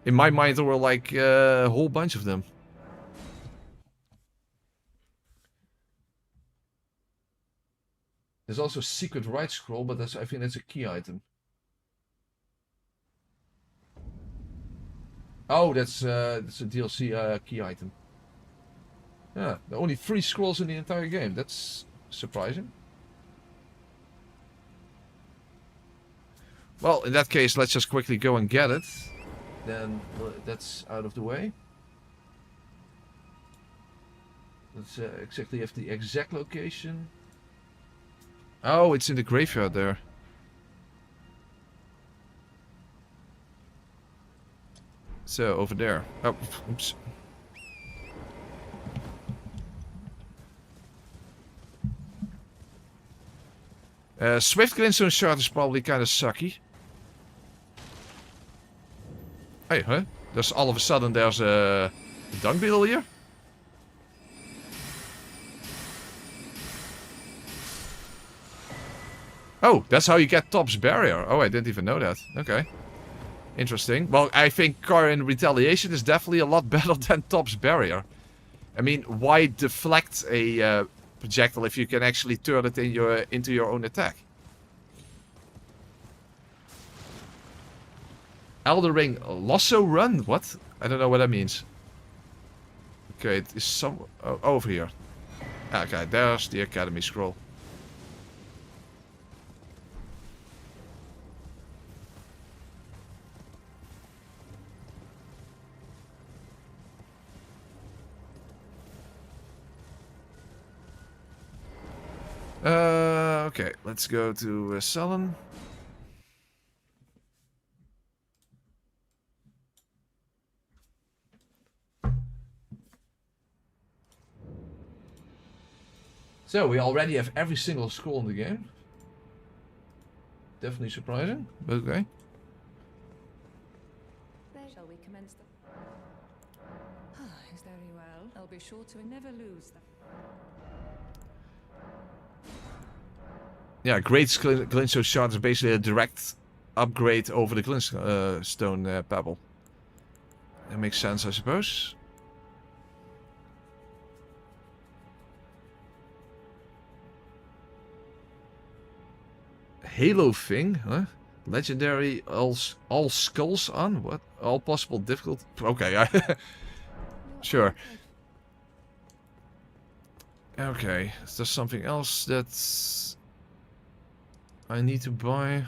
In my mind, there were like a whole bunch of them. There's also a secret right scroll, but I think that's a key item. Oh, that's a DLC key item. Yeah, there are only 3 scrolls in the entire game. That's surprising. Well, in that case, let's just quickly go and get it. Then that's out of the way. Let's exactly have the exact location. Oh, it's in the graveyard there. So, over there. Oh, oops. Swift Glintstone Shard is probably kind of sucky. Hey, huh? There's all of a sudden there's a dung beetle here. Oh, that's how you get Top's Barrier. Oh, I didn't even know that. Okay. Interesting. Well, I think Carrying Retaliation is definitely a lot better than Top's Barrier. I mean, why deflect a projectile if you can actually turn it into your own attack? Elden Ring Lasso Run? What? I don't know what that means. Okay, it is some... Oh, over here. Okay, there's the Academy scroll. Okay, let's go to Sullen. So we already have every single scroll in the game. Definitely surprising, but okay. Shall we commence the... Is very well. I'll be sure to never lose them. Yeah, great glintstone shard is basically a direct upgrade over the glintstone pebble. That makes sense, I suppose. Halo thing, huh? Legendary, all skulls on? What? All possible difficult... Okay, sure. Okay, is there something else that I need to buy?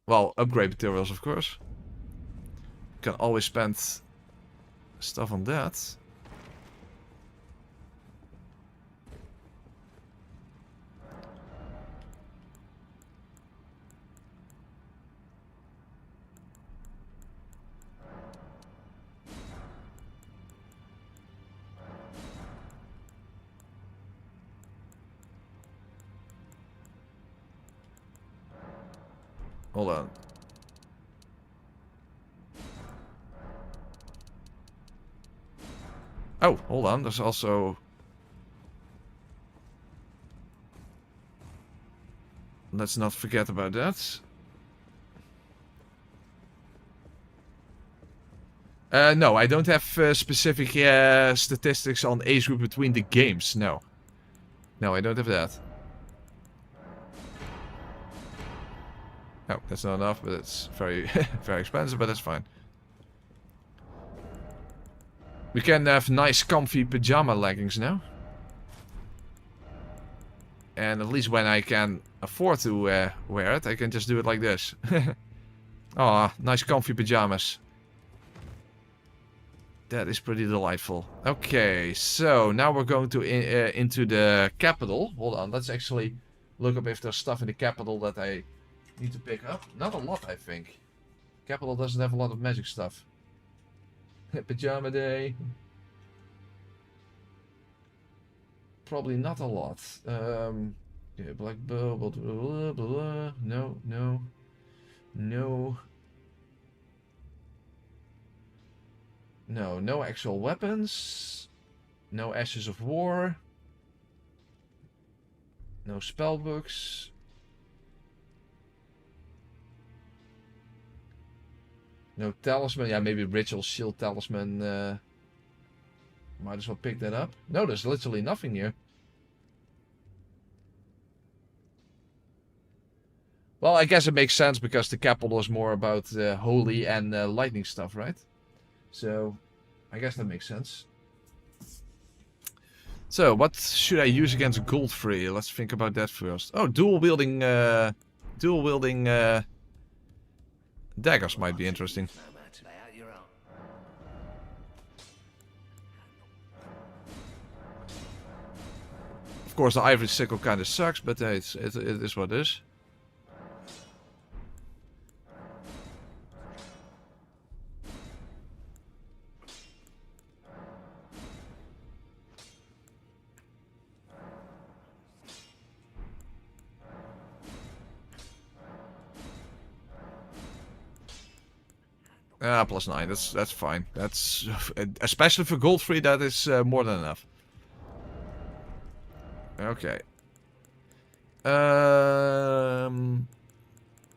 Well, upgrade materials, of course. Can always spend stuff on that. Hold on. Oh, hold on. There's also... Let's not forget about that. No, I don't have specific statistics on age group between the games. No. No, I don't have that. Oh, that's not enough, but it's very, very expensive, but that's fine. We can have nice comfy pajama leggings now. And at least when I can afford to wear it, I can just do it like this. Aw, nice comfy pajamas. That is pretty delightful. Okay, so now we're going to into the capital. Hold on, let's actually look up if there's stuff in the capital that I need to pick up. Not a lot, I think. Capital doesn't have a lot of magic stuff. Pajama day. Probably not a lot. Yeah, black bow, blah, blah, blah, blah. No, no. No. No, no actual weapons. No Ashes of War. No spell books. No talisman. Yeah, maybe ritual shield talisman. Might as well pick that up. No, there's literally nothing here. Well, I guess it makes sense because the capital is more about holy and lightning stuff, right? So, I guess that makes sense. So, what should I use against Godfrey? Let's think about that first. Oh, dual wielding daggers might be interesting. Of course, the ivory sickle kind of sucks, but it is what it is. Ah, +9. That's fine. That's especially for Godfrey, that is more than enough. Okay.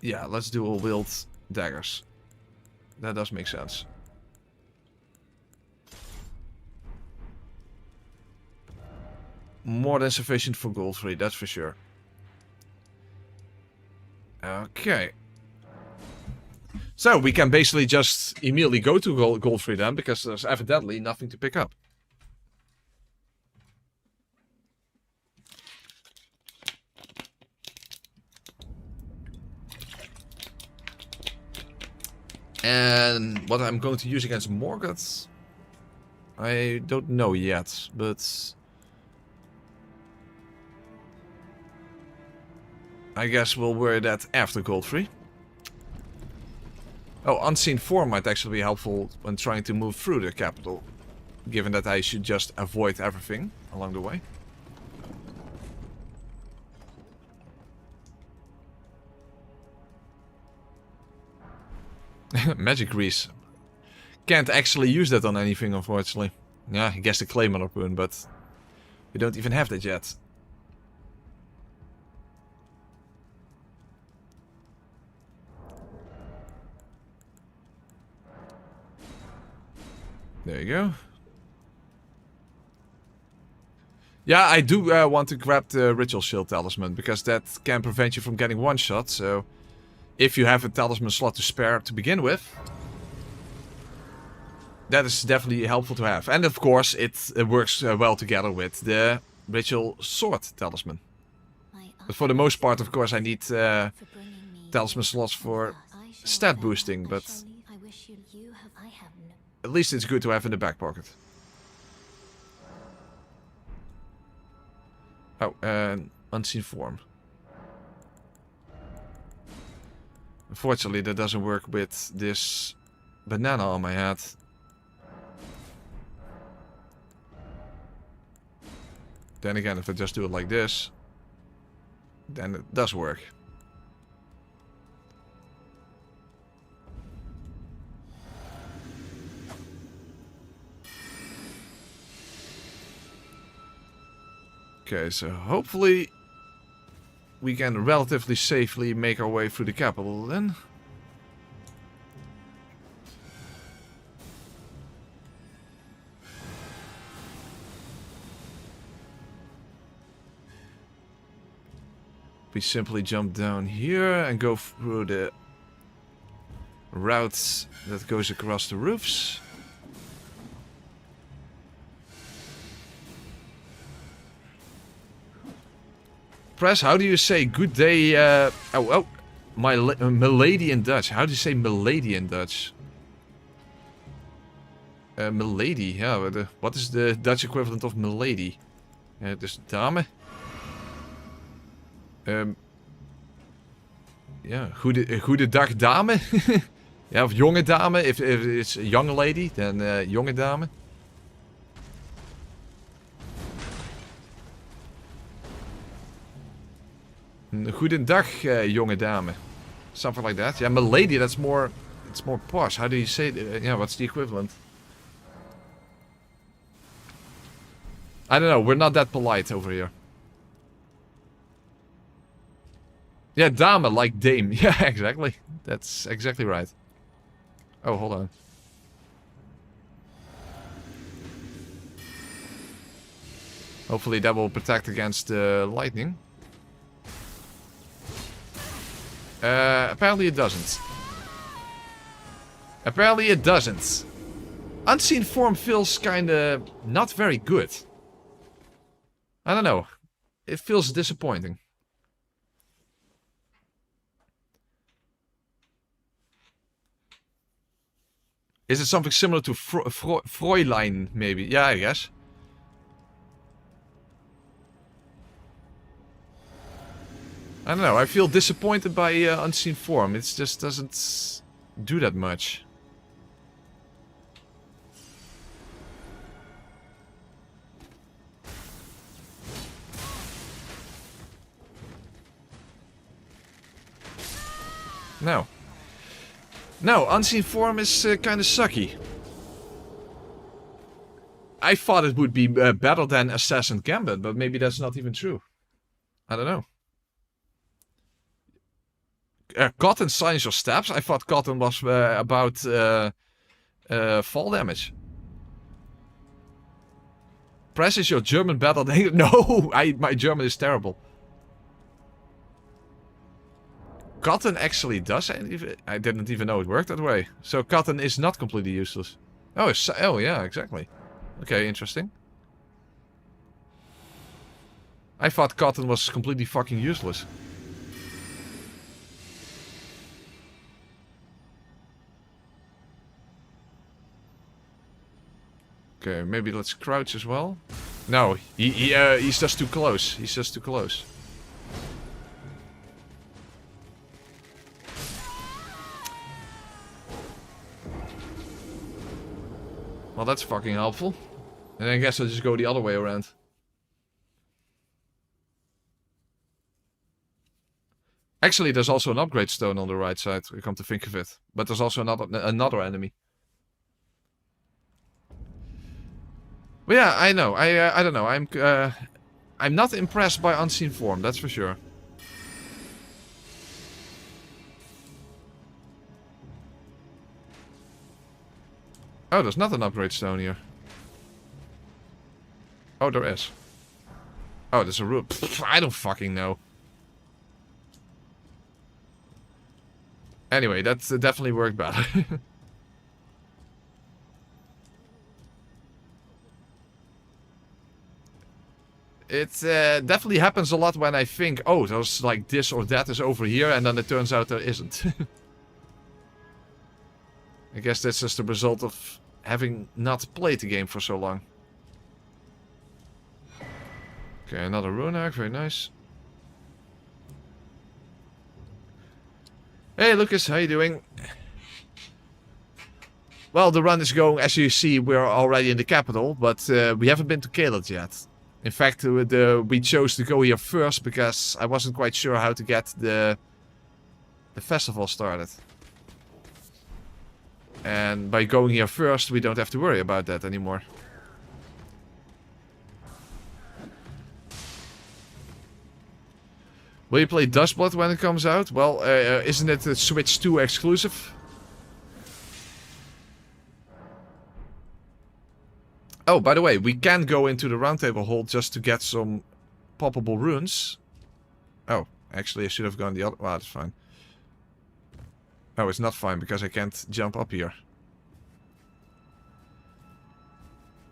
Yeah, let's do a wield daggers. That does make sense. More than sufficient for Godfrey, that's for sure. Okay. So, we can basically just immediately go to Godfrey then, because there's evidently nothing to pick up. And what I'm going to use against Morgott, I don't know yet, but I guess we'll wear that after Godfrey. Oh, unseen form might actually be helpful when trying to move through the capital. Given that I should just avoid everything along the way. Magic grease. Can't actually use that on anything, unfortunately. Yeah, I guess the clayman harpoon, but we don't even have that yet. There you go. Yeah, I do want to grab the Ritual Shield Talisman, because that can prevent you from getting one-shot, so... If you have a talisman slot to spare to begin with... That is definitely helpful to have. And of course, it works well together with the Ritual Sword Talisman. But for the most part, of course, I need talisman slots for stat boosting, but... At least it's good to have in the back pocket. Oh, unseen form. Unfortunately, that doesn't work with this banana on my head. Then again, if I just do it like this, then it does work. Okay, so hopefully we can relatively safely make our way through the capital then. We simply jump down here and go through the route that goes across the roofs. Press, how do you say good day? Milady in Dutch. How do you say milady in Dutch? Milady, yeah. What is the Dutch equivalent of milady? Dus dame. Ja, goedendag dame. Ja, of jonge dame. If it's a young lady, then jonge dame. Goedendag, jonge dame. Something like that. Yeah, milady, that's more... It's more posh. How do you say it? Yeah, what's the equivalent? I don't know. We're not that polite over here. Yeah, dame, like dame. Yeah, exactly. That's exactly right. Oh, hold on. Hopefully that will protect against lightning. Apparently it doesn't. Apparently it doesn't. Unseen form feels kinda not very good. I don't know. It feels disappointing. Is it something similar to Fräulein, maybe? Yeah, I guess. I don't know, I feel disappointed by Unseen Form. It just doesn't do that much. No. No, Unseen Form is kind of sucky. I thought it would be better than Assassin Gambit, but maybe that's not even true. I don't know. Cotton silence your steps? I thought Cotton was about fall damage. Press is your German better than... No, my German is terrible. Cotton actually does. I didn't even know it worked that way. So Cotton is not completely useless. Oh yeah, exactly. Okay, interesting. I thought Cotton was completely fucking useless. Okay, maybe let's crouch as well. No, he's just too close. He's just too close. Well, that's fucking helpful. And I guess I'll just go the other way around. Actually, there's also an upgrade stone on the right side, come to think of it. But there's also another enemy. But yeah, I know. I don't know. I'm not impressed by Unseen Form, that's for sure. Oh, there's not an upgrade stone here. Oh, there is. Oh, there's a room. I don't fucking know. Anyway, that definitely worked better. It definitely happens a lot when I think, oh, there's like this or that is over here, and then it turns out there isn't. I guess that's just the result of having not played the game for so long. Okay, another rune arc, very nice. Hey Lucas, how you doing? Well, the run is going, as you see, we're already in the capital, but we haven't been to Caelid yet. In fact, we chose to go here first because I wasn't quite sure how to get the festival started. And by going here first, we don't have to worry about that anymore. Will you play Dustblood when it comes out? Well, isn't it a Switch 2 exclusive? Oh, by the way, we can go into the roundtable hall just to get some poppable runes. Oh, actually I should have gone the other... Well, that's fine. Oh, it's not fine because I can't jump up here.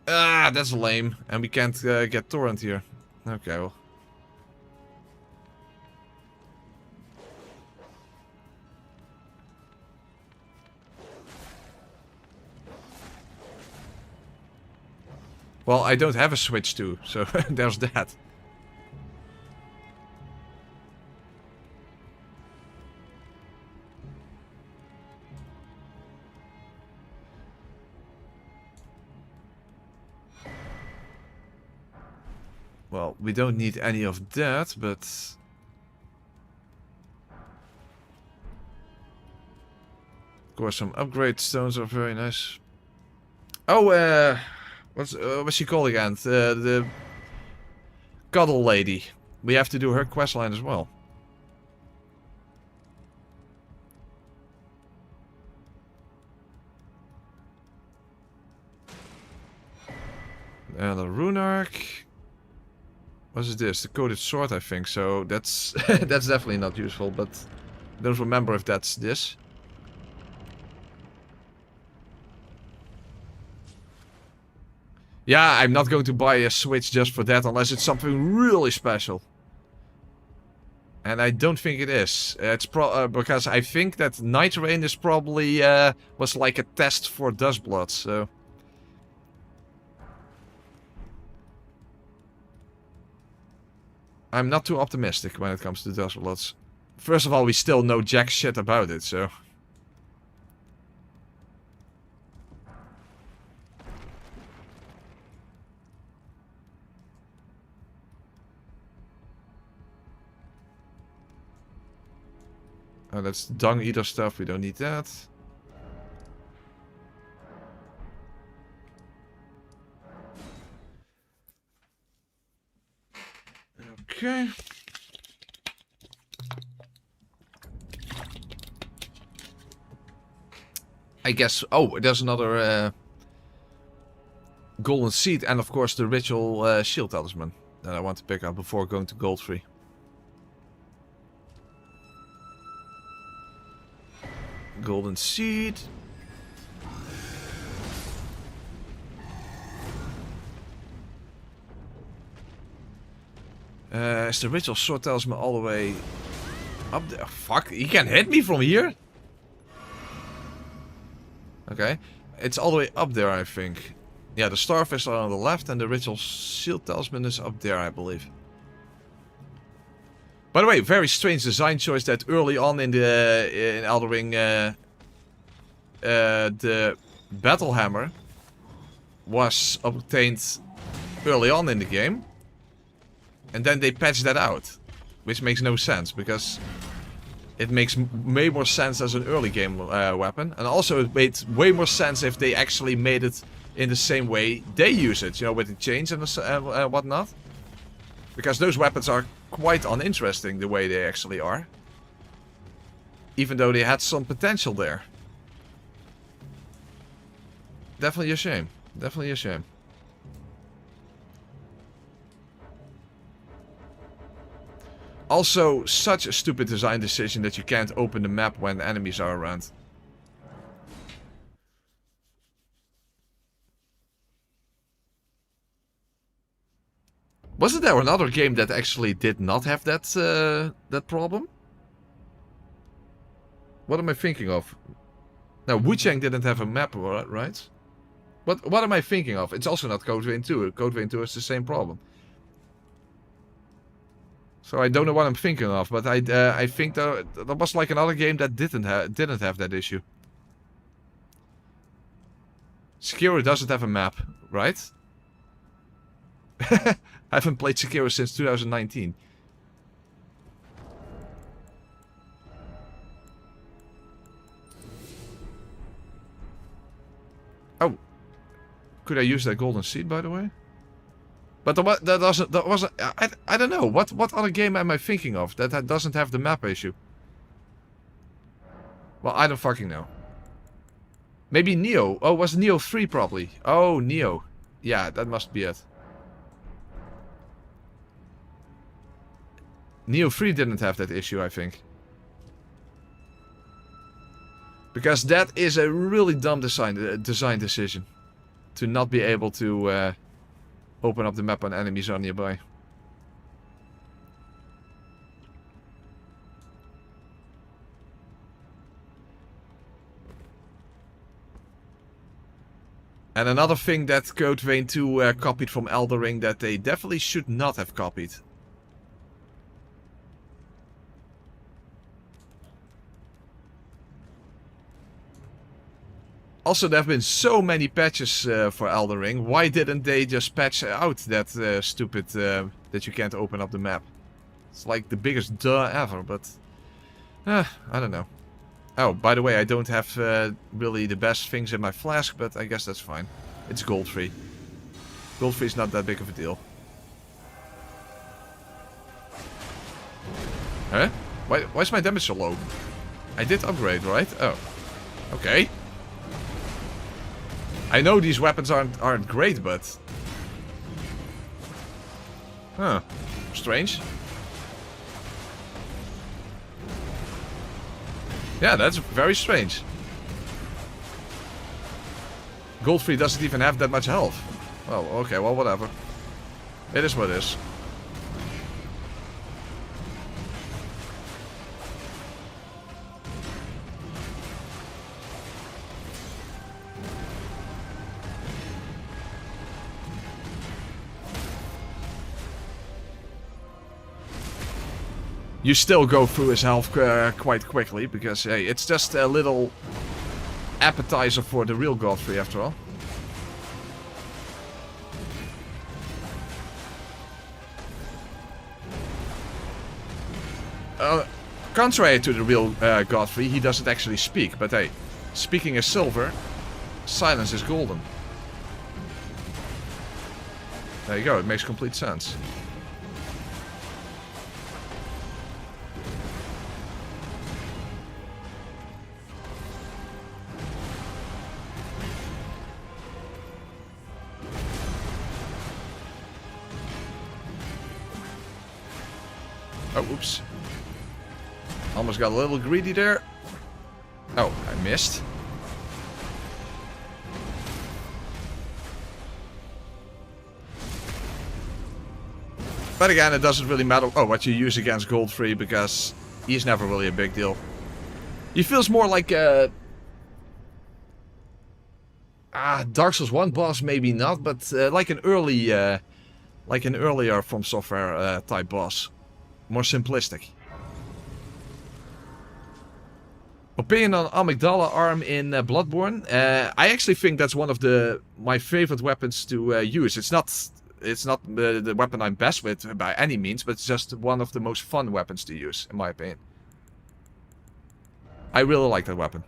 Ah, that's lame. And we can't get torrent here. Okay, well. Well, I don't have a Switch 2, so there's that. Well, we don't need any of that, but... Of course, some upgrade stones are very nice. Oh, what's she called again? The Cuddle Lady. We have to do her questline as well. And a rune arc. What is this? The coated sword, I think. So that's that's definitely not useful, but I don't remember if that's this. Yeah, I'm not going to buy a Switch just for that unless it's something really special. And I don't think it is. It's because I think that Night Rain is probably was like a test for Dustblood, so... I'm not too optimistic when it comes to Dustbloods. First of all, we still know jack shit about it, so... Oh, that's dung eater stuff, we don't need that. Okay. I guess... Oh, there's another golden seed and of course the ritual shield talisman that I want to pick up before going to Goldfree. Golden seed. Is the ritual sword talisman all the way up there? Fuck, he can hit me from here? Okay. It's all the way up there, I think. Yeah, the starfish are on the left and the ritual shield talisman is up there, I believe. By the way, very strange design choice that early on in Elden Ring, the battle hammer was obtained early on in the game. And then they patched that out. Which makes no sense, because it makes way more sense as an early game weapon. And also it made way more sense if they actually made it in the same way they use it. You know, with the chains and whatnot. Because those weapons are quite uninteresting the way they actually are. Even though they had some potential there. Definitely a shame. Definitely a shame. Also, such a stupid design decision that you can't open the map when enemies are around. Wasn't there another game that actually did not have that that problem? What am I thinking of? Now, Wuchang didn't have a map, right? What am I thinking of? It's also not Code Vein 2. Code Vein 2 has the same problem. So I don't know what I'm thinking of, but I think there was like another game that didn't have that issue. Sekiro doesn't have a map, right? I haven't played Sekiro since 2019. Oh, could I use that golden seed, by the way? But that wasn't. I don't know. What other game am I thinking of that doesn't have the map issue? Well, I don't fucking know. Maybe Neo. Oh, it was Neo 3 probably. Oh, Neo. Yeah, that must be it. Neo 3 didn't have that issue, I think. Because that is a really dumb design decision. To not be able to open up the map when enemies are nearby. And another thing that Code Vein 2 copied from Elden Ring that they definitely should not have copied. Also, there have been so many patches for Elden Ring. Why didn't they just patch out that stupid that you can't open up the map? It's like the biggest duh ever, but I don't know. Oh, by the way, I don't have really the best things in my flask, but I guess that's fine. It's gold free. Gold free is not that big of a deal. Huh? Why is my damage so low? I did upgrade, right? Oh. Okay. I know these weapons aren't great, but... Huh. Strange. Yeah, that's very strange. Goldfree doesn't even have that much health. Well, okay, well, whatever. It is what it is. You still go through his health quite quickly, because hey, it's just a little appetizer for the real Godfrey after all. Contrary to the real Godfrey, he doesn't actually speak, but hey, speaking is silver, silence is golden. There you go, it makes complete sense. Oh, oops. Almost got a little greedy there. Oh, I missed. But again, it doesn't really matter what you use against Godfrey, because he's never really a big deal. He feels more like a... Dark Souls 1 boss, maybe not, but like an earlier From Software type boss. More simplistic. Opinion on Amygdala arm in Bloodborne. I actually think that's one of my favorite weapons to use. It's not the weapon I'm best with by any means, but it's just one of the most fun weapons to use, in my opinion. I really like that weapon.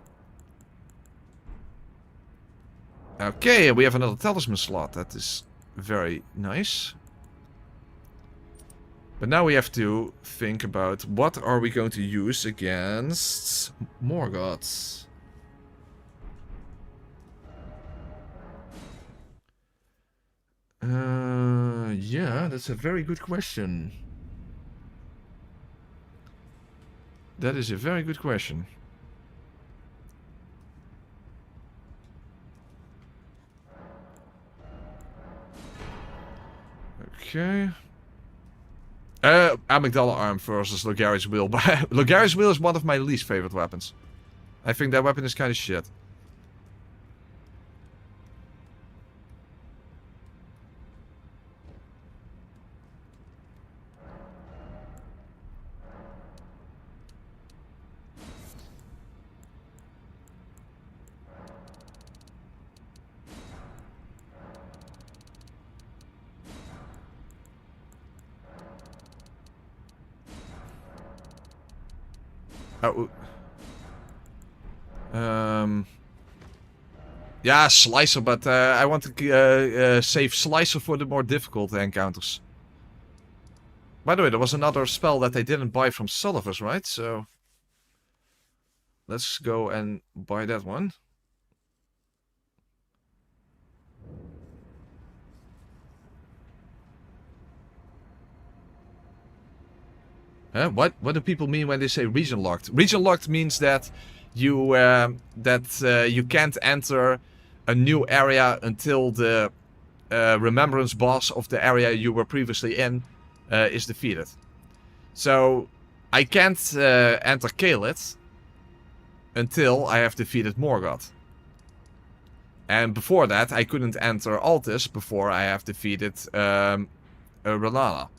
Okay, we have another talisman slot. That is very nice. But now we have to think about what are we going to use against Morgott. Yeah, that's a very good question. That is a very good question. Okay. Amygdala arm versus Logari's wheel. Logari's wheel is one of my least favorite weapons. I think that weapon is kind of shit. Oh. Yeah, Slicer, but I want to save Slicer for the more difficult encounters. By the way, there was another spell that they didn't buy from Seluvis, right? So let's go and buy that one. What do people mean when they say region locked? Region locked means that you can't enter a new area until the Remembrance boss of the area you were previously in is defeated. So I can't enter Caelid until I have defeated Morgott. And before that, I couldn't enter Altus before I have defeated Ranni.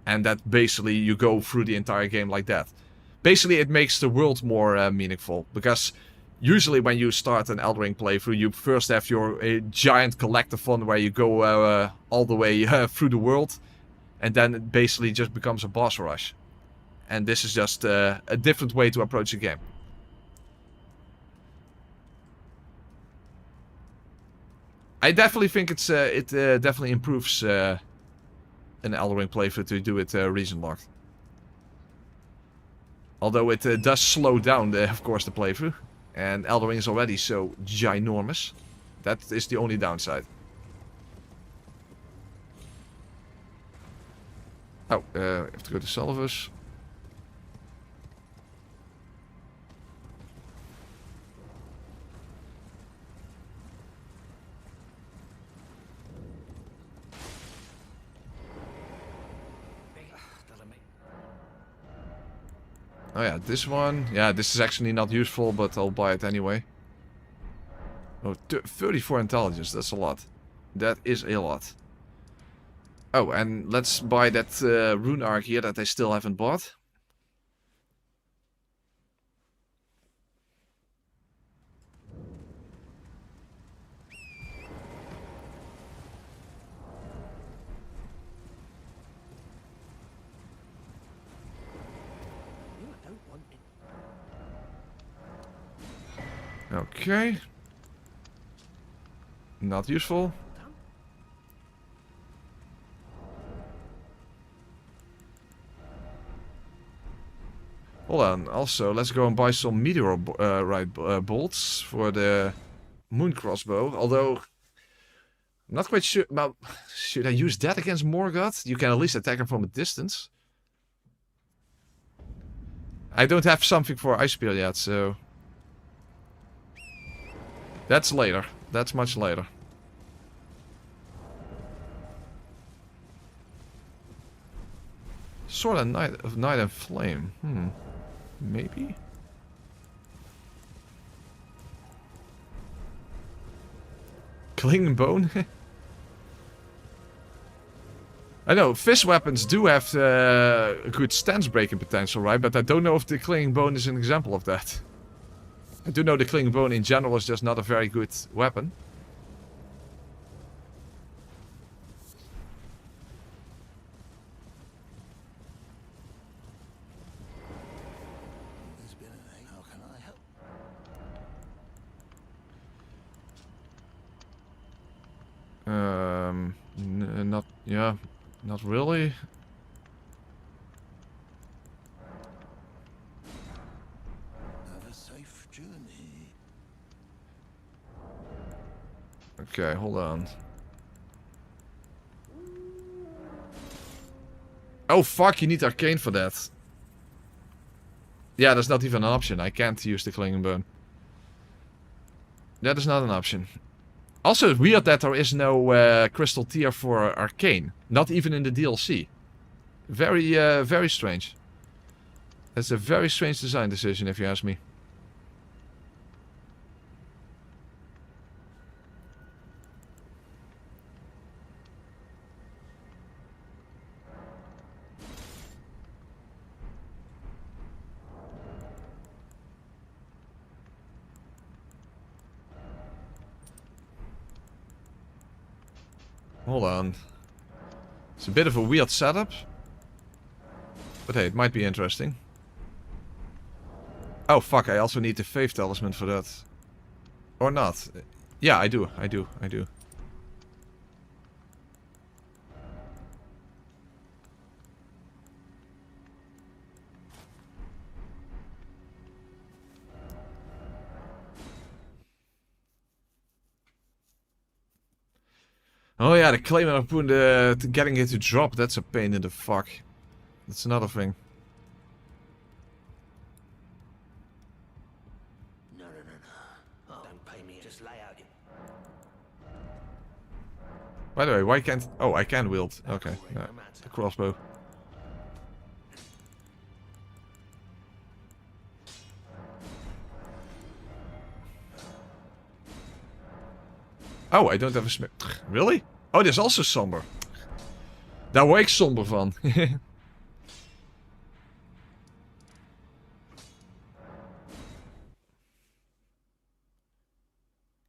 And that basically you go through the entire game like that. Basically it makes the world more meaningful. Because usually when you start an Elden Ring playthrough, you first have your giant collectathon where you go all the way through the world. And then it basically just becomes a boss rush. And this is just a different way to approach the game. I definitely think it definitely improves an Elden Ring playthrough to do it region locked. Although it does slow down, of course, the playthrough. And Elden Ring is already so ginormous. That is the only downside. Oh, I have to go to Seluvis. Oh yeah, this one. Yeah, this is actually not useful, but I'll buy it anyway. Oh, 34 intelligence, that's a lot. That is a lot. Oh, and let's buy that rune arc here that I still haven't bought. Okay. Not useful. Hold on. Also, let's go and buy some meteorite bolts for the moon crossbow. Although, I'm not quite sure. Well, should I use that against Morgott? You can at least attack him from a distance. I don't have something for Ice Spear yet, so... That's later. That's much later. Sword of Night and Flame. Maybe? Clinging Bone? I know, fist weapons do have a good stance breaking potential, right? But I don't know if the Clinging Bone is an example of that. I do know the clinging bone in general is just not a very good weapon. There's been an egg. How can I help? Not, yeah, not really. Have a safe journey. Okay, hold on. Oh fuck, you need arcane for that. Yeah, that's not even an option. I can't use the clinging bone. That is not an option. Also, it's weird that there is no crystal tier for arcane. Not even in the DLC. Very, very strange. That's a very strange design decision, if you ask me. Hold on. It's a bit of a weird setup. But hey, it might be interesting. Oh fuck, I also need the Faith Talisman for that. Or not. Yeah, I do. Oh yeah, the clayman harpoon, getting it to drop, that's a pain in the fuck. That's another thing. No. Oh, don't pay me. Just lay out your... By the way, why can't... Oh, I can wield. Okay, No yeah. matter. The crossbow. Oh, I don't have a smith. Really? Oh, there's also somber. Daar word ik somber van.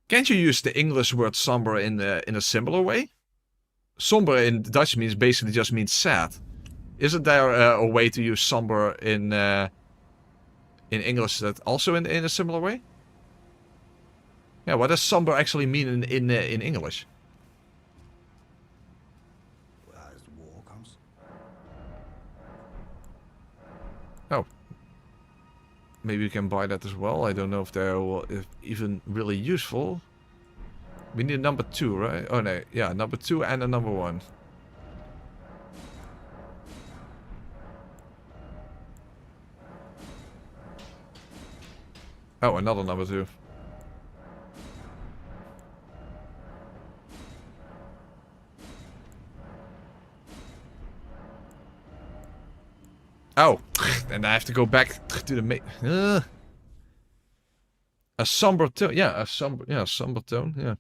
Can't you use the English word somber in a similar way? Somber in Dutch means basically just means sad. Isn't there a way to use somber in English that also in a similar way? Yeah, what does somber actually mean in English? As the war comes. Oh. Maybe you can buy that as well. I don't know if they're even really useful. We need a number 2, right? Oh no, yeah, number 2 and a number 1. Oh, another number 2. Oh, and I have to go back to the a somber tone. Yeah, a somber tone. Yeah.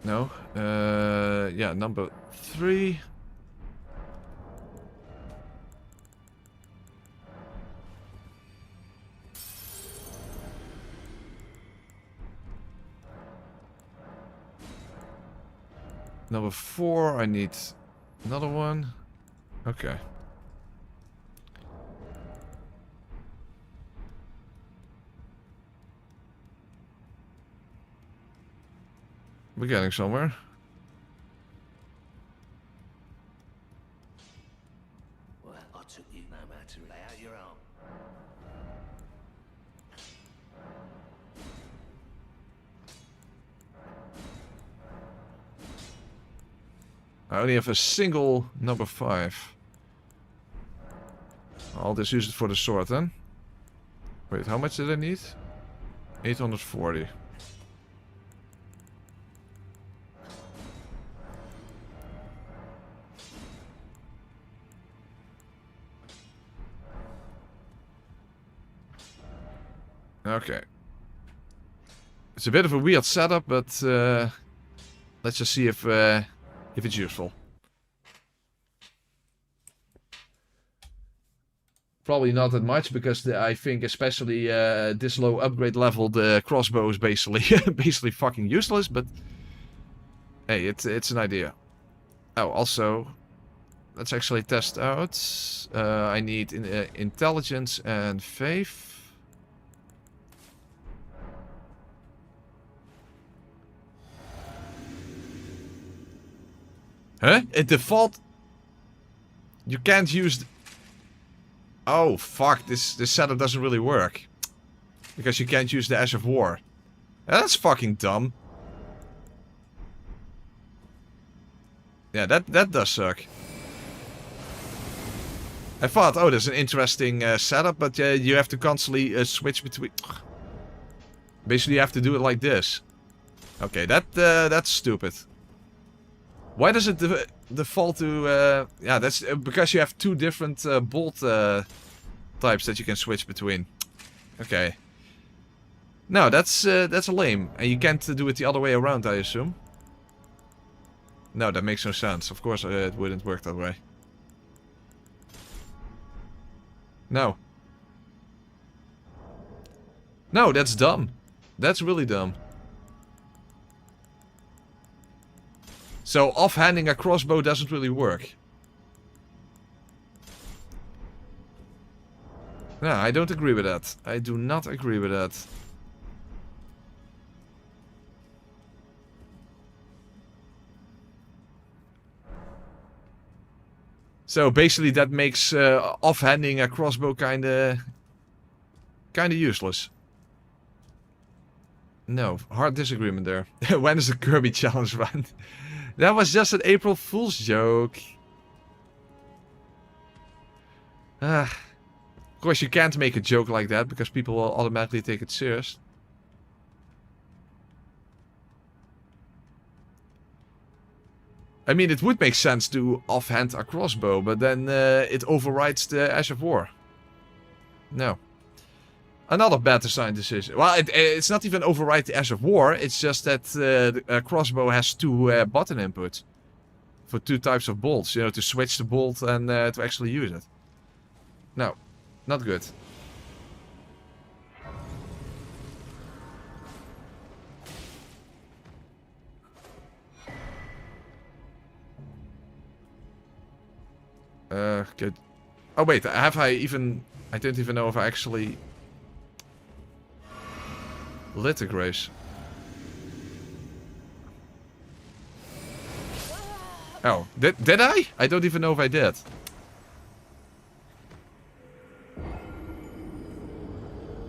No. Yeah, number 3. Number 4, I need another one. Okay. We're getting somewhere. Well, I took you no matter. Lay out your arm. I only have a single number 5. I'll just use it for the sword then. Wait, how much did I need? 840. Okay. It's a bit of a weird setup, but let's just see if it's useful. Probably not that much, because I think especially this low upgrade level, the crossbow is basically fucking useless. But hey, it's an idea. Oh, also, let's actually test out. I need intelligence and faith. Huh? It default. You can't use. Oh fuck! This setup doesn't really work because you can't use the Ash of War. That's fucking dumb. Yeah, that does suck. I thought, oh, there's an interesting setup, but you have to constantly switch between. Basically, you have to do it like this. Okay, that's stupid. Why does it default to? Yeah, that's because you have two different bolt types that you can switch between. Okay. No, that's lame, and you can't do it the other way around, I assume. No, that makes no sense. Of course, it wouldn't work that way. No. No, that's dumb. That's really dumb. So offhanding a crossbow doesn't really work. No, I don't agree with that. I do not agree with that. So basically that makes offhanding a crossbow kinda useless. No, hard disagreement there. When is the Kirby challenge run? That was just an April Fool's joke. Of course, you can't make a joke like that because people will automatically take it serious. I mean, it would make sense to offhand a crossbow, but then it overrides the Ash of War. No. Another bad design decision. Well, it's not even override the Ash of War. It's just that the crossbow has two button inputs for two types of bolts. You know, to switch the bolt and to actually use it. No, not good. Good. Oh wait, have I even? I don't even know if I actually lit a grace. Oh, did I? I don't even know if I did.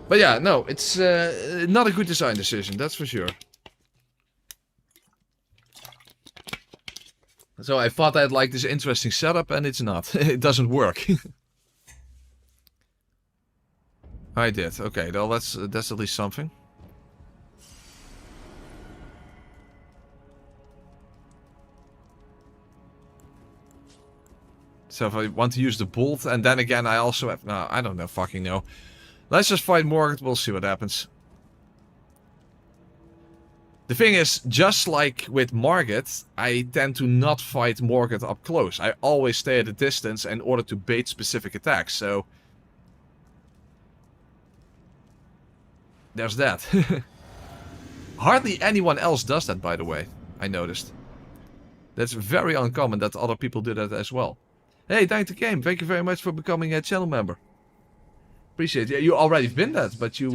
But yeah, no, it's not a good design decision, that's for sure. So I thought I'd like this interesting setup, and it's not. It doesn't work. I did. Okay, well, that's at least something. So if I want to use the bolt, and then again I also have... No, I don't know, fucking know. Let's just fight Morgott, we'll see what happens. The thing is, just like with Morgott, I tend to not fight Morgott up close. I always stay at a distance in order to bait specific attacks, so... There's that. Hardly anyone else does that, by the way, I noticed. That's very uncommon that other people do that as well. Hey, Dying to Game, thank you very much for becoming a channel member. Appreciate it. Yeah, you already been that, but you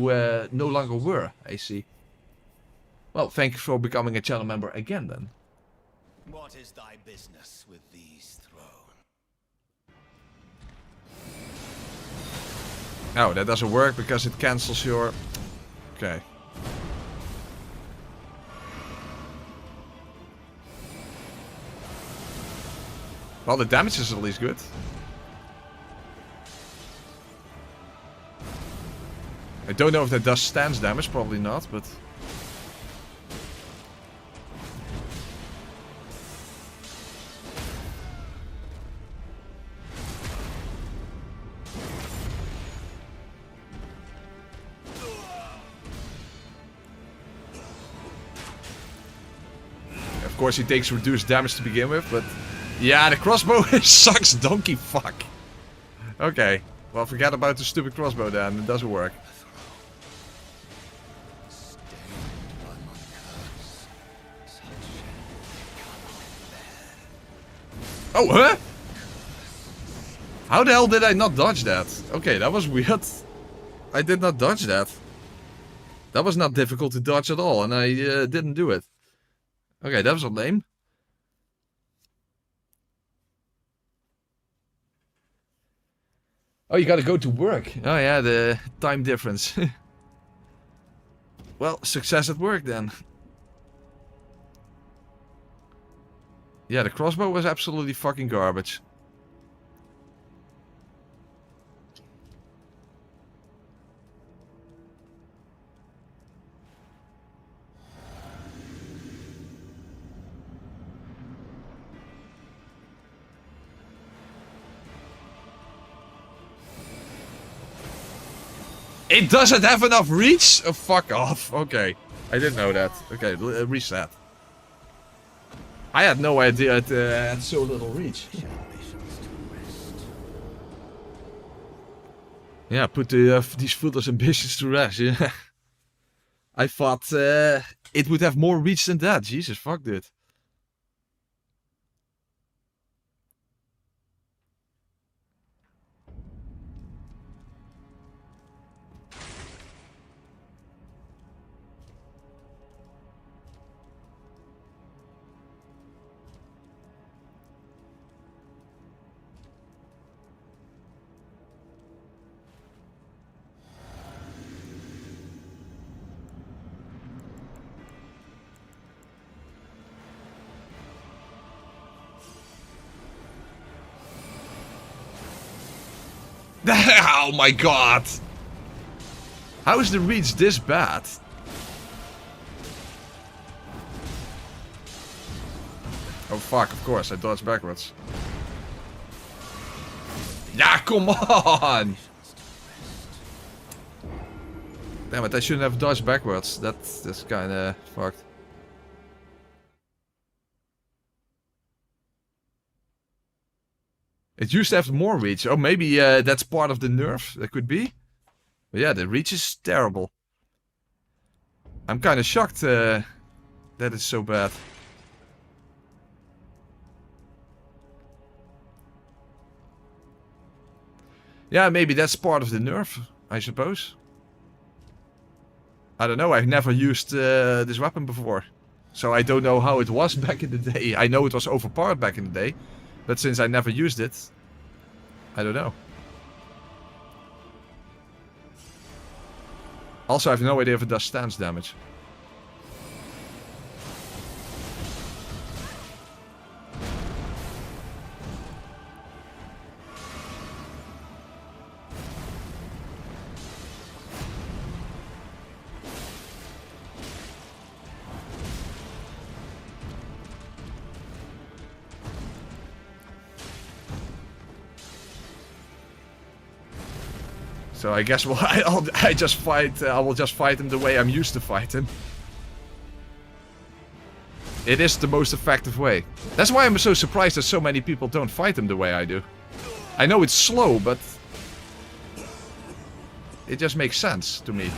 no longer were, I see. Well, thank you for becoming a channel member again, then. What is thy business with these throne? Oh, that doesn't work because it cancels your... Okay. Well, the damage is at least good. I don't know if that does stance damage, probably not, but... Of course, he takes reduced damage to begin with, but... Yeah, the crossbow sucks donkey fuck. Okay. Well, forget about the stupid crossbow then. It doesn't work. Oh, huh? How the hell did I not dodge that? Okay, that was weird. I did not dodge that. That was not difficult to dodge at all, and I didn't do it. Okay, that was a lame. Oh, you gotta go to work. Oh yeah, the time difference. Well, success at work then. Yeah, the crossbow was absolutely fucking garbage. It doesn't have enough reach? Oh, fuck off. Okay. I didn't know that. Okay, reset. I had no idea it had so little reach. Yeah, put these foolish ambitions to rest, yeah. I thought it would have more reach than that. Jesus, fuck, dude. Oh my god! How is the reach this bad? Oh fuck, of course, I dodged backwards. Yeah, come on! Damn it, I shouldn't have dodged backwards. That's kinda fucked. It used to have more reach. Oh, maybe that's part of the nerf. That could be. But yeah, the reach is terrible. I'm kind of shocked that it's so bad. Yeah, maybe that's part of the nerf, I suppose. I don't know, I've never used this weapon before. So I don't know how it was back in the day. I know it was overpowered back in the day. But since I never used it, I don't know. Also, I have no idea if it does stance damage. So I guess well, I will just fight him the way I'm used to fight him. It is the most effective way. That's why I'm so surprised that so many people don't fight him the way I do. I know it's slow, but it just makes sense to me.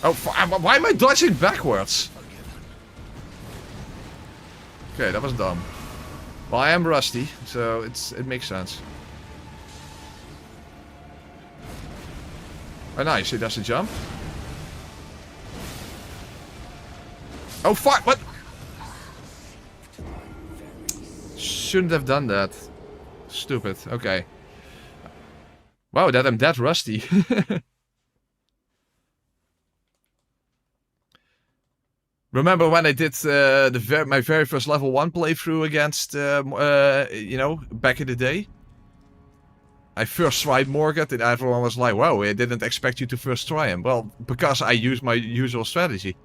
Oh, why am I dodging backwards? Okay, that was dumb. Well, I am rusty, so it makes sense. Oh, nice. He does a jump. Oh, fuck! What? Shouldn't have done that. Stupid. Okay. Wow, that I'm that rusty. Remember when I did my very first level 1 playthrough against, you know, back in the day? I first tried Morgott and everyone was like, wow, I didn't expect you to first try him. Well, because I used my usual strategy.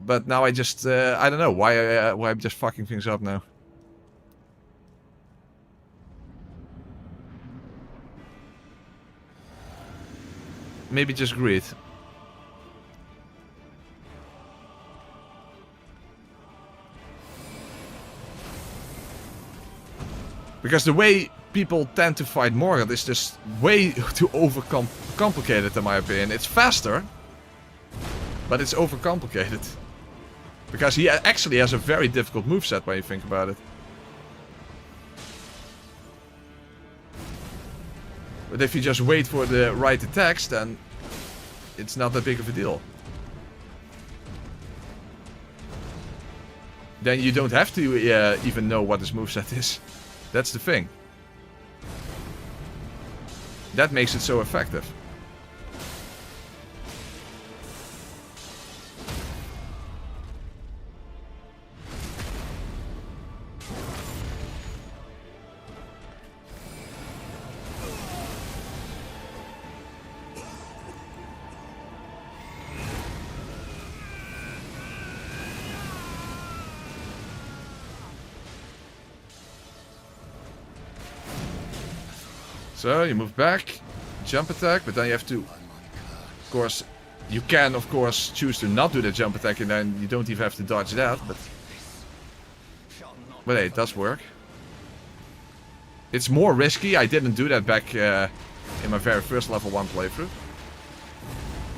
But now I just, I don't know why I'm just fucking things up now. Maybe just greed. Because the way people tend to fight Morgott is just way too overcomplicated in my opinion. It's faster, but it's overcomplicated. Because he actually has a very difficult moveset when you think about it. But if you just wait for the right attacks, then it's not that big of a deal. Then you don't have to even know what his moveset is. That's the thing. That makes it so effective. So you move back, jump attack, but then you have to, of course, you can of course choose to not do the jump attack and then you don't even have to dodge that, but hey, it does work. It's more risky. I didn't do that back in my very first level 1 playthrough.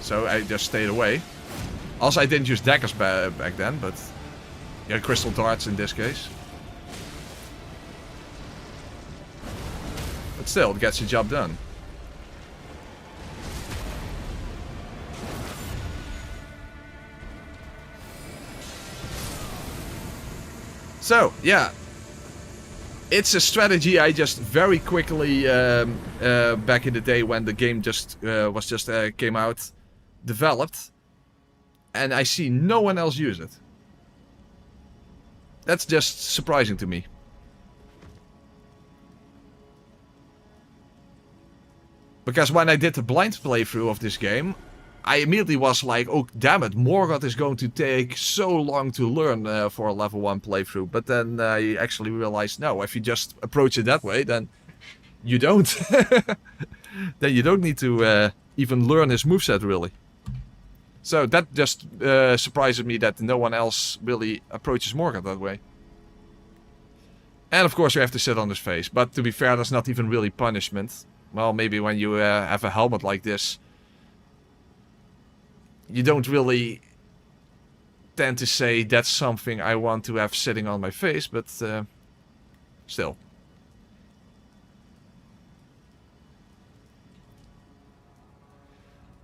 So I just stayed away. Also, I didn't use daggers back then, but yeah, crystal darts in this case. But still, it gets the job done. So, yeah. It's a strategy I just very quickly, back in the day when the game just came out, developed. And I see no one else use it. That's just surprising to me. Because when I did the blind playthrough of this game, I immediately was like, oh damn it, Morgott is going to take so long to learn for a level 1 playthrough. But then I actually realized, no, if you just approach it that way, then you don't. Then you don't need to even learn his moveset really. So that just surprises me that no one else really approaches Morgott that way. And of course you have to sit on his face. But to be fair, that's not even really punishment. Well, maybe when you have a helmet like this, you don't really tend to say that's something I want to have sitting on my face, but still.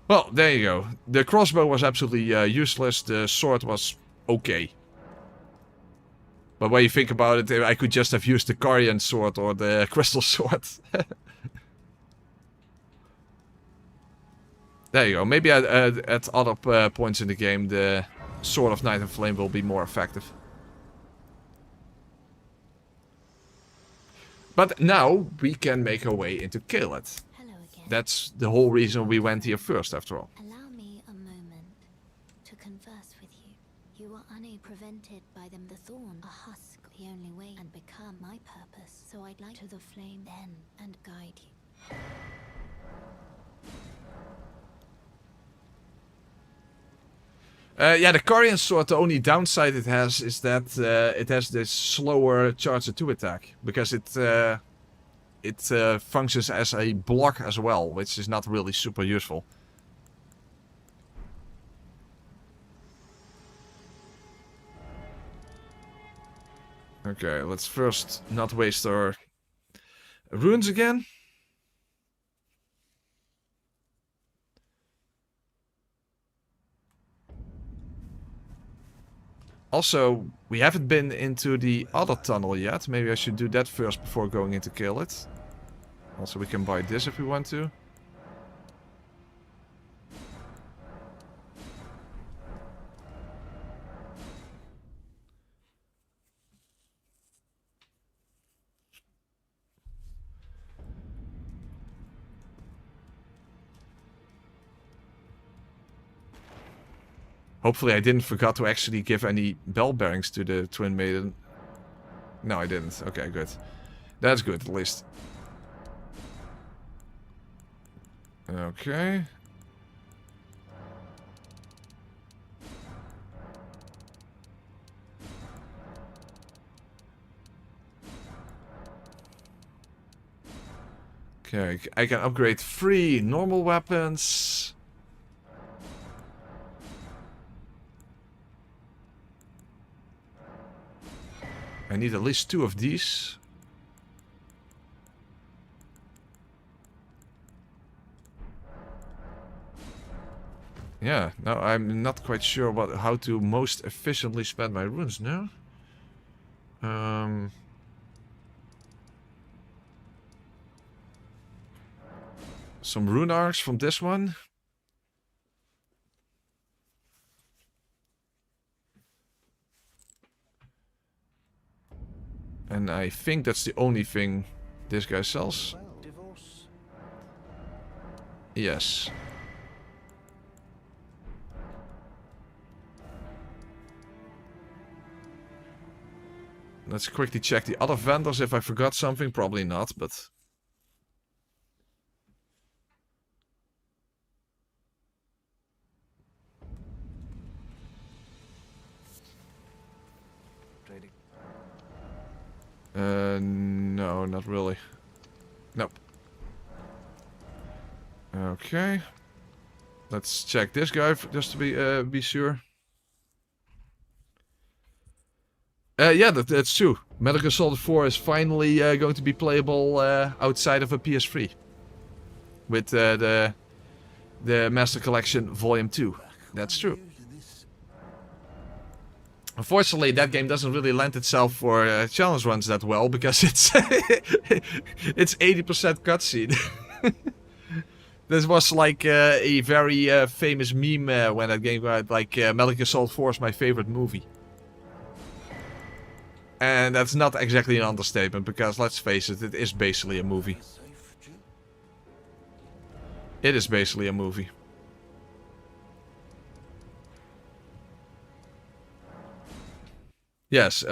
Well, there you go. The crossbow was absolutely useless. The sword was okay. But when you think about it, I could just have used the Carian sword or the crystal sword. There you go. Maybe at other points in the game, the Sword of Night and Flame will be more effective. But now we can make our way into Caelid. Hello again. That's the whole reason we went here first, after all. Allow me a moment to converse with you. You are prevented by them. The thorn, a husk, the only way, and become my purpose. So I'd like to the flame then and guide you. Yeah, the Carian sword, the only downside it has is that it has this slower charge to attack. Because it functions as a block as well, which is not really super useful. Okay, let's first not waste our runes again. Also, we haven't been into the other tunnel yet. Maybe I should do that first before going into Caelid. Also, we can buy this if we want to. Hopefully I didn't forget to actually give any bell bearings to the Twin Maiden. No, I didn't. Okay, good. That's good, at least. Okay. Okay, I can upgrade 3 normal weapons. I need at least 2 of these. Yeah, now I'm not quite sure how to most efficiently spend my runes now. Some rune arcs from this one. And I think that's the only thing this guy sells. Yes. Let's quickly check the other vendors if I forgot something. Probably not, but... no, not really. Nope. Okay. Let's check this guy just to be sure. Yeah, that's true. Metal Gear Solid 4 is finally going to be playable outside of a PS3. With the Master Collection Volume 2. That's true. Unfortunately, that game doesn't really lend itself for challenge runs that well, because it's it's 80% cutscene. This was like a very famous meme when that game came out, like Metal Gear Solid 4 is my favorite movie. And that's not exactly an understatement, because let's face it, it is basically a movie. It is basically a movie. Yes,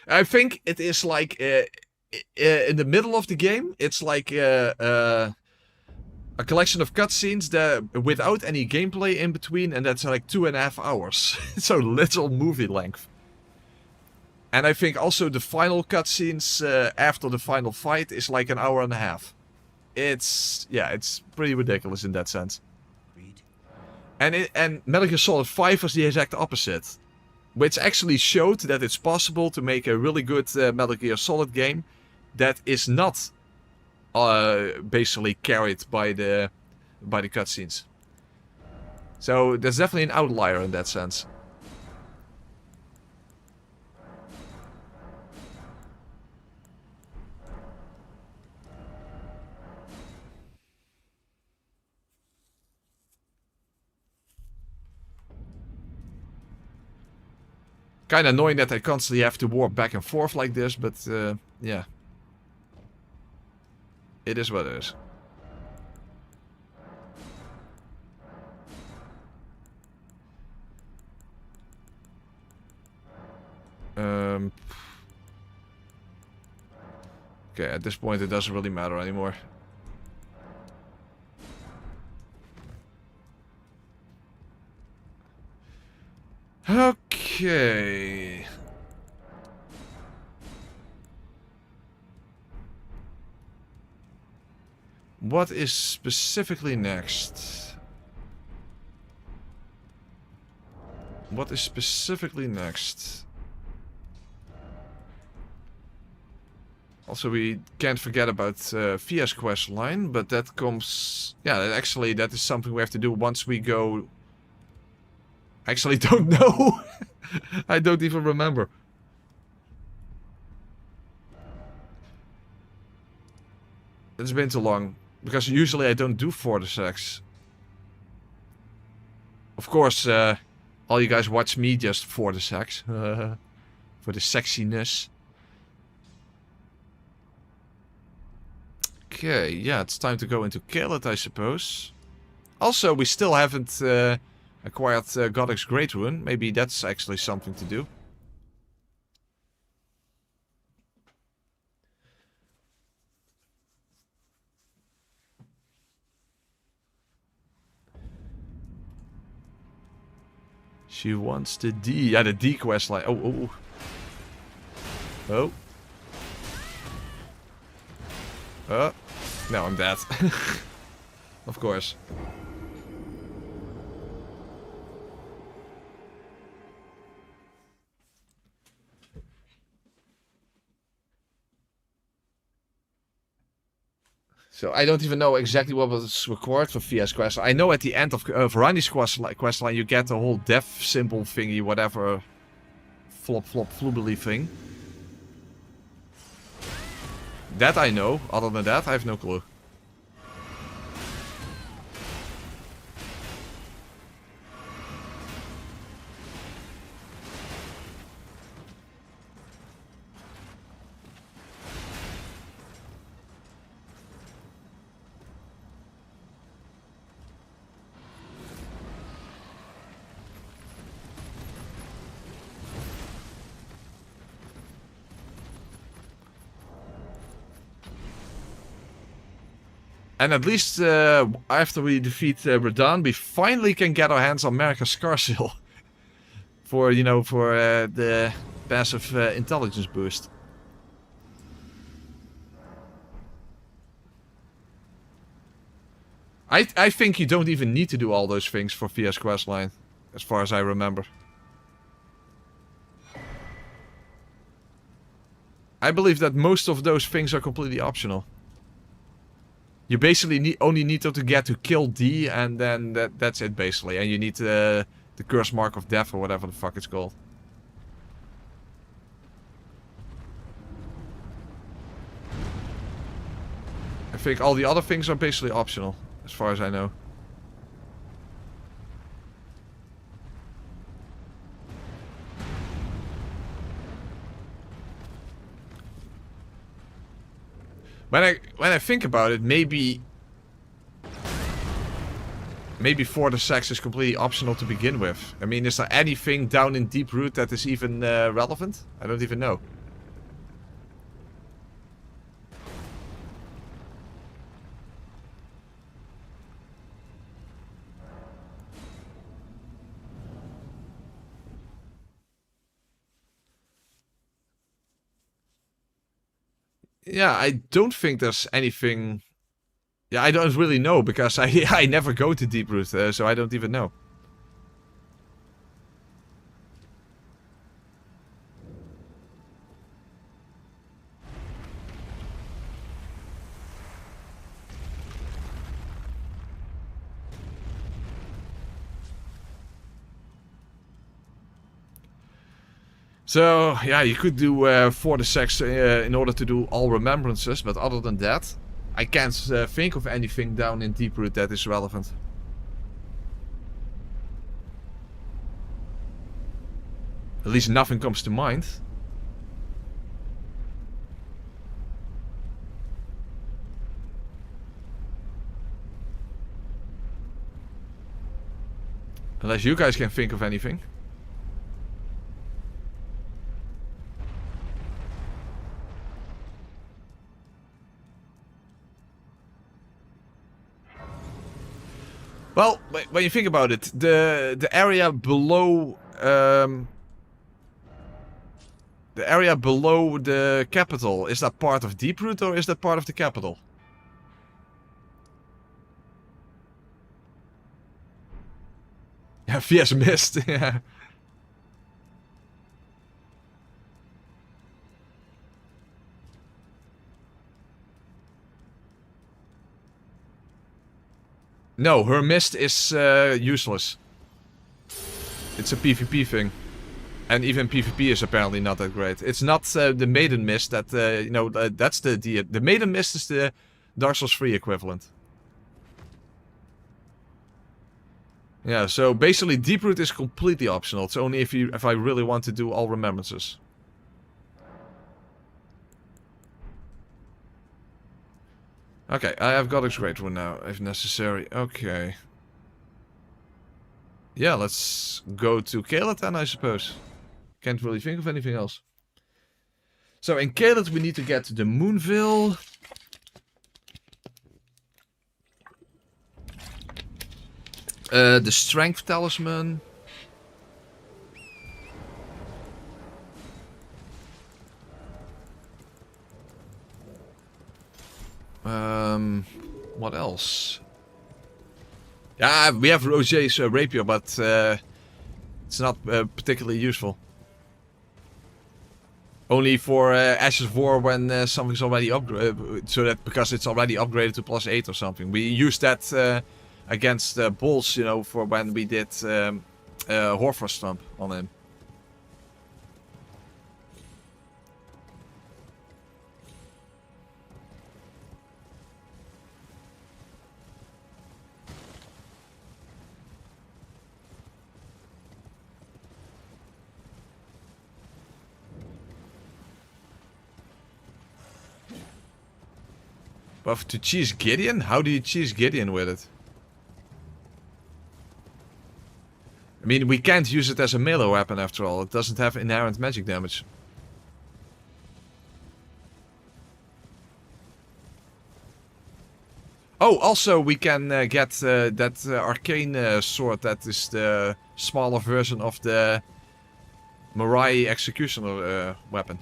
I think it is like in the middle of the game, it's like a collection of cutscenes that without any gameplay in between, and that's like 2.5 hours. So little movie length. And I think also the final cutscenes after the final fight is like 1.5 hours. It's pretty ridiculous in that sense. And Metal Gear Solid 5 was the exact opposite. Which actually showed that it's possible to make a really good Metal Gear Solid game that is not basically carried by the cutscenes. So there's definitely an outlier in that sense. Kinda annoying that I constantly have to warp back and forth like this, but yeah. It is what it is. Okay, at this point it doesn't really matter anymore. Okay. What is specifically next? What is specifically next? Also, we can't forget about Fia's quest line, but that comes... Yeah, actually, that is something we have to do once we go... Actually, don't know. I don't even remember. It's been too long. Because usually I don't do Vorticex. Of course, all you guys watch me just Vorticex. For the sexiness. Okay, yeah, it's time to go into Caelid, I suppose. Also, we still haven't Acquired Godic's Great Rune. Maybe that's actually something to do. She wants the D. Yeah, the D quest line. Oh, oh. Oh. No, I'm dead. Of course. So I don't even know exactly what was required for Fia's quest. I know at the end of Ranni's quest line you get the whole death symbol thingy, whatever flop flop floobly thing. That I know. Other than that, I have no clue. And at least after we defeat Radahn, we finally can get our hands on Marika's Scarsil. For, you know, for the passive intelligence boost. I think you don't even need to do all those things for Fia's questline, as far as I remember. I believe that most of those things are completely optional. You basically only need to get to kill D, and then that's it basically. And you need the curse mark of death or whatever the fuck it's called. I think all the other things are basically optional, as far as I know. When I think about it, maybe For the Sex is completely optional to begin with. I mean, is there anything down in Deeproot that is even relevant? I don't even know. Yeah, I don't think there's anything... Yeah, I don't really know, because I never go to Deeproot, so I don't even know. So, yeah, you could do For the Sex in order to do all remembrances, but other than that, I can't think of anything down in Deeproot that is relevant. At least nothing comes to mind. Unless you guys can think of anything. Well, when you think about it, the area below the capital, is that part of Deeproot or is that part of the capital? Yeah, Fierce Mist, yeah. No, her mist is useless. It's a PvP thing. And even PvP is apparently not that great. It's not the Maiden Mist that, you know, that's the Maiden Mist is the Dark Souls 3 equivalent. Yeah, so basically Deeproot is completely optional. It's only if I really want to do all remembrances. Okay, I have Godic's Great One now, if necessary. Okay. Yeah, let's go to Caelid then, I suppose. Can't really think of anything else. So in Caelid we need to get to the Moonville. The Strength Talisman. What else? Yeah, we have Roger's rapier, but it's not particularly useful. Only for Ashes of War when something's already upgraded, so that because it's already upgraded to +8 or something. We used that against Bulls, you know, for when we did Horfrost Stomp on him. But to cheese Gideon? How do you cheese Gideon with it? I mean, we can't use it as a melee weapon after all. It doesn't have inherent magic damage. Oh, also we can get that arcane sword that is the smaller version of the Morai Executioner weapon.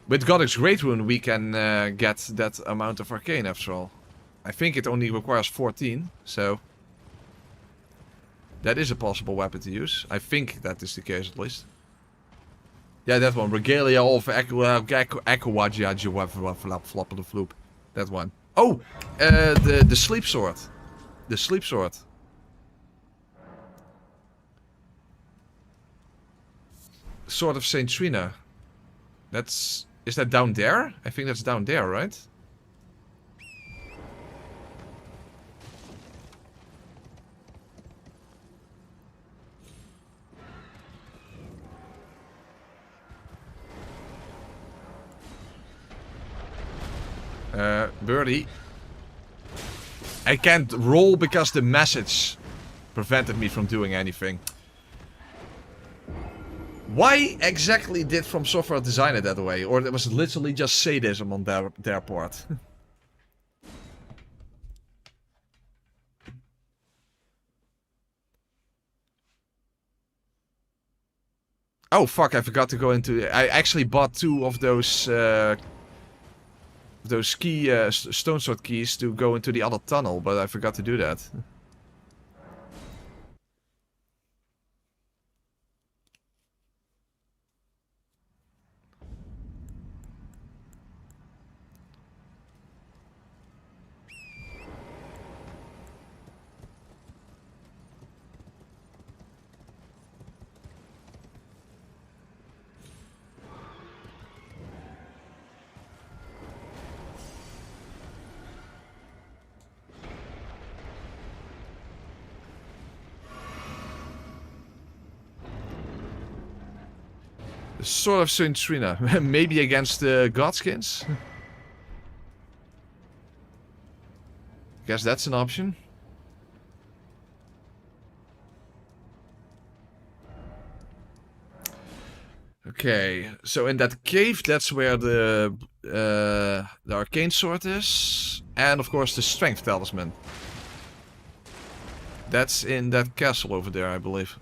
With Godic's Great Rune we can get that amount of arcane after all. I think it only requires 14, so... that is a possible weapon to use. I think that is the case at least. Yeah, that one. Regalia of Echowagia, flop of the floop. That one. Oh! The Sleep Sword. The Sleep Sword. Sword of Saint Trina. That's... is that down there? I think that's down there, right? Birdie. I can't roll because the message prevented me from doing anything. Why exactly did From Software design it that way? Or was it literally just sadism on their part? Oh fuck, I forgot to go into... I actually bought 2 of those key, stone sword keys to go into the other tunnel, but I forgot to do that. Sword of Saint Trina. Maybe against the Godskins? Guess that's an option. Okay, so in that cave, that's where the arcane sword is. And of course the strength talisman. That's in that castle over there, I believe.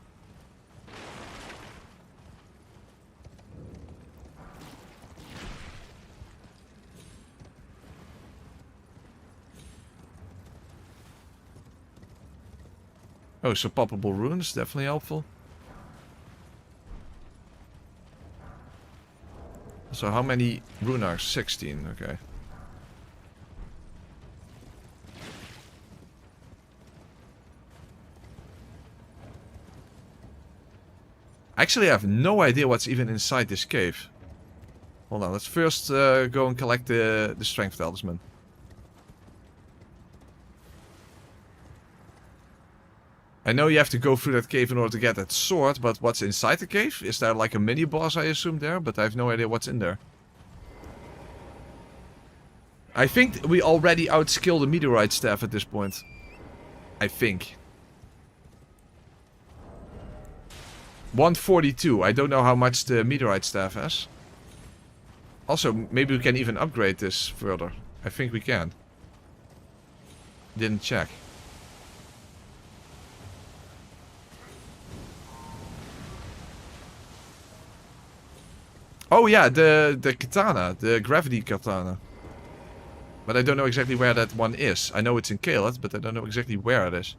Oh, so poppable runes, definitely helpful. So how many rune arcs? 16, okay. Actually, I have no idea what's even inside this cave. Hold on, let's first go and collect the strength talisman. I know you have to go through that cave in order to get that sword, but what's inside the cave? Is there like a mini boss, I assume, there? But I have no idea what's in there. I think we already outskill the meteorite staff at this point. I think. 142. I don't know how much the meteorite staff has. Also, maybe we can even upgrade this further. I think we can. Didn't check. Oh yeah, the katana, the gravity katana. But I don't know exactly where that one is. I know it's in Caelid, but I don't know exactly where it is.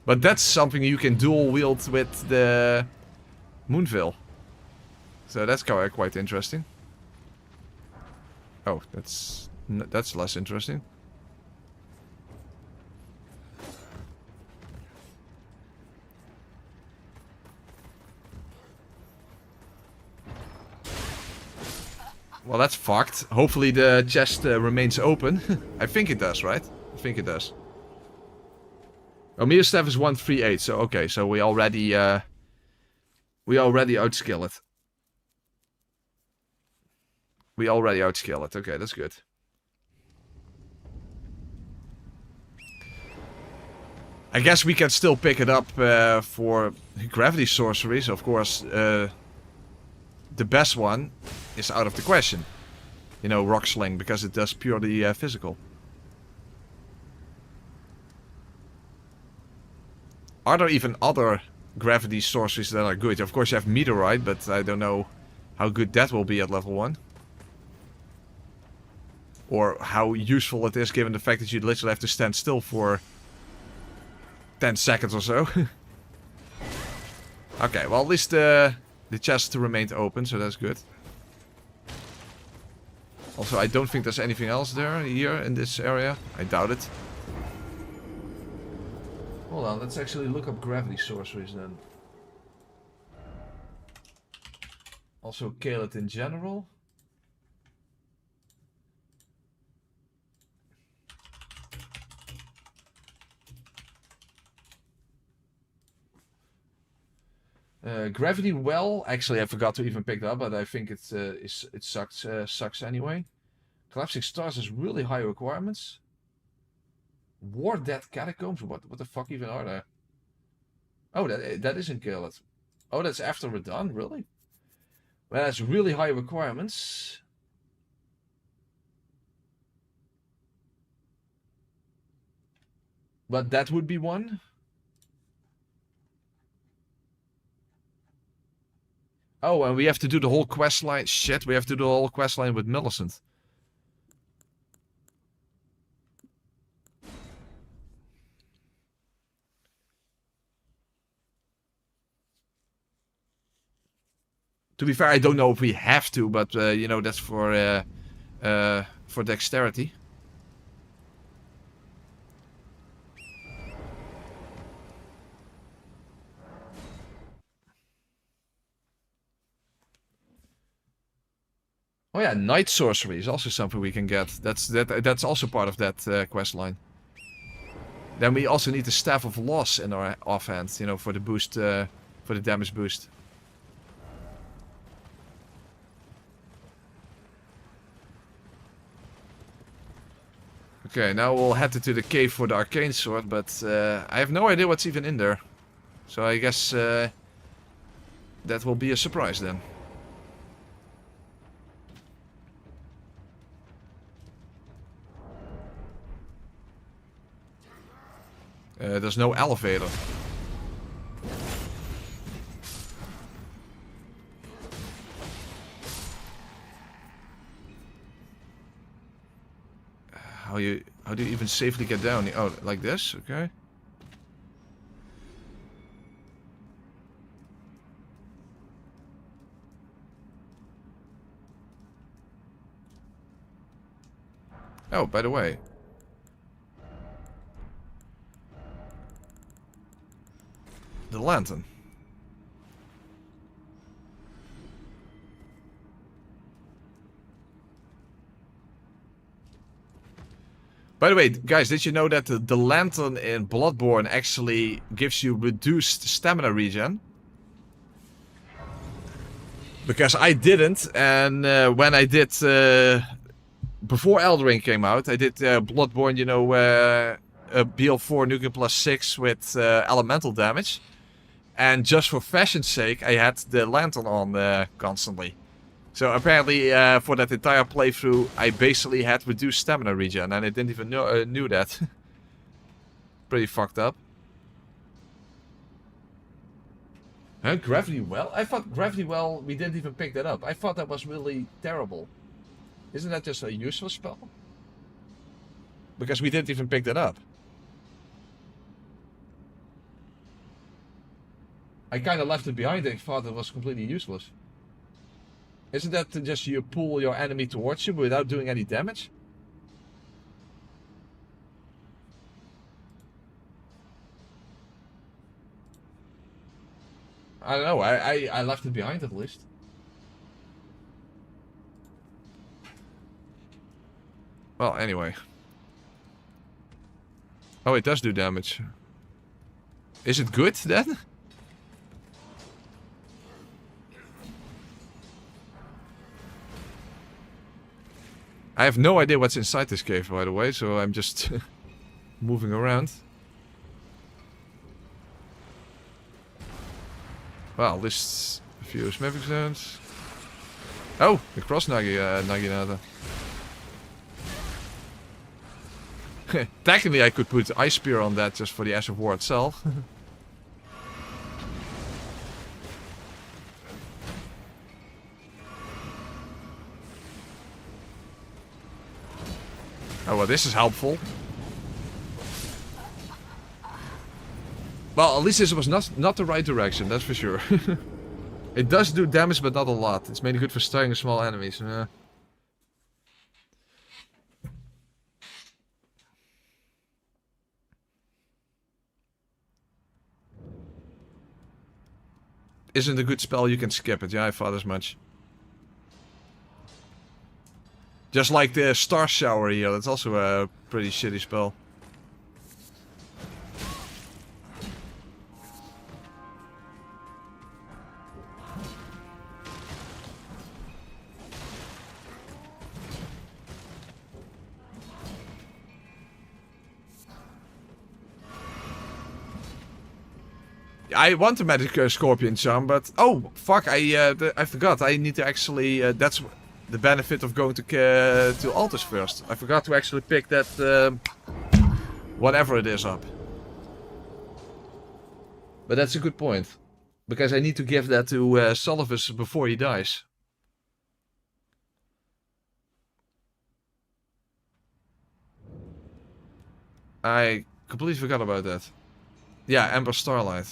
But that's something you can dual wield with the Moonveil. So that's quite interesting. Oh, that's less interesting. Well, that's fucked. Hopefully the chest remains open. I think it does, right? I think it does. Oh, meter staff is 138, so okay, so we already outskill it. We already outskill it. Okay, that's good. I guess we can still pick it up for gravity sorceries. Of course, the best one is out of the question. You know, rock sling, because it does purely physical. Are there even other gravity sorceries that are good? Of course you have meteorite, but I don't know how good that will be at level 1. Or how useful it is given the fact that you literally have to stand still for 10 seconds or so. Okay, well at least the chest remained open, so that's good. Also, I don't think there's anything else here in this area. I doubt it. Hold on, let's actually look up gravity sorceries then. Also Caelid in general. Gravity well, actually I forgot to even pick that up, but I think it sucks anyway. Collapsing stars has really high requirements. War Dead Catacombs? What the fuck even are there? Oh, that isn't Caelid. Oh, that's after Radahn? Really? Well, that's really high requirements. But that would be one. Oh, and we have to do the whole quest line. Shit, we have to do the whole quest line with Millicent. To be fair, I don't know if we have to, but you know, that's for dexterity. Oh yeah, night sorcery is also something we can get. That's also part of that quest line. Then we also need the Staff of Loss in our offhand, you know, for the boost, for the damage boost. Okay, now we'll head to the cave for the arcane sword, but I have no idea what's even in there. So I guess that will be a surprise then. There's no elevator. How do you even safely get down here? Oh, like this? Okay. Oh, by the way. The lantern. By the way, guys, did you know that the lantern in Bloodborne actually gives you reduced stamina regen? Because I didn't, and when I did, before Elden Ring came out, I did Bloodborne, you know, BL4 Nukem plus 6 with elemental damage. And just for fashion's sake, I had the lantern on constantly. So apparently, for that entire playthrough, I basically had reduced stamina regen, and I didn't even know, knew that. Pretty fucked up. Huh? Gravity Well? I thought Gravity Well, we didn't even pick that up. I thought that was really terrible. Isn't that just a useless spell? Because we didn't even pick that up. I kind of left it behind and thought it was completely useless. Isn't that to just you pull your enemy towards you without doing any damage? I don't know, I left it behind at least. Well, anyway. Oh, it does do damage. Is it good then? I have no idea what's inside this cave, by the way, so I'm just moving around. Well, lists a few smithing zones. Oh, the cross naginata. Technically, I could put Ice Spear on that just for the Ash of War itself. Oh, well, this is helpful. Well, at least this was not the right direction, that's for sure. It does do damage, but not a lot. It's mainly good for stunning small enemies. Isn't a good spell, you can skip it. Yeah, I thought as much. Just like the Star Shower here, that's also a pretty shitty spell. I want a magic scorpion charm, but oh fuck! I forgot. I need to actually. That's the benefit of going to Altus first. I forgot to actually pick that whatever it is up. But that's a good point, because I need to give that to Seluvis before he dies. I completely forgot about that. Yeah, Ember Starlight.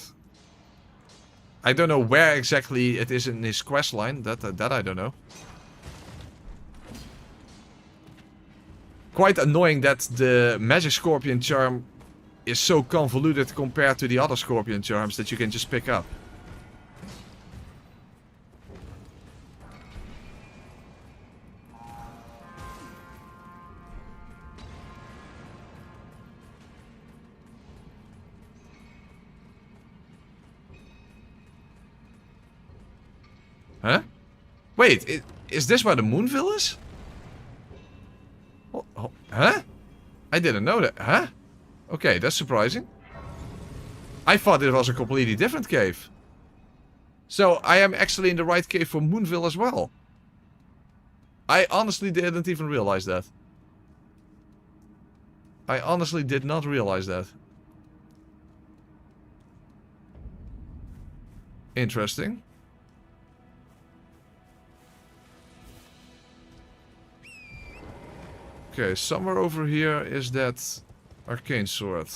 I don't know where exactly it is in his quest line. That I don't know. Quite annoying that the magic scorpion charm is so convoluted compared to the other scorpion charms that you can just pick up. Huh? Wait, is this where the Moonville is? Oh, huh? I didn't know that. Huh? Okay, that's surprising. I thought it was a completely different cave. So I am actually in the right cave for Moonville as well. I honestly didn't even realize that. I honestly did not realize that. Interesting. Okay, somewhere over here is that arcane sword.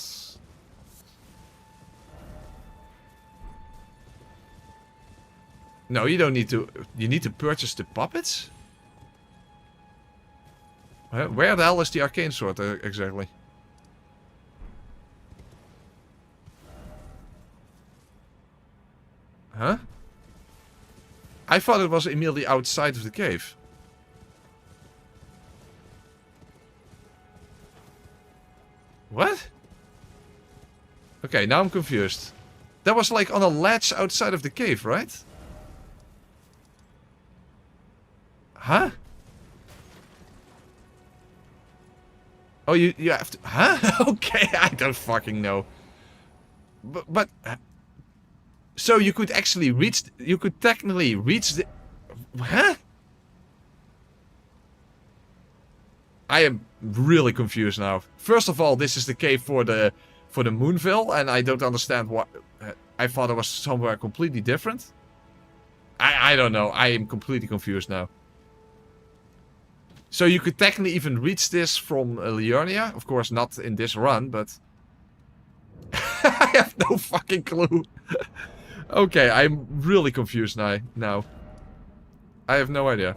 No, you don't need to. You need to purchase the puppets? Where the hell is the arcane sword exactly? Huh? I thought it was immediately outside of the cave. What? Okay, now I'm confused. That was like on a ledge outside of the cave, right? Huh? Oh, you have to... Huh? Okay, I don't fucking know. But so you could actually reach... You could technically reach the... Huh? I am really confused now. First of all, this is the cave for the Moonville, and I don't understand what... I thought it was somewhere completely different. I don't know. I am completely confused now. So you could technically even reach this from Liurnia. Of course, not in this run, but... I have no fucking clue. Okay, I'm really confused now. I have no idea.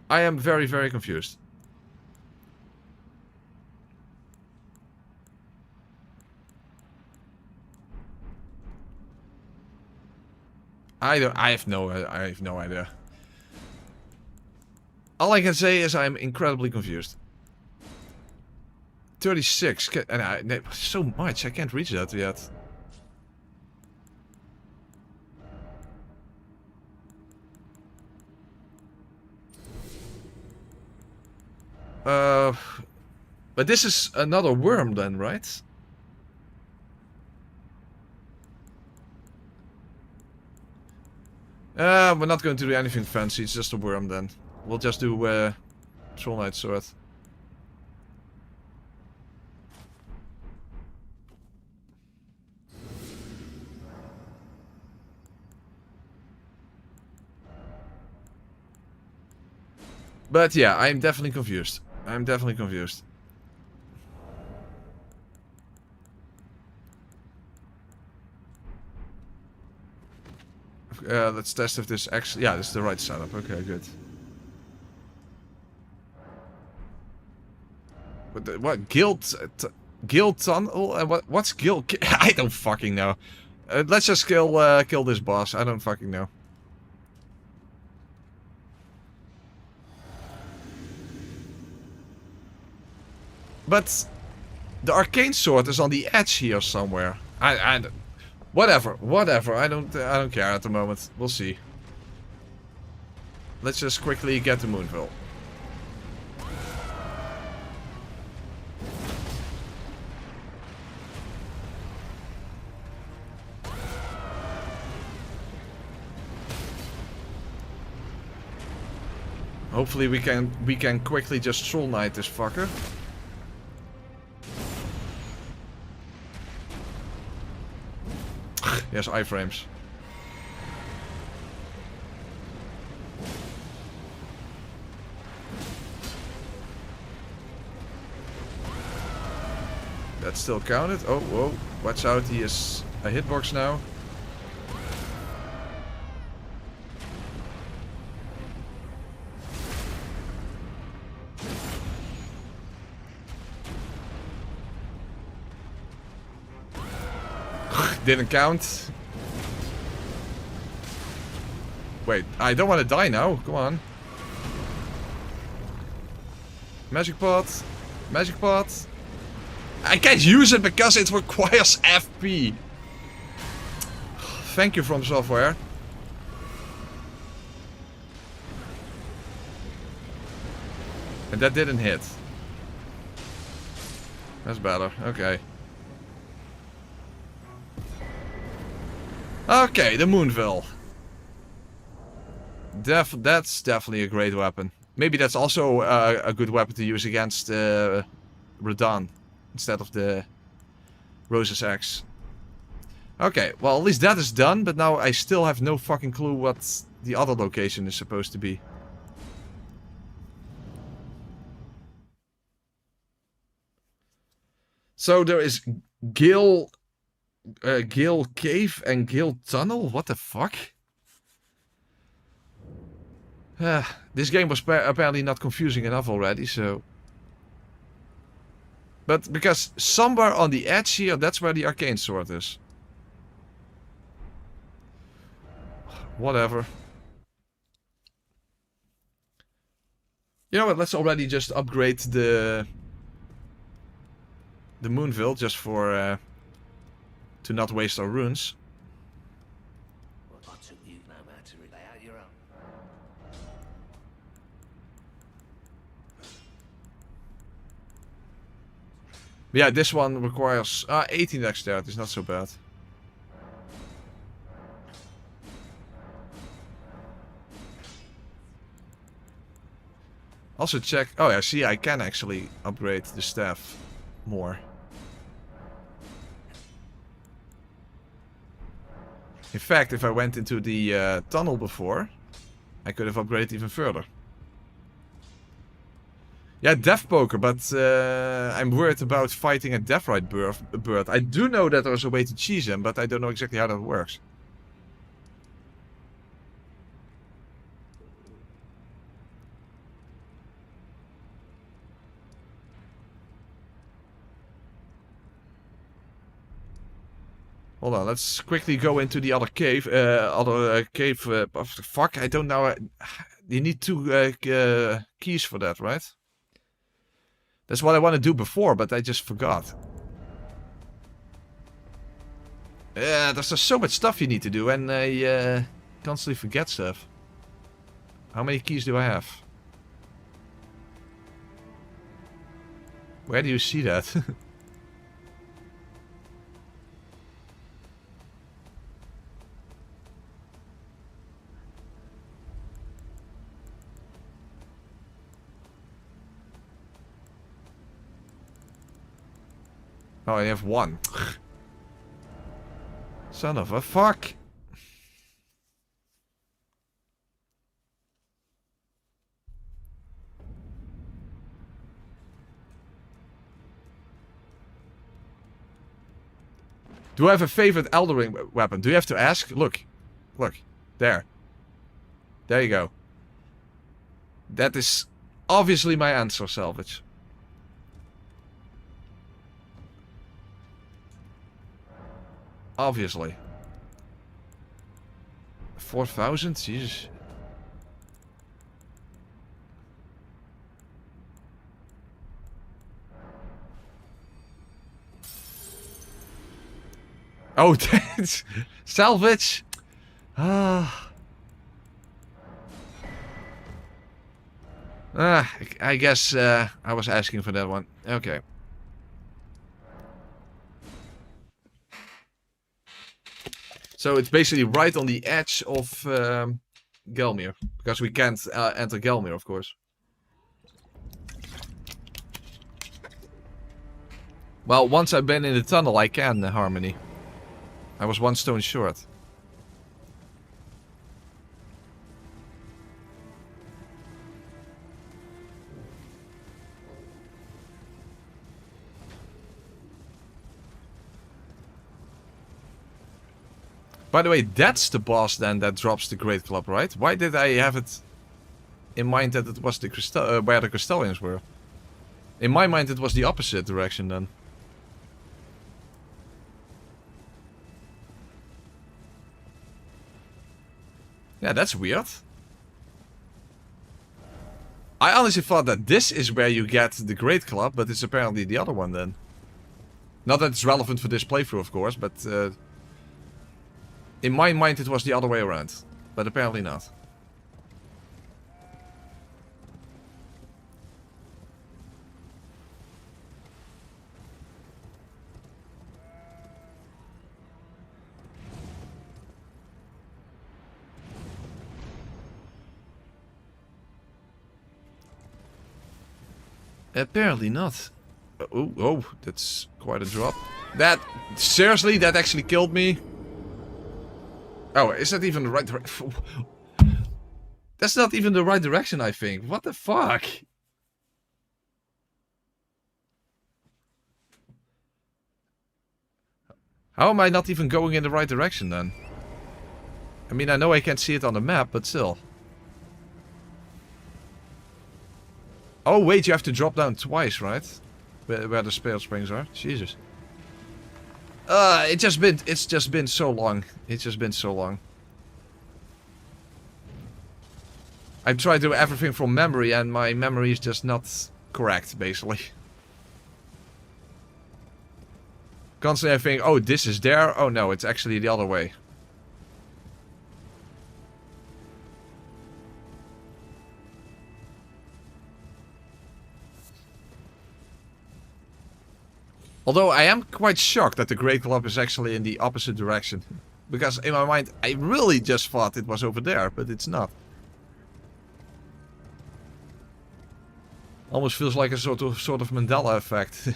I am very, very confused. I have no idea. All I can say is I'm incredibly confused. 36, and so much, I can't reach that yet. But this is another worm then, right? We're not going to do anything fancy, it's just a worm then. We'll just do Troll Knight Sword. But yeah, I'm definitely confused. I'm definitely confused. Let's test if this actually... Yeah, this is the right setup. Okay, good. What? Guild tunnel? What's guild? I don't fucking know. Let's just kill this boss. I don't fucking know. But the arcane sword is on the edge here somewhere. Whatever. I don't care at the moment. We'll see. Let's just quickly get to Moonville. Hopefully we can quickly just Troll Knight this fucker. Yes, iframes. That's still counted. Oh, whoa. Watch out, he is a hitbox now. Didn't count. Wait, I don't want to die now. Come on. Magic pot. Magic pot. I can't use it because it requires FP. Thank you, From Software. And that didn't hit. That's better. Okay. Okay, the Moonville. That's definitely a great weapon. Maybe that's also a good weapon to use against Radahn instead of the Rose's Axe. Okay, well at least that is done, but now I still have no fucking clue what the other location is supposed to be. So there is Gale Cave and Gale Tunnel? What the fuck? This game was apparently not confusing enough already, so... But because somewhere on the edge here, that's where the arcane sword is. Whatever. You know what, let's already just upgrade the the Moonville just for to not waste our runes. Well, I took you no matter. Lay out your own. Yeah, this one requires 18 dexterity. It's not so bad. Also check. Oh yeah, see, I can actually upgrade the staff more. In fact, if I went into the tunnel before, I could have upgraded even further. Yeah, Death Poker, but I'm worried about fighting a Deathrite bird. I do know that there's a way to cheese him, but I don't know exactly how that works. Hold on, let's quickly go into the other cave. Fuck, I don't know. You need 2 keys for that, right? That's what I want to do before, but I just forgot. Yeah, there's just so much stuff you need to do, and I constantly forget stuff. How many keys do I have? Where do you see that? Oh, I have 1. Son of a fuck. Do I have a favorite Elden Ring weapon? Do you have to ask? Look. Look. There. There you go. That is obviously my answer, Salvage. Obviously. 4,000? Jesus. Oh, that's salvage. I guess I was asking for that one. Okay. So it's basically right on the edge of Gelmir. Because we can't enter Gelmir, of course. Well, once I've been in the tunnel, I can, Harmony. I was 1 stone short. By the way, that's the boss then that drops the Great Club, right? Why did I have it in mind that it was the where the Crystallians were? In my mind it was the opposite direction then. Yeah, that's weird. I honestly thought that this is where you get the Great Club, but it's apparently the other one then. Not that it's relevant for this playthrough, of course, but... in my mind it was the other way around, but apparently not. Apparently not. Oh, that's quite a drop. That, seriously, that actually killed me. Oh, is that even the right direction? That's not even the right direction, I think. What the fuck? How am I not even going in the right direction then? I mean, I know I can't see it on the map, but still. Oh, wait, you have to drop down twice, right? Where the spell springs are. Jesus. It's just been so long. It's just been so long. I try to do everything from memory and my memory is just not correct, basically. Constantly I think, oh, this is there. Oh no, it's actually the other way. Although I am quite shocked that the Great Club is actually in the opposite direction. Because in my mind, I really just thought it was over there, but it's not. Almost feels like a sort of Mandela effect.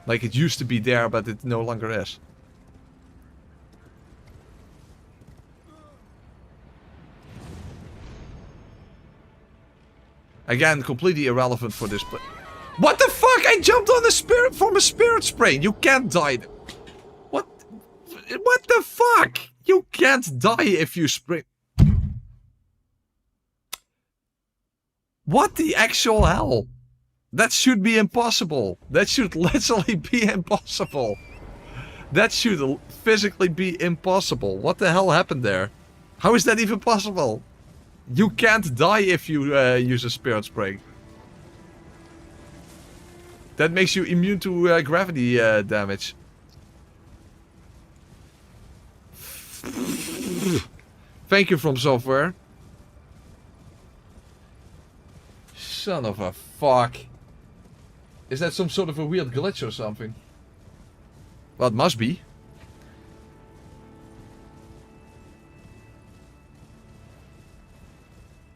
Like it used to be there, but it no longer is. Again, completely irrelevant for this. What the fuck? I jumped on the spirit from a spirit spray. You can't die. What? What the fuck? You can't die if you spring. What the actual hell? That should be impossible. That should literally be impossible. That should physically be impossible. What the hell happened there? How is that even possible? You can't die if you use a spirit spray. That makes you immune to gravity damage. Thank you From Software. Son of a fuck. Is that some sort of a weird glitch or something? Well, it must be.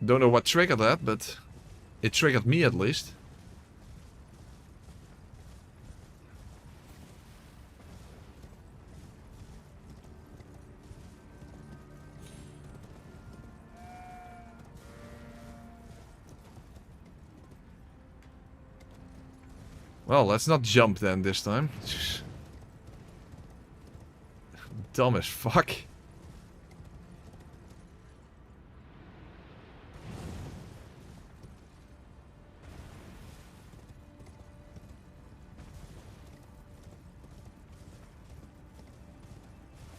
Don't know what triggered that, but it triggered me at least. Well, let's not jump then this time. Dumb as fuck.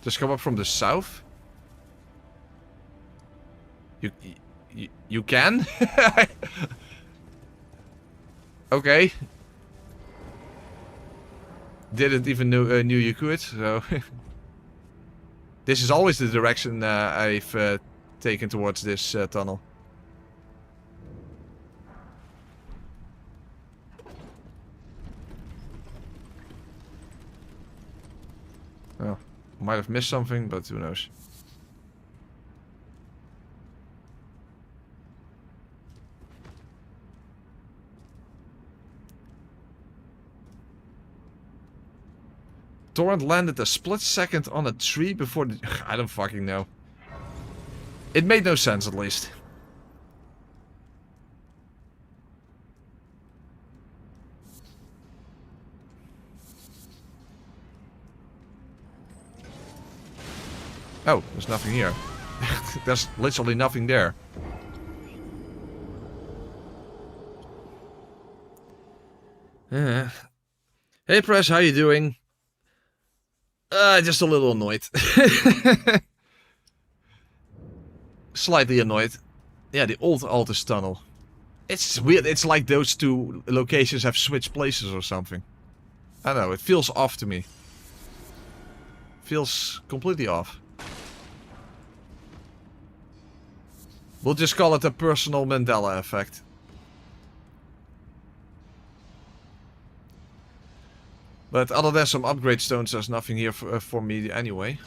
Just come up from the south? You can? Okay. Didn't even knew you could, so... This is always the direction I've taken towards this tunnel. Well, might have missed something, but who knows. Torrent landed a split second on a tree before the... I don't fucking know. It made no sense, at least. Oh, there's nothing here. There's literally nothing there. Hey, Press, how you doing? Just a little annoyed. Slightly annoyed. Yeah, the old Altus tunnel. It's weird. It's like those two locations have switched places or something. I don't know. It feels off to me. Feels completely off. We'll just call it a personal Mandela effect. But other than some upgrade stones, there's nothing here for me anyway.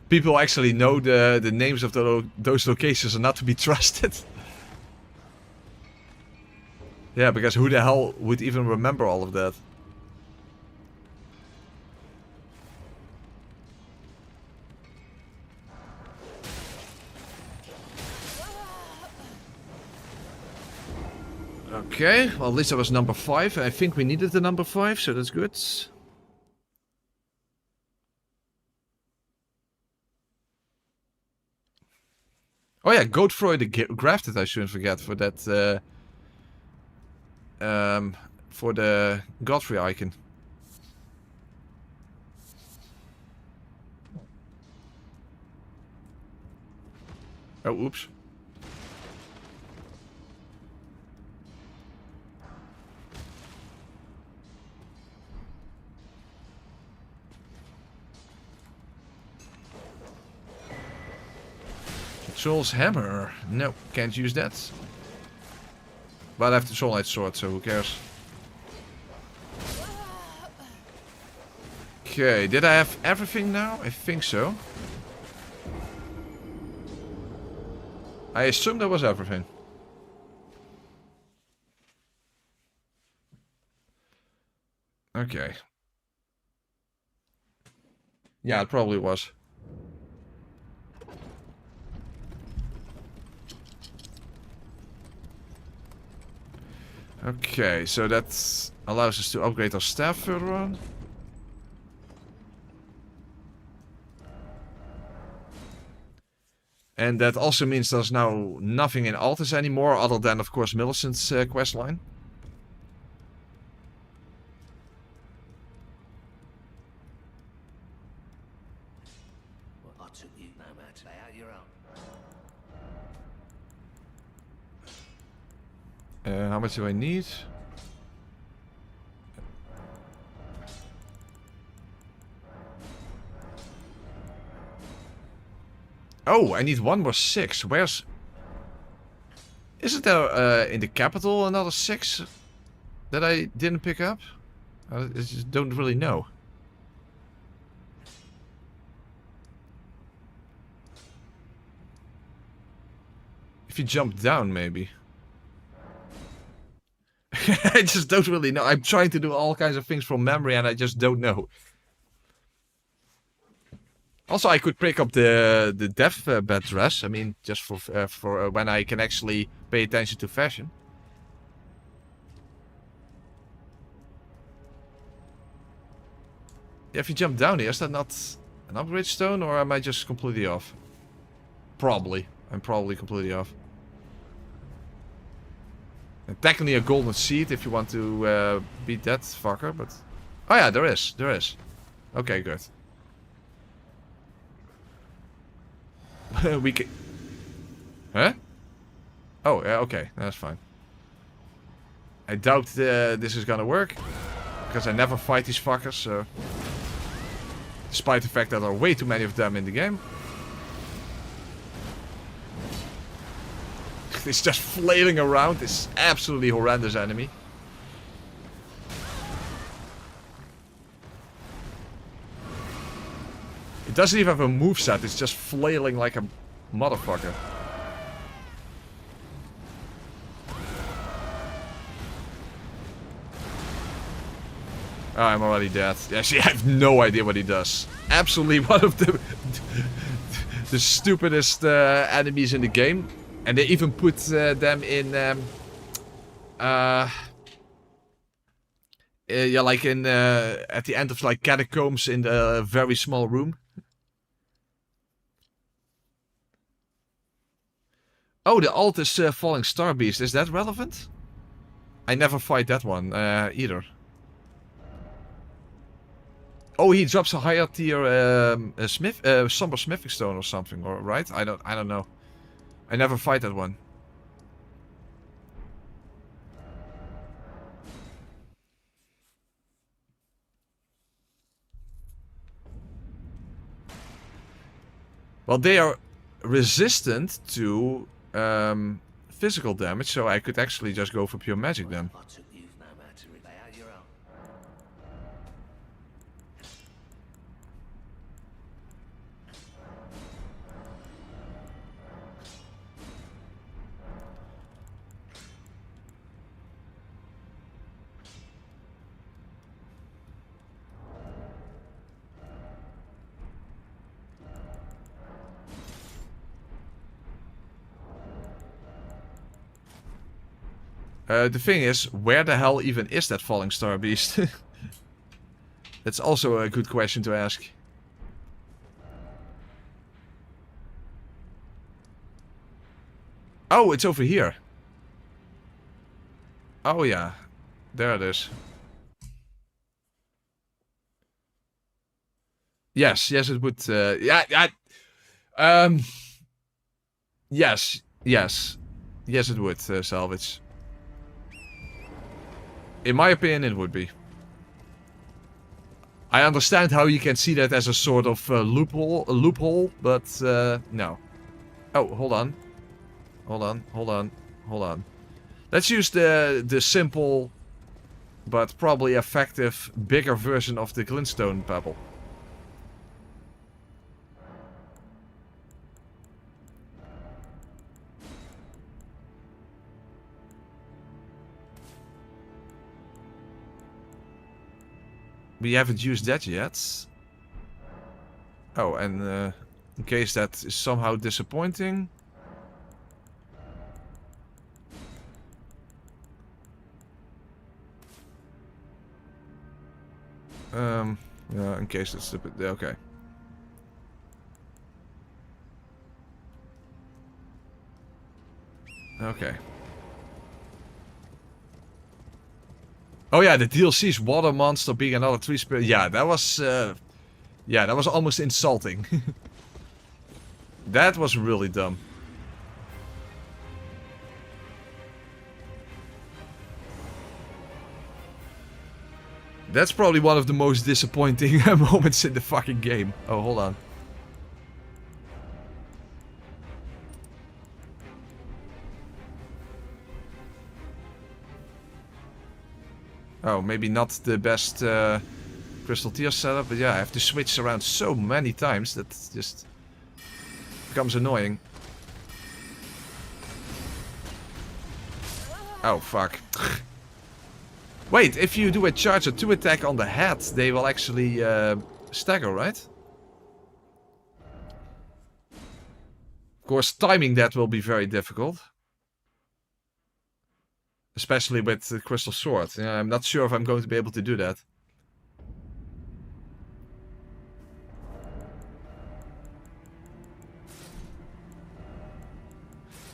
People actually know the names of those locations are not to be trusted. Yeah, because who the hell would even remember all of that? Okay, well at least that was number 5. I think we needed the number 5, so that's good. Oh yeah, Godfroy the Grafted I shouldn't forget for that for the Godfrey icon. Oh, oops. Soul's Hammer. No, can't use that. But I have the Soul Knight Sword, so who cares? Okay, did I have everything now? I think so. I assume that was everything. Okay. Yeah, it probably was. Okay, so that allows us to upgrade our staff further on. And that also means there's now nothing in Altus anymore, other than, of course, Millicent's questline. Well, I took you no matter. Lay out your own. How much do I need? Oh, I need one more 6. Where's... Isn't there in the capital another 6 that I didn't pick up? I just don't really know. If you jump down, maybe. I just don't really know. I'm trying to do all kinds of things from memory and I just don't know. Also, I could pick up the deathbed dress. I mean, just for when I can actually pay attention to fashion. Yeah, if you jump down here, is that not an upgrade stone, or am I just completely off? Probably. I'm probably completely off. And technically a golden seed if you want to beat that fucker, but... Oh yeah, there is. There is. Okay, good. We can... Huh? Oh, yeah, okay. That's fine. I doubt this is gonna work. Because I never fight these fuckers, so... Despite the fact that there are way too many of them in the game. It's just flailing around. This absolutely horrendous enemy. It doesn't even have a moveset. It's just flailing like a motherfucker. Oh, I'm already dead. Actually, I have no idea what he does. Absolutely one of the stupidest enemies in the game. And they even put them in, yeah, like in, at the end of like catacombs in the very small room. Oh, the Altus Falling Star Beast, is that relevant? I never fight that one, either. Oh, he drops a higher tier, Somber Smithing Stone or something, or right? I don't know. I never fight that one. Well, they are resistant to physical damage, so I could actually just go for pure magic then. I took you no matter. Lay out your own. The thing is, where the hell even is that Falling Star Beast? That's also a good question to ask. Oh, it's over here. Oh yeah, there it is. Yes, yes, it would. Yes, yes, yes, it would salvage. In my opinion, it would be. I understand how you can see that as a sort of loophole, but no. Oh, hold on. Hold on. Let's use the simple, but probably effective, bigger version of the glintstone pebble. We haven't used that yet. Oh, and in case that is somehow disappointing. Yeah, in case it's a bit... Okay. Okay. Oh yeah, the DLC's water monster being another tree spirit. Yeah, that was almost insulting. That was really dumb. That's probably one of the most disappointing moments in the fucking game. Oh, hold on. Oh, maybe not the best Crystal Tear setup, but yeah, I have to switch around so many times that just becomes annoying. Oh, fuck. Wait, if you do a charge or 2 attack on the head, they will actually stagger, right? Of course, timing that will be very difficult. Especially with the Crystal Sword. Yeah, I'm not sure if I'm going to be able to do that.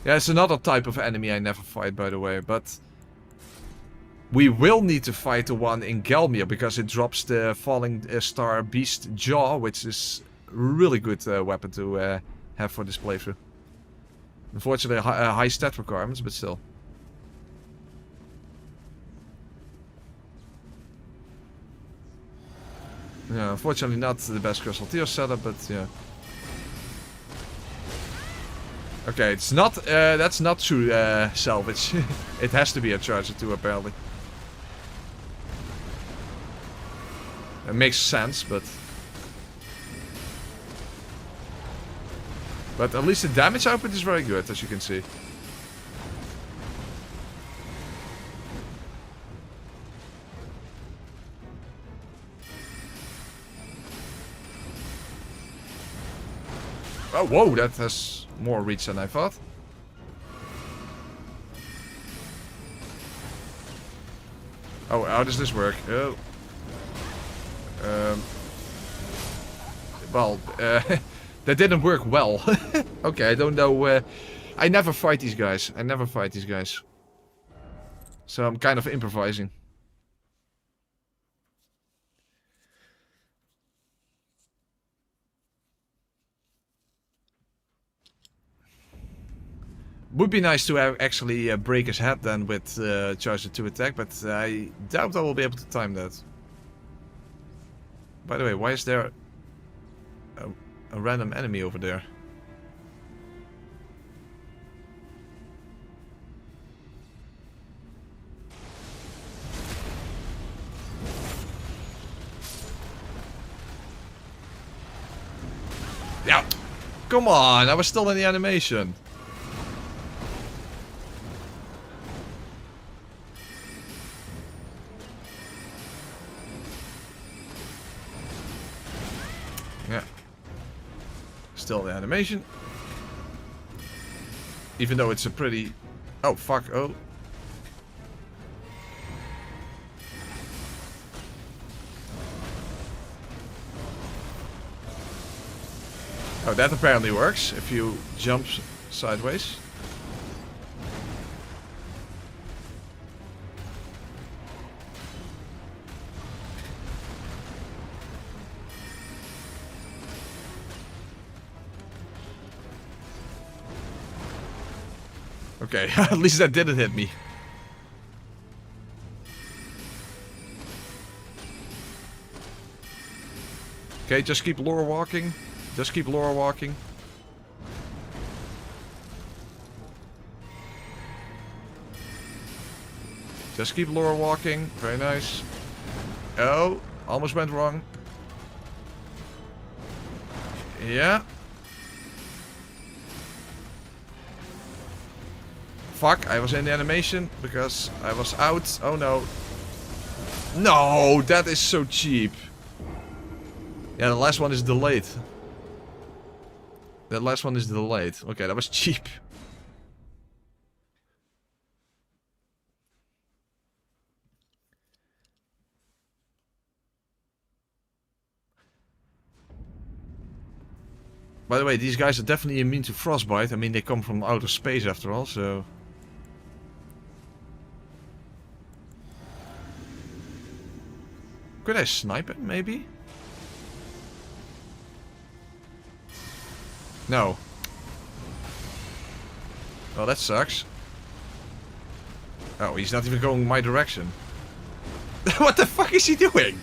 Yeah, it's another type of enemy I never fight, by the way, but... We will need to fight the one in Gelmir, because it drops the Falling Star Beast Jaw, which is a really good weapon to have for this playthrough. Unfortunately, high stat requirements, but still. Yeah, unfortunately not the best Crystal Tear setup, but yeah. Okay, it's not, that's not true salvage. It has to be a charger too, apparently. It makes sense, but... But at least the damage output is very good, as you can see. Oh, whoa, that has more reach than I thought. Oh, how does this work? Oh. Well, that didn't work well. Okay, I don't know. I never fight these guys. So I'm kind of improvising. Would be nice to actually break his head then with charge to attack, but I doubt I will be able to time that. By the way, why is there a random enemy over there? Yeah, come on, I was still in the animation. Yeah. Still the animation. Even though it's a pretty... Oh, fuck. Oh. Oh, that apparently works if you jump sideways. Okay, at least that didn't hit me. Okay, just keep lore walking. Just keep lore walking. Just keep lore walking. Very nice. Oh, almost went wrong. Yeah. Fuck, I was in the animation because I was out. Oh no. No, that is so cheap. Yeah, the last one is delayed. That last one is delayed. Okay, that was cheap. By the way, these guys are definitely immune to Frostbite. I mean, they come from outer space after all, so... Could I snipe it, maybe? No. Well, that sucks. Oh, he's not even going my direction. What the fuck is he doing?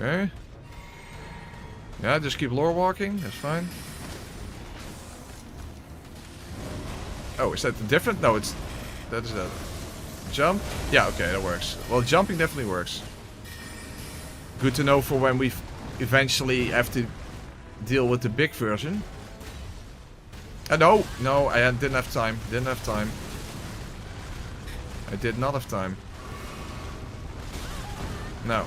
Okay. Yeah, just keep lore walking. That's fine. Oh, is that different? No, it's... That is that. Jump? Yeah, okay, that works. Well, jumping definitely works. Good to know for when we eventually have to deal with the big version. No! No, I didn't have time. Didn't have time. I did not have time. No.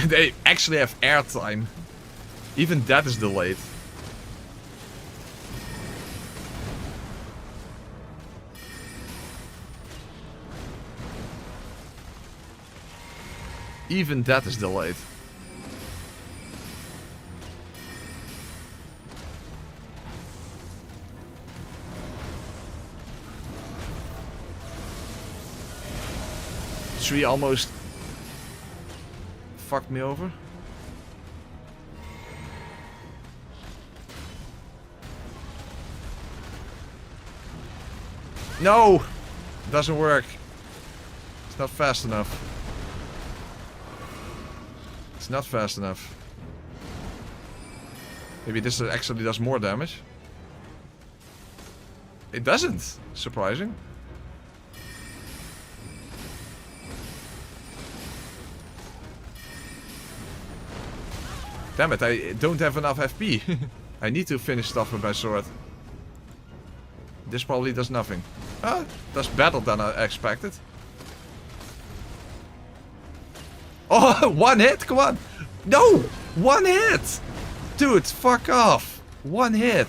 They actually have airtime. Even that is delayed. Even that is delayed. Tree almost fucked me over. No! Doesn't work. It's not fast enough. It's not fast enough. Maybe this actually does more damage. It doesn't. Surprising. Damn it, I don't have enough FP. I need to finish stuff with my sword. This probably does nothing. Ah, does better than I expected. Oh, one hit, come on. No, one hit. Dude, fuck off. One hit.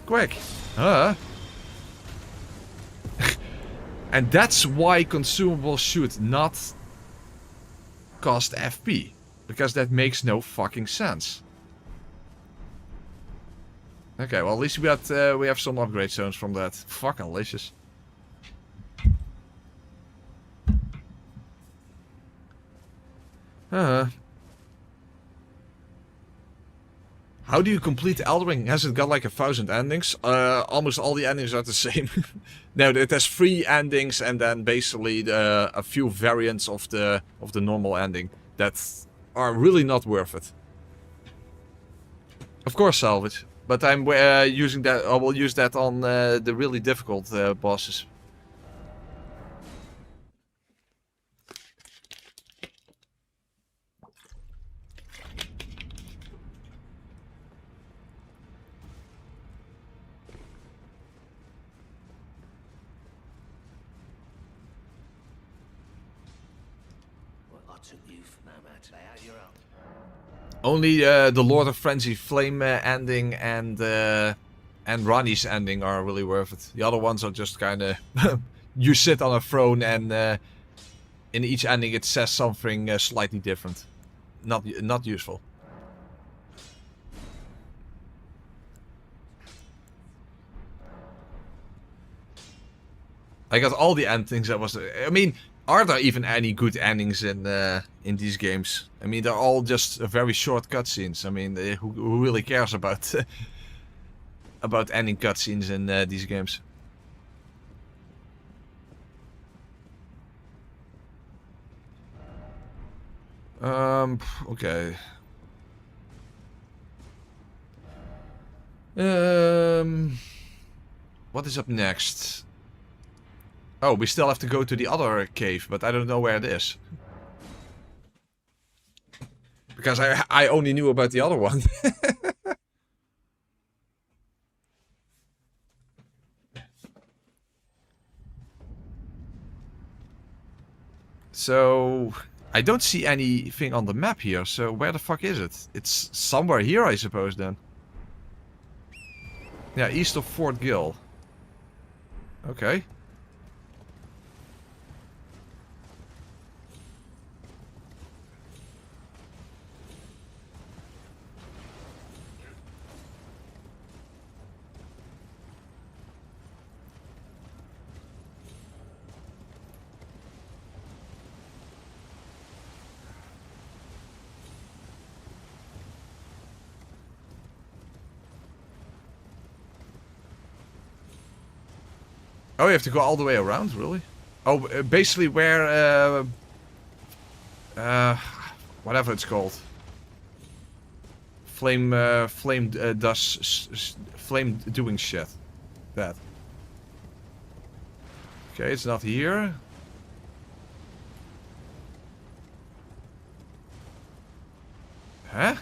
Quick. Huh? And that's why consumables should not cost FP. Because that makes no fucking sense. Okay, well at least we have some upgrade zones from that. Fucking delicious. How do you complete Elden Ring? Has it got like 1,000 endings? Almost all the endings are the same. No, it has 3 endings and then basically a few variants of the normal ending that are really not worth it. Of course, salvage, but I'm using that. I will use that on the really difficult bosses. Only the Lord of Frenzy Flame ending and and Ranni's ending are really worth it. The other ones are just kind of you sit on a throne and in each ending it says something slightly different. Not useful. I got all the endings. That was. I mean, are there even any good endings in these games? I mean, they're all just very short cutscenes. I mean, who really cares about about ending cutscenes in these games? Okay. What is up next? Oh, we still have to go to the other cave, but I don't know where it is. Because I only knew about the other one. So, I don't see anything on the map here, so where the fuck is it? It's somewhere here, I suppose, then. Yeah, east of Fort Gill. Okay. Oh, you have to go all the way around, really? Oh, basically where, whatever it's called. Flame doing shit. That. Okay, it's not here. Huh?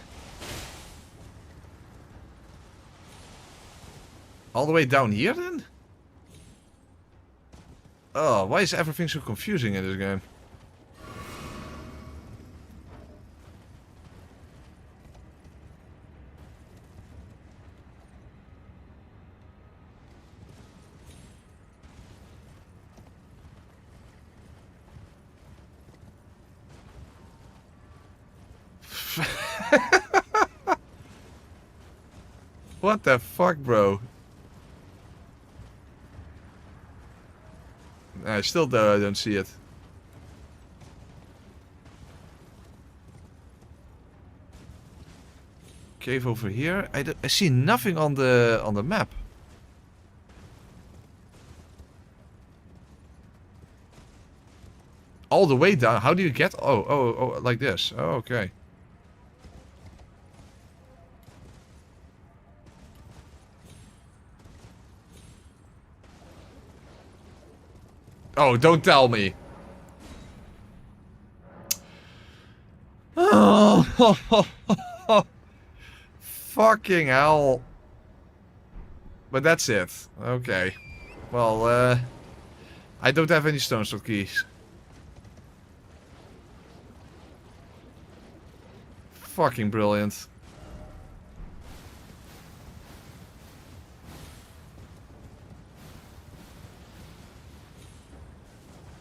All the way down here, then? Oh, why is everything so confusing in this game? What the fuck, bro? I still don't see it. Cave over here. I see nothing on the map. All the way down. How do you get? Oh, like this. Oh, okay. Oh, don't tell me. Oh, fucking hell. But that's it. Okay. Well, I don't have any stone sword keys. Fucking brilliant.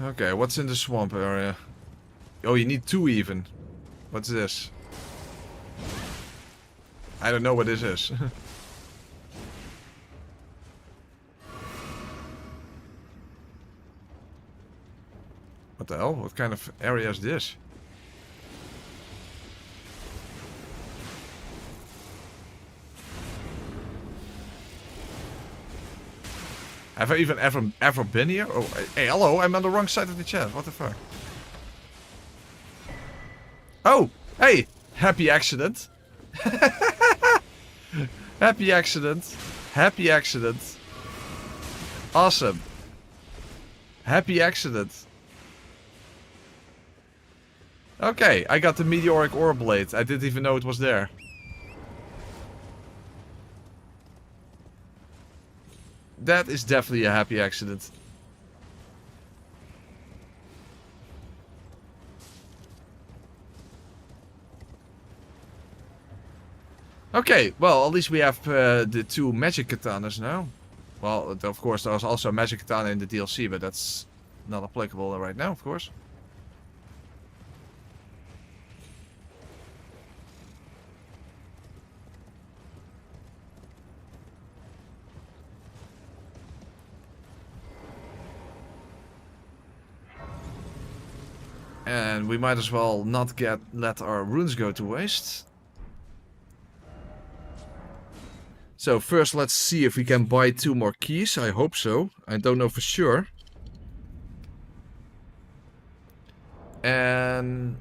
Okay, what's in the swamp area? Oh, you need 2 even. What's this? I don't know what this is. What the hell? What kind of area is this? Have I even ever been here? Oh, hey, hello, I'm on the wrong side of the chat. What the fuck? Oh, hey, happy accident. Happy accident. Happy accident. Awesome. Happy accident. Okay, I got the meteoric ore blade. I didn't even know it was there. That is definitely a happy accident. Okay, well, at least we have the 2 magic katanas now. Well, of course, there was also a magic katana in the DLC, but that's not applicable right now, of course. And we might as well not let our runes go to waste. So first let's see if we can buy 2 more keys. I hope so. I don't know for sure. And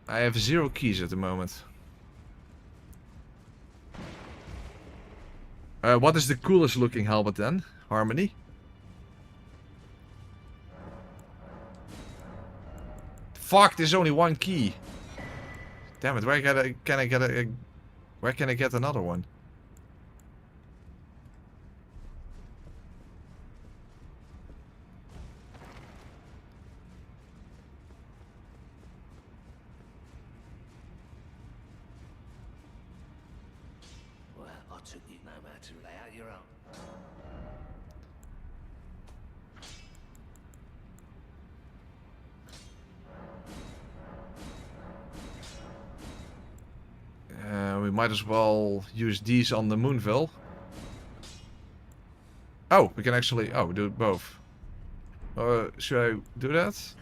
I have 0 keys at the moment. What is the coolest looking helmet then? Harmony? Fuck, there's only 1 key. Damn it, where can I get another one? Well, I took you no matter. Lay out your own. We might as well use these on the Moonville. Oh, we can actually... Oh, do both. Should I do that?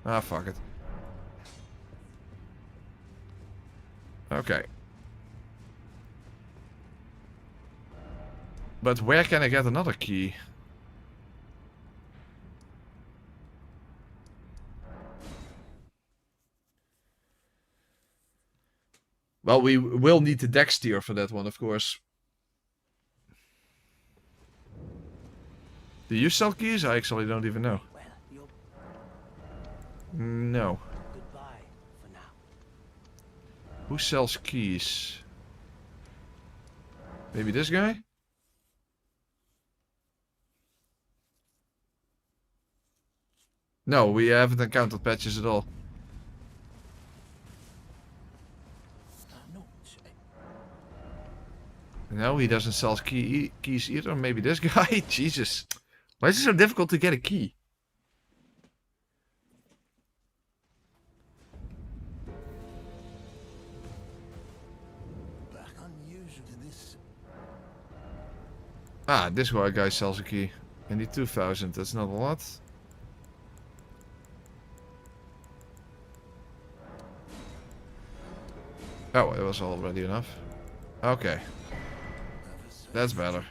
Ah, fuck it. Okay. But where can I get another key? Well, we will need the deck steer for that one, of course. Do you sell keys? I actually don't even know. Well, you're No. goodbye for now. Who sells keys? Maybe this guy? No, we haven't encountered patches at all. No, he doesn't sell keys either. Maybe this guy? Jesus. Why is it so difficult to get a key? Ah, this guy sells a key. I need 2,000. That's not a lot. Oh, it was already enough. Okay. That's better.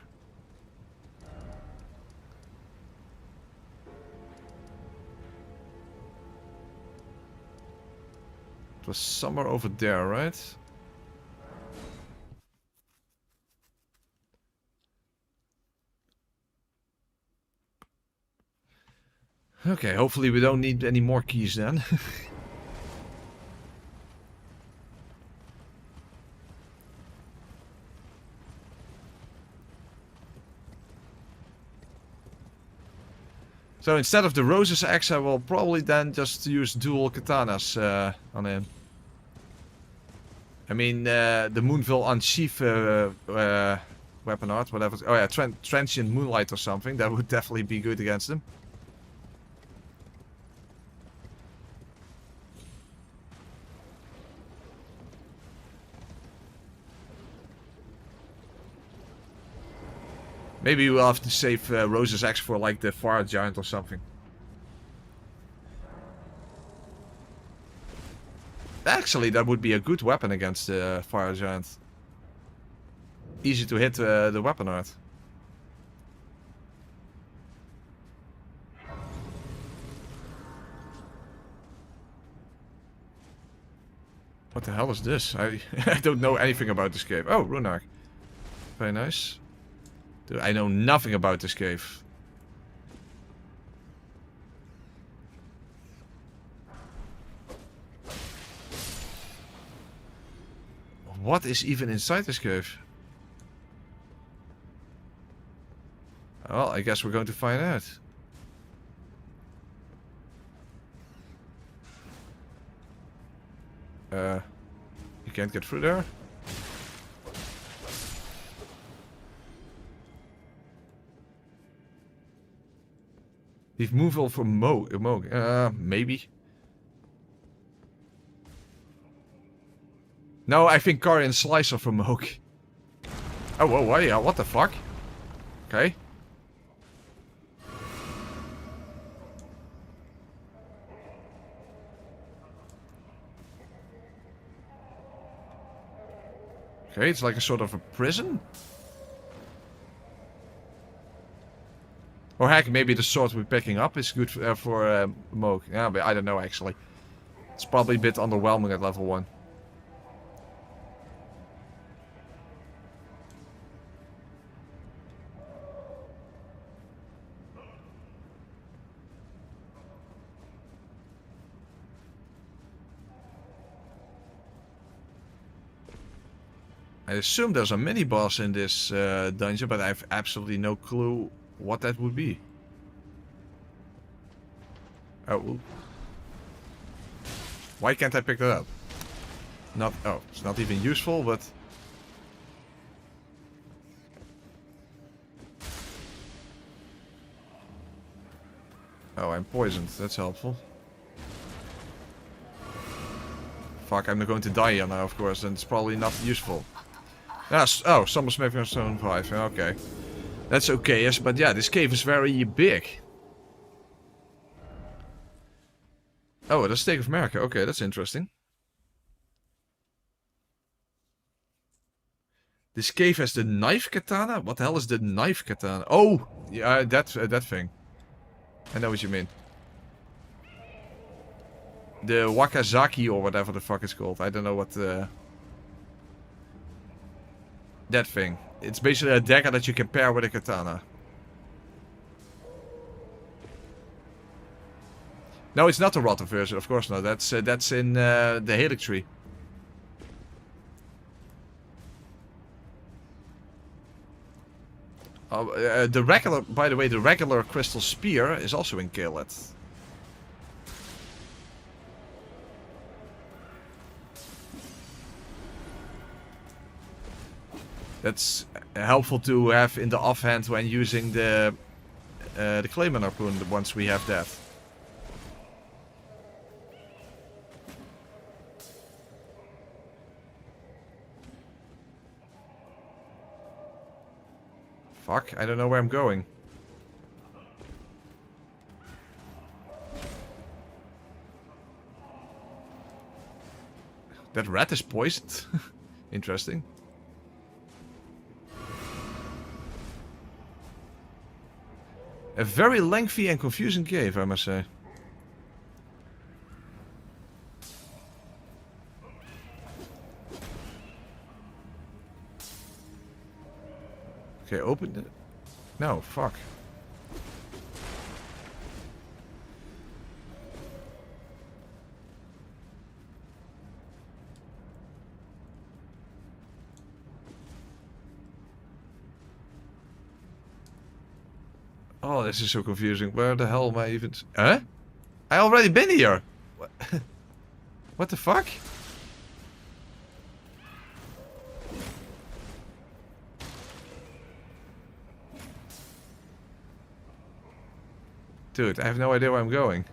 It was somewhere over there, right? Okay, hopefully we don't need any more keys then. So instead of the Rose's axe, I will probably then just use dual katanas on him. I mean, the Moonville Unsheath weapon art, whatever. Oh yeah, Transient Moonlight or something. That would definitely be good against him. Maybe we'll have to save Rose's axe for like the Fire Giant or something. Actually, that would be a good weapon against the Fire Giant. Easy to hit the weapon art. What the hell is this? I don't know anything about this cave. Oh, Runark. Very nice. Dude, I know nothing about this cave. What is even inside this cave? Well, I guess we're going to find out. You can't get through there. Leave movable for maybe. No, I think Carian Slicer for Moog. Oh, whoa, what the fuck? Okay. Okay, it's like a sort of a prison. Or heck, maybe the sword we're picking up is good for Moog. Yeah, but I don't know actually. It's probably a bit underwhelming at level 1. I assume there's a mini-boss in this dungeon, but I have absolutely no clue what that would be. Oh. Why can't I pick that up? Oh, it's not even useful, but... Oh, I'm poisoned. That's helpful. Fuck, I'm not going to die here now, of course, and it's probably not useful. Yes. Oh, Summer Smith on Stone 5. Okay. That's okay, yes, but yeah, this cave is very big. Oh, the Stake of America. Okay, that's interesting. This cave has the knife katana? What the hell is the knife katana? Oh! Yeah, that thing. I know what you mean. The Wakazaki or whatever the fuck it's called. I don't know what the... That thing. It's basically a dagger that you can pair with a katana. No, it's not the rotten version, of course not. That's in the Helix tree. The regular, by the way, the regular crystal spear is also in Caelid. That's helpful to have in the offhand when using the clayman harpoon once we have that. Fuck, I don't know where I'm going. That rat is poisoned. Interesting. A very lengthy and confusing cave, I must say. Okay, open it. No, fuck. Oh, this is so confusing. Where the hell am I even... Huh? I already been here! What, what the fuck? Dude, I have no idea where I'm going.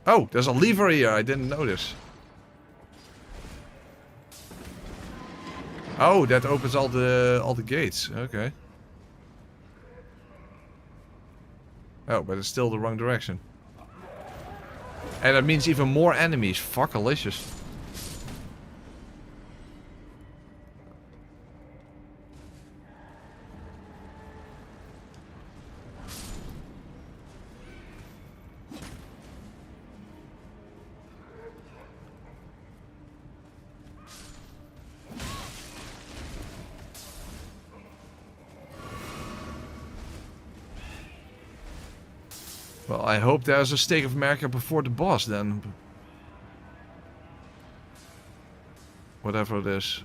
Oh, there's a lever here. I didn't notice. Oh, that opens all the gates. Okay. Oh, but it's still the wrong direction. And that means even more enemies. Fuckalicious. Well, I hope there's a Stake of America before the boss then. Whatever it is.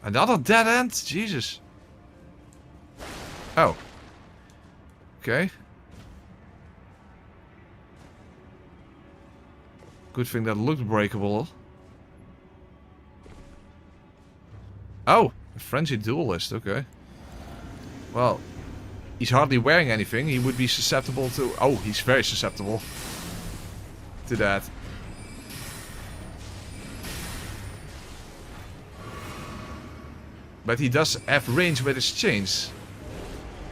Another dead end? Jesus. Oh. Okay. Good thing that looked breakable. Oh, a frenzied duelist, okay. Well, he's hardly wearing anything. He would be susceptible to... Oh, he's very susceptible to that. But he does have range with his chains.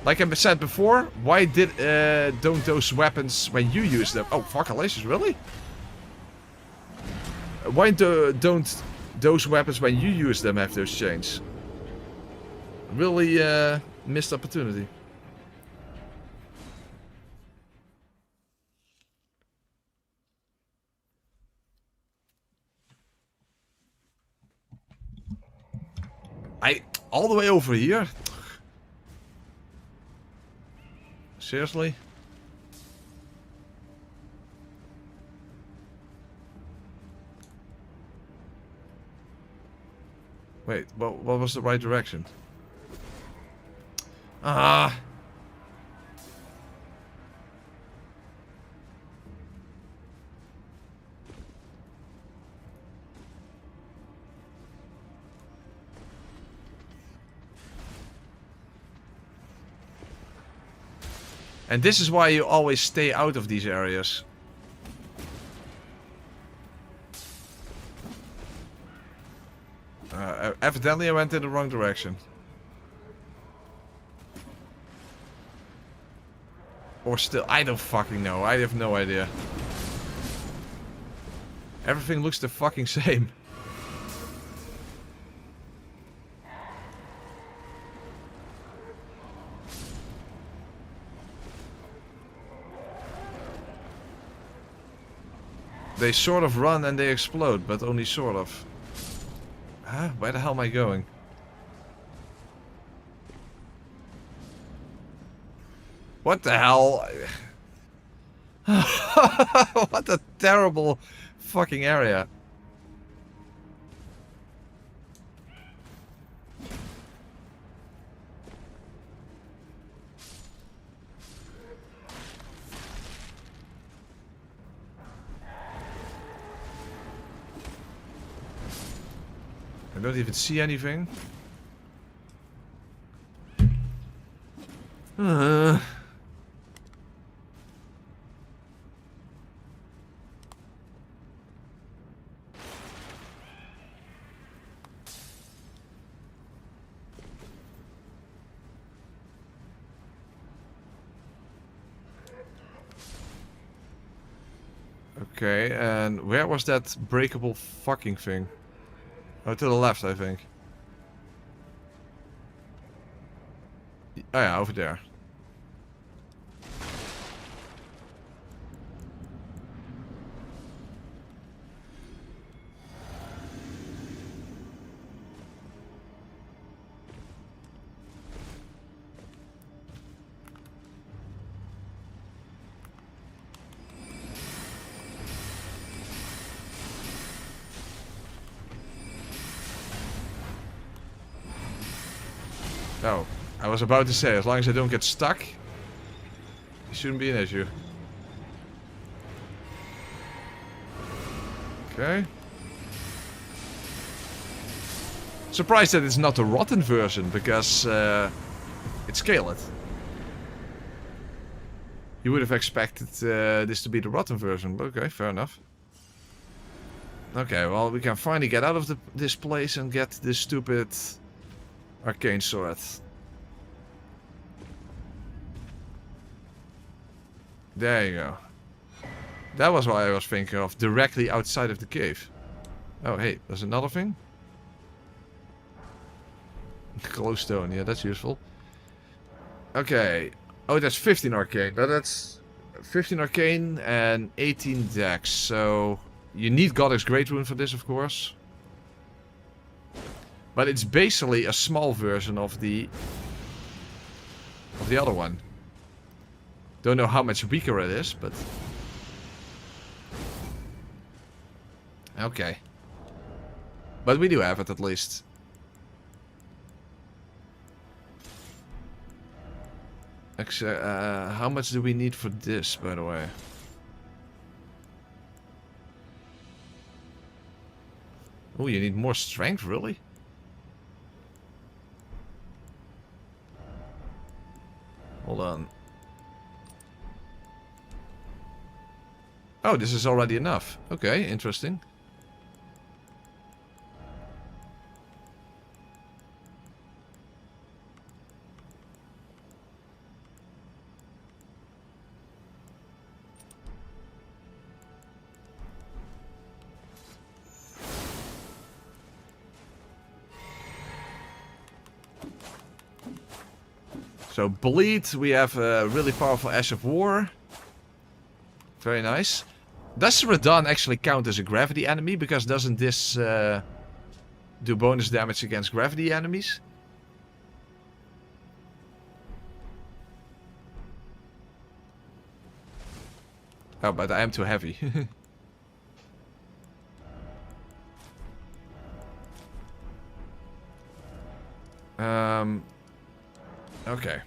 Like I said before, why don't those weapons, when you use them... Oh, fuck, Altus, really? Why don't those weapons, when you use them, have those chains? Really missed opportunity. All the way over here? Seriously? Wait, what was the right direction? Ah. And this is why you always stay out of these areas. Evidently I went in the wrong direction. Or still, I don't fucking know. I have no idea. Everything looks the fucking same. They sort of run and they explode, but only sort of. Huh? Where the hell am I going? What the hell? What a terrible fucking area. I don't even see anything. Okay, and where was that breakable fucking thing? Oh, to the left, I think. Oh yeah, over there. Oh, I was about to say, as long as I don't get stuck, it shouldn't be an issue. Okay. Surprised that it's not the rotten version, because it's Caelid. You would have expected this to be the rotten version, but okay, fair enough. Okay, well, we can finally get out of this place and get this stupid arcane sword. There you go. That was what I was thinking of, directly outside of the cave. Oh, hey, there's another thing. Glowstone, yeah, that's useful. Okay. Oh, that's 15 arcane. No, that's 15 arcane and 18 dex. So you need Goddess Great Rune for this, of course. But it's basically a small version of the other one. Don't know how much weaker it is, but okay. But we do have it at least. Actually, how much do we need for this, by the way? Oh, you need more strength, really? Hold on. Oh, this is already enough. Okay, interesting. So, bleed, we have a really powerful Ash of War. Very nice. Does Radahn actually count as a gravity enemy? Because doesn't this do bonus damage against gravity enemies? Oh, but I am too heavy. Okay.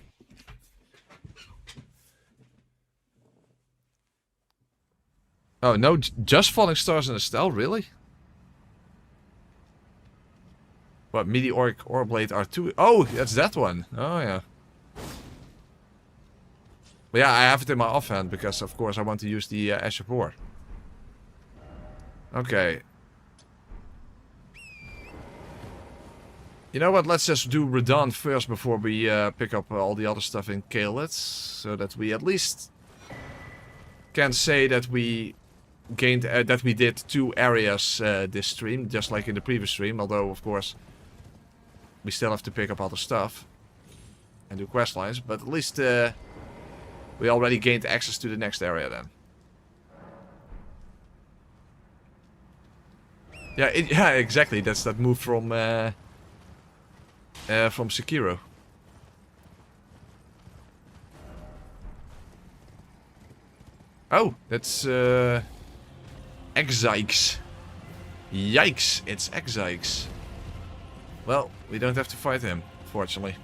Oh, no, just falling stars in Estelle, really? What, meteoric ore blade R2? Oh, that's that one. Oh, yeah. But yeah, I have it in my offhand because, of course, I want to use the Ash of War. Okay. You know what, let's just do Radahn first before we pick up all the other stuff in Caelid. So that we at least can say that we gained, that we did 2 areas this stream, just like in the previous stream. Although, of course, we still have to pick up other stuff and do quest lines. But at least we already gained access to the next area then. Yeah, yeah, exactly. That's that move from Sekiro. Oh, that's Exikes. Yikes, it's Exikes. Well, we don't have to fight him, fortunately.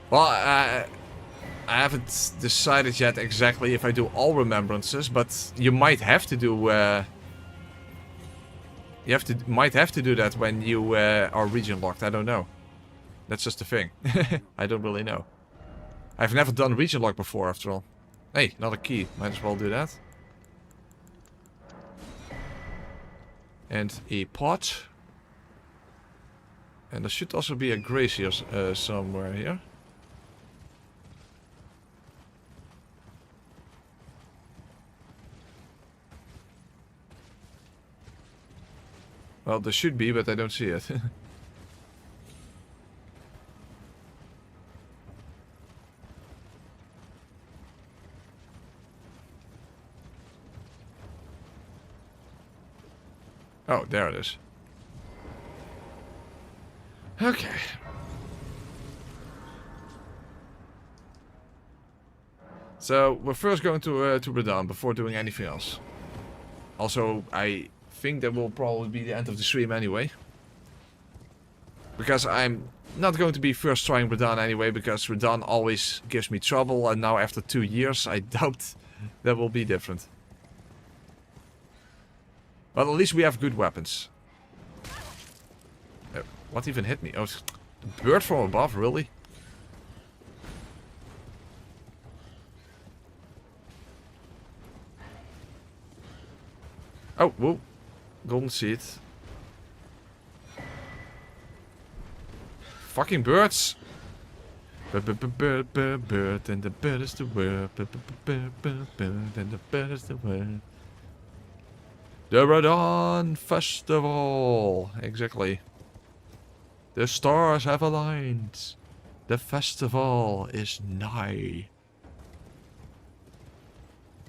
Well, I haven't decided yet exactly if I do all remembrances, but you might have to do. Might have to do that when you are region locked. I don't know. That's just a thing. I don't really know. I've never done region lock before, after all. Hey, another key. Might as well do that. And a pot. And there should also be a Gracie somewhere here. Well, there should be, but I don't see it. Oh, there it is. Okay. So, we're first going to Radahn before doing anything else. Also, I think that will probably be the end of the stream anyway. Because I'm not going to be first trying Radahn anyway, because Radahn always gives me trouble, and now after 2 years, I doubt that will be different. But at least we have good weapons. What even hit me? Oh, the bird from above, really? Oh, whoa. Golden seed. Fucking birds! Bird and the bird is the word. Bird and the bird is the word. The Radahn Festival! Exactly. The stars have aligned. The festival is nigh.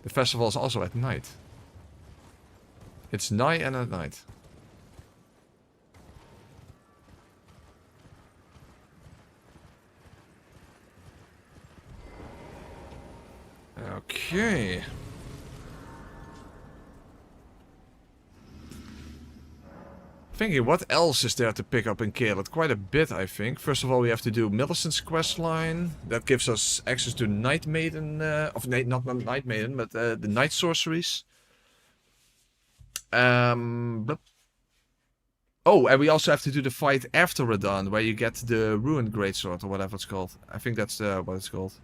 The festival is also at night. It's nigh and at night. Okay. Thinking, what else is there to pick up in Caelid? Quite a bit, I think. First of all, we have to do Millicent's quest line. That gives us access to Night Maiden, not Night Maiden, but the Night Sorceries. Oh, and we also have to do the fight after Radahn, where you get the Ruined Greatsword, or whatever it's called. I think that's what it's called.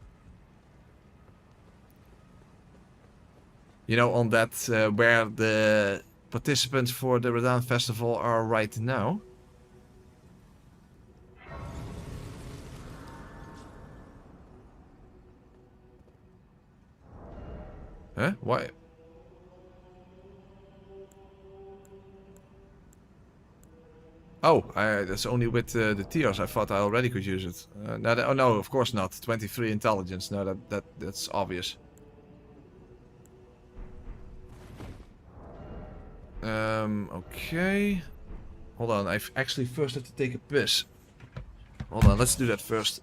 You know, on that, where the participants for the Radahn Festival are right now. Huh? Why? Oh, that's only with the tiers. I thought I already could use it. Oh no, of course not. 23 intelligence. No, that's obvious. Okay. Hold on, I actually first have to take a piss. Hold on, let's do that first.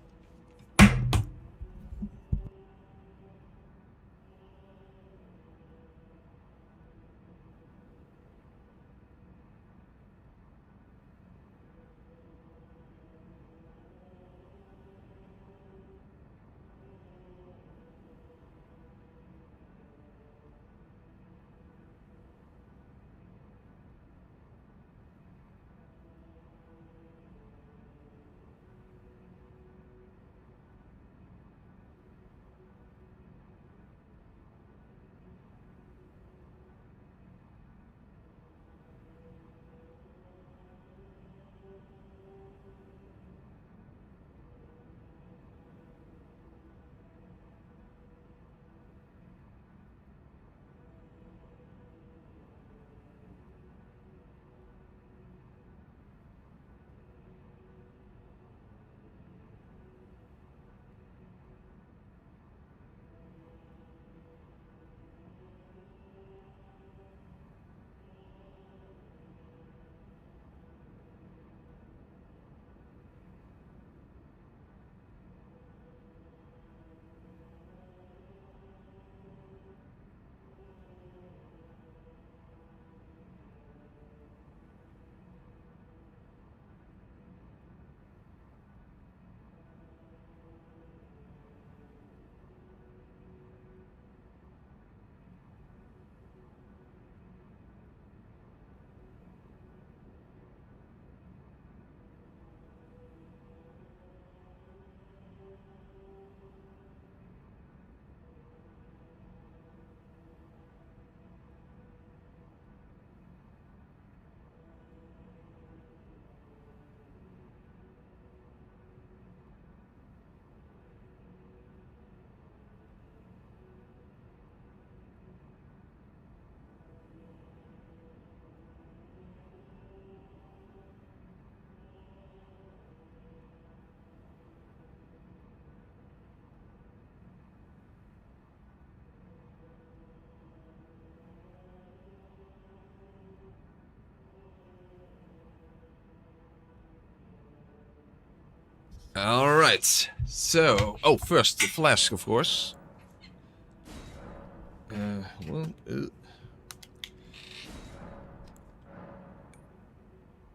Alright, so... Oh, first, the flask, of course.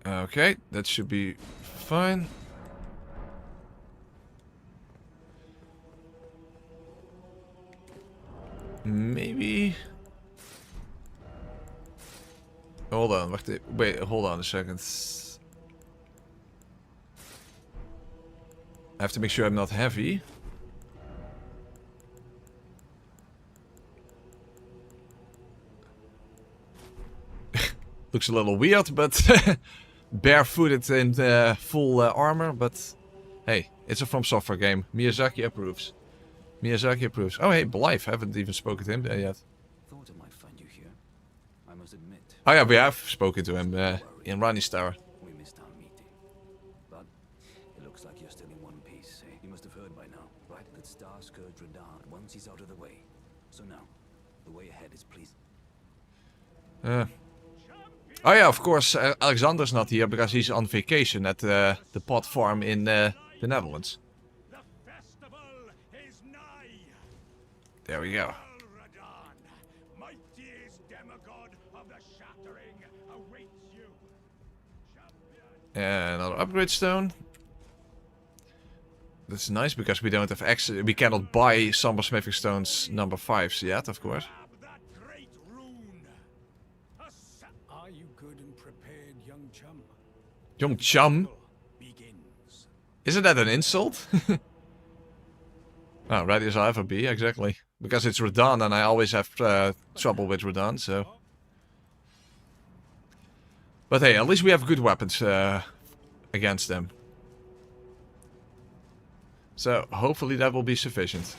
Okay, that should be fine. Maybe... Hold on, wait, hold on a second. I have to make sure I'm not heavy. Looks a little weird, but barefooted in full armor, but hey, it's a From Software game. Miyazaki approves. Miyazaki approves. Oh hey, Blythe, haven't even spoken to him yet. Thought I might find you here. I must admit. Oh yeah, we have spoken to him in Ranni's Tower. We missed our meeting. But it looks like you're still in one piece, eh? You must have heard by now, right? That Star scourged Radahn once he's out of the way. So now, the way ahead is please. Oh yeah, of course, Alexander's not here because he's on vacation at the pot farm in the Netherlands. The festival is nigh. There we go. Radahn, mightiest demigod of the shattering, awaits you. And another upgrade stone. That's nice because we don't have access. We cannot buy Somber Smithing Stones number 5s yet, of course. That great rune. Are you good and prepared, young chum? Young chum? Begins. Isn't that an insult? Oh, ready as I'll ever be, exactly. Because it's Radahn and I always have trouble with Radahn, so... But hey, at least we have good weapons against them. So, hopefully that will be sufficient.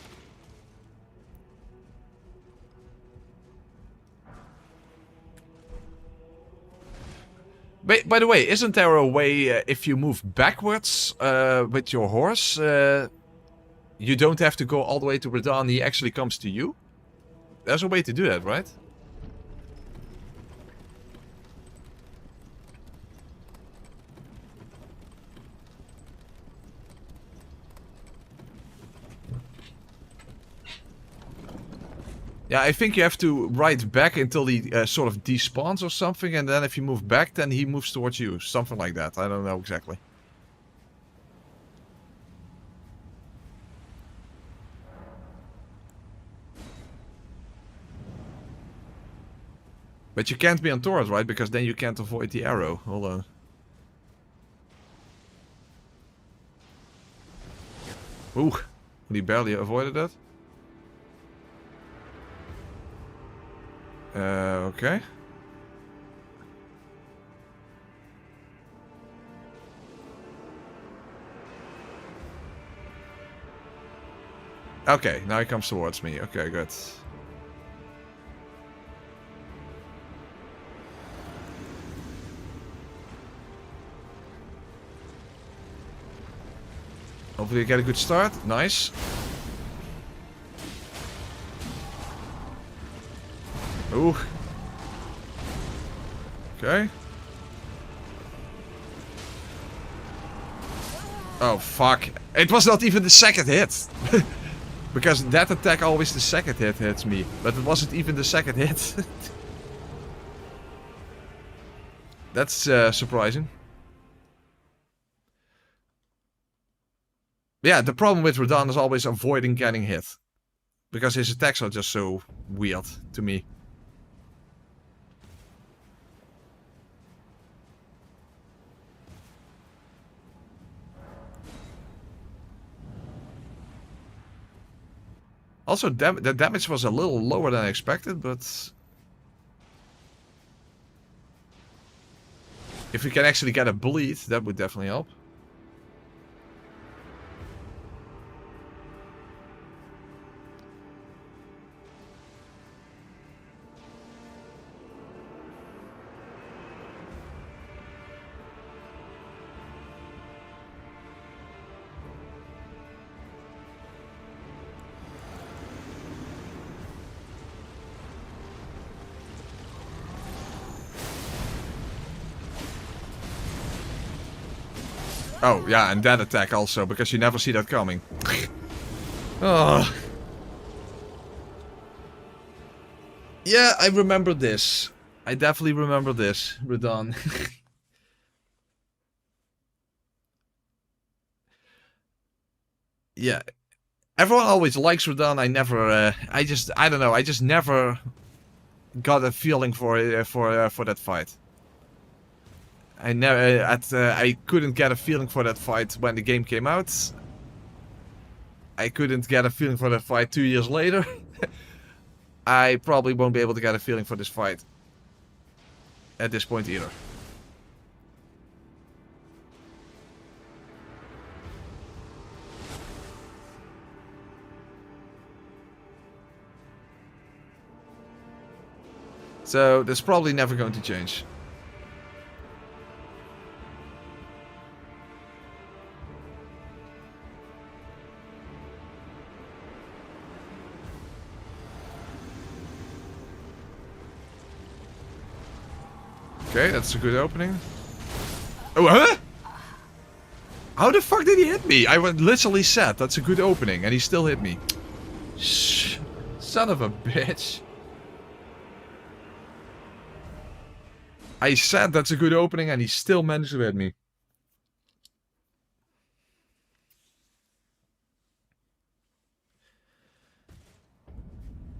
By the way, isn't there a way if you move backwards with your horse, you don't have to go all the way to Radahn, he actually comes to you? There's a way to do that, right? Yeah, I think you have to ride back until he sort of despawns or something, and then if you move back, then he moves towards you. Something like that. I don't know exactly. But you can't be on Taurus, right? Because then you can't avoid the arrow. Hold on. Ooh, he barely avoided that. Okay. Okay, now he comes towards me. Okay, good. Hopefully I get a good start. Nice. Ooh. Okay. Oh, fuck. It was not even the second hit. Because that attack always the second hit hits me. But it wasn't even the second hit. That's surprising. Yeah, the problem with Radahn is always avoiding getting hit. Because his attacks are just so weird to me. Also, the damage was a little lower than I expected, but... if we can actually get a bleed, that would definitely help. Oh, yeah, and that attack also, because you never see that coming. Oh. Yeah, I remember this. I definitely remember this, Radahn. Yeah. Everyone always likes Radahn. I never, I don't know, I just never got a feeling for that fight. I couldn't get a feeling for that fight when the game came out. I couldn't get a feeling for that fight 2 years later. I probably won't be able to get a feeling for this fight at this point either. So that's probably never going to change. Okay, that's a good opening. Oh, huh? How the fuck did he hit me? I literally said that's a good opening and he still hit me. Shh. Son of a bitch. I said that's a good opening and he still managed to hit me.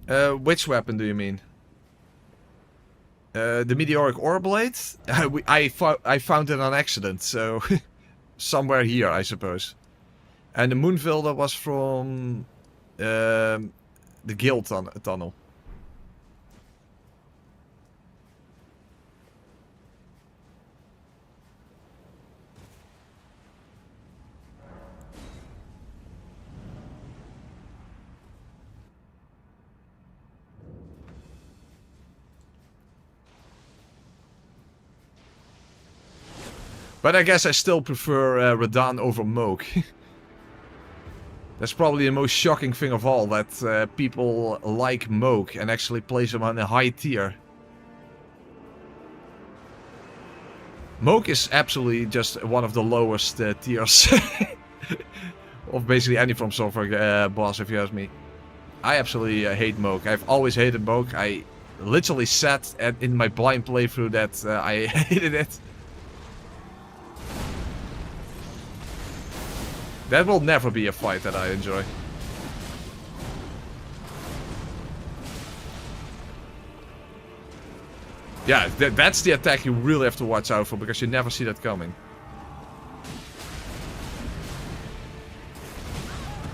Which weapon do you mean? The meteoric ore blade? I found it on accident, so somewhere here, I suppose. And the Moonville that was from the Guild tunnel. But I guess I still prefer Radahn over Moog. That's probably the most shocking thing of all, that people like Moog and actually place him on a high tier. Moog is absolutely just one of the lowest tiers of basically any From Software boss, if you ask me. I absolutely hate Moog. I've always hated Moog. I literally said in my blind playthrough that I hated it. That will never be a fight that I enjoy. Yeah, that's the attack you really have to watch out for, because you never see that coming.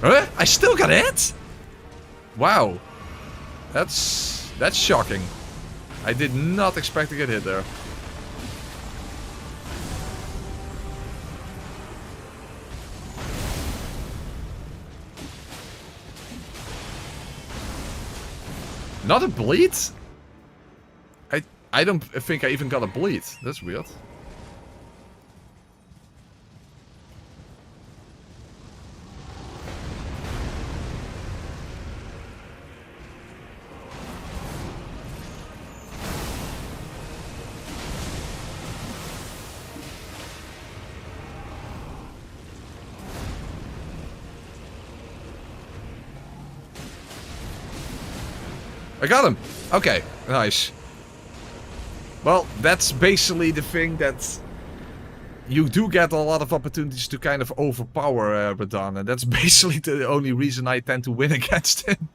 Huh? I still got hit? Wow. That's shocking. I did not expect to get hit there. Not a bleed? I don't think I even got a bleed. That's weird. I got him! Okay, nice. Well, that's basically the thing that you do get a lot of opportunities to kind of overpower Radahn, and that's basically the only reason I tend to win against him.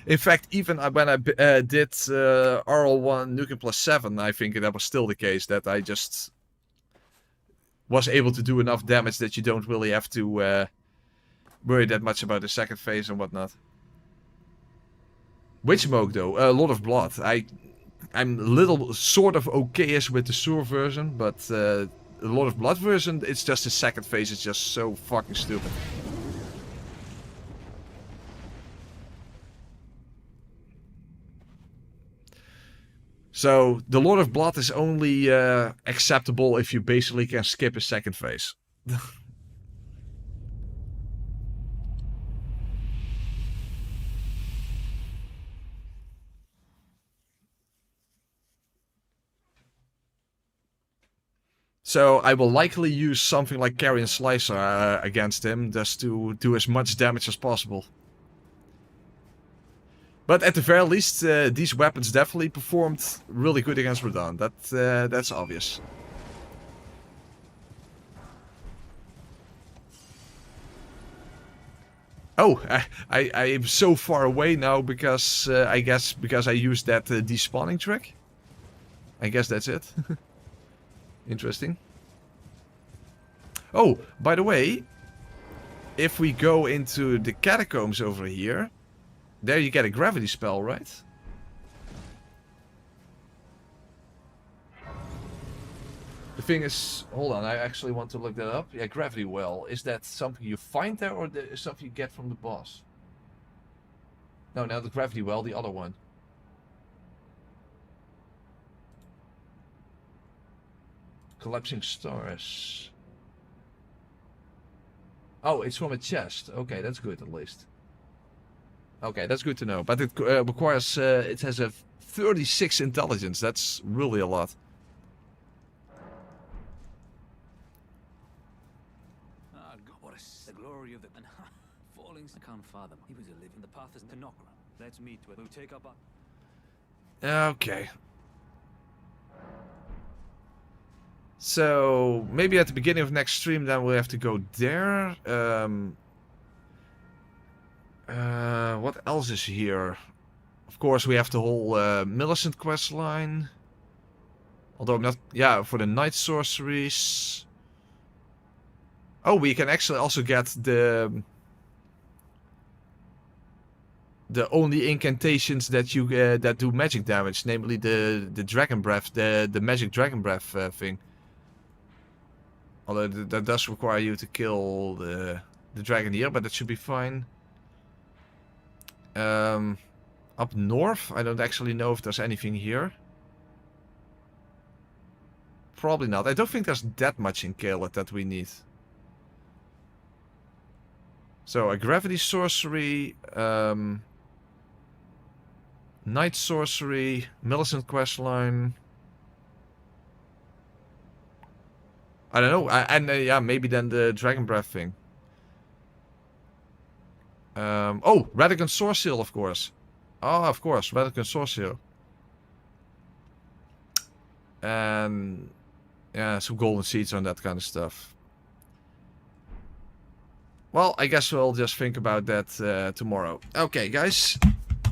In fact, even when I did RL1 Nukem Plus 7, I think that was still the case, that I just was able to do enough damage that you don't really have to worry that much about the second phase and whatnot. Which Moog though? Lord of Blood. I'm a little sort of okay-ish with the Sur version, but the Lord of Blood version, it's just the second phase is just so fucking stupid. So, the Lord of Blood is only acceptable if you basically can skip a second phase. So I will likely use something like Carrion Slicer against him, just to do as much damage as possible. But at the very least, these weapons definitely performed really good against Radahn. That's obvious. Oh, I'm so far away now because I guess because I used that despawning trick. I guess that's it. Interesting. Oh, by the way, if we go into the catacombs over here, there you get a gravity spell, right? The thing is, hold on, I actually want to look that up. Yeah, gravity well. Is that something you find there, or something you get from the boss? No, now the gravity well, the other one. Collapsing stars. Oh, it's from a chest. Okay, that's good at least. Okay, that's good to know. But it requires, it has a 36 intelligence. That's really a lot. Ah, God, what the glory of the falling. I can't fathom. He was a living. The path is to knock. Let's meet. We'll take up. Okay. So, maybe at the beginning of next stream then we'll have to go there. What else is here? Of course, we have the whole Millicent quest line. Although I'm not... Yeah, for the night sorceries. Oh, we can actually also get the only incantations that you that do magic damage, namely the dragon breath, the magic dragon breath thing. Although that does require you to kill the dragon here, but that should be fine. Up north, I don't actually know if there's anything here. Probably not. I don't think there's that much in Caelid that we need. So a gravity sorcery, night sorcery, Millicent questline. I don't know. Yeah, maybe then the dragon breath thing. Oh, Radahn Sword Seal, of course. Oh, of course, Radahn Sword Seal. And yeah, some golden seeds on that kind of stuff. Well, I guess we'll just think about that tomorrow. Okay, guys.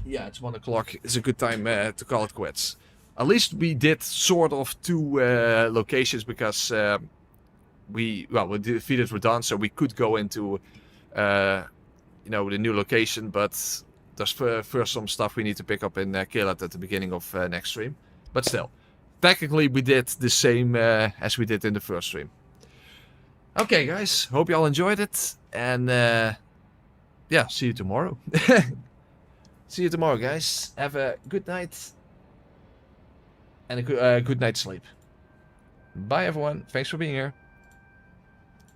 Yeah, it's 1 o'clock. It's a good time to call it quits. At least we did sort of 2 locations because we defeated Radahn, so we could go into you know, the new location, but there's first some stuff we need to pick up in Caelid at the beginning of next stream. But still, technically we did the same as we did in the first stream. Okay, guys, hope you all enjoyed it, and yeah, see you tomorrow. See you tomorrow, guys. Have a good night and a good night's sleep. Bye, everyone. Thanks for being here.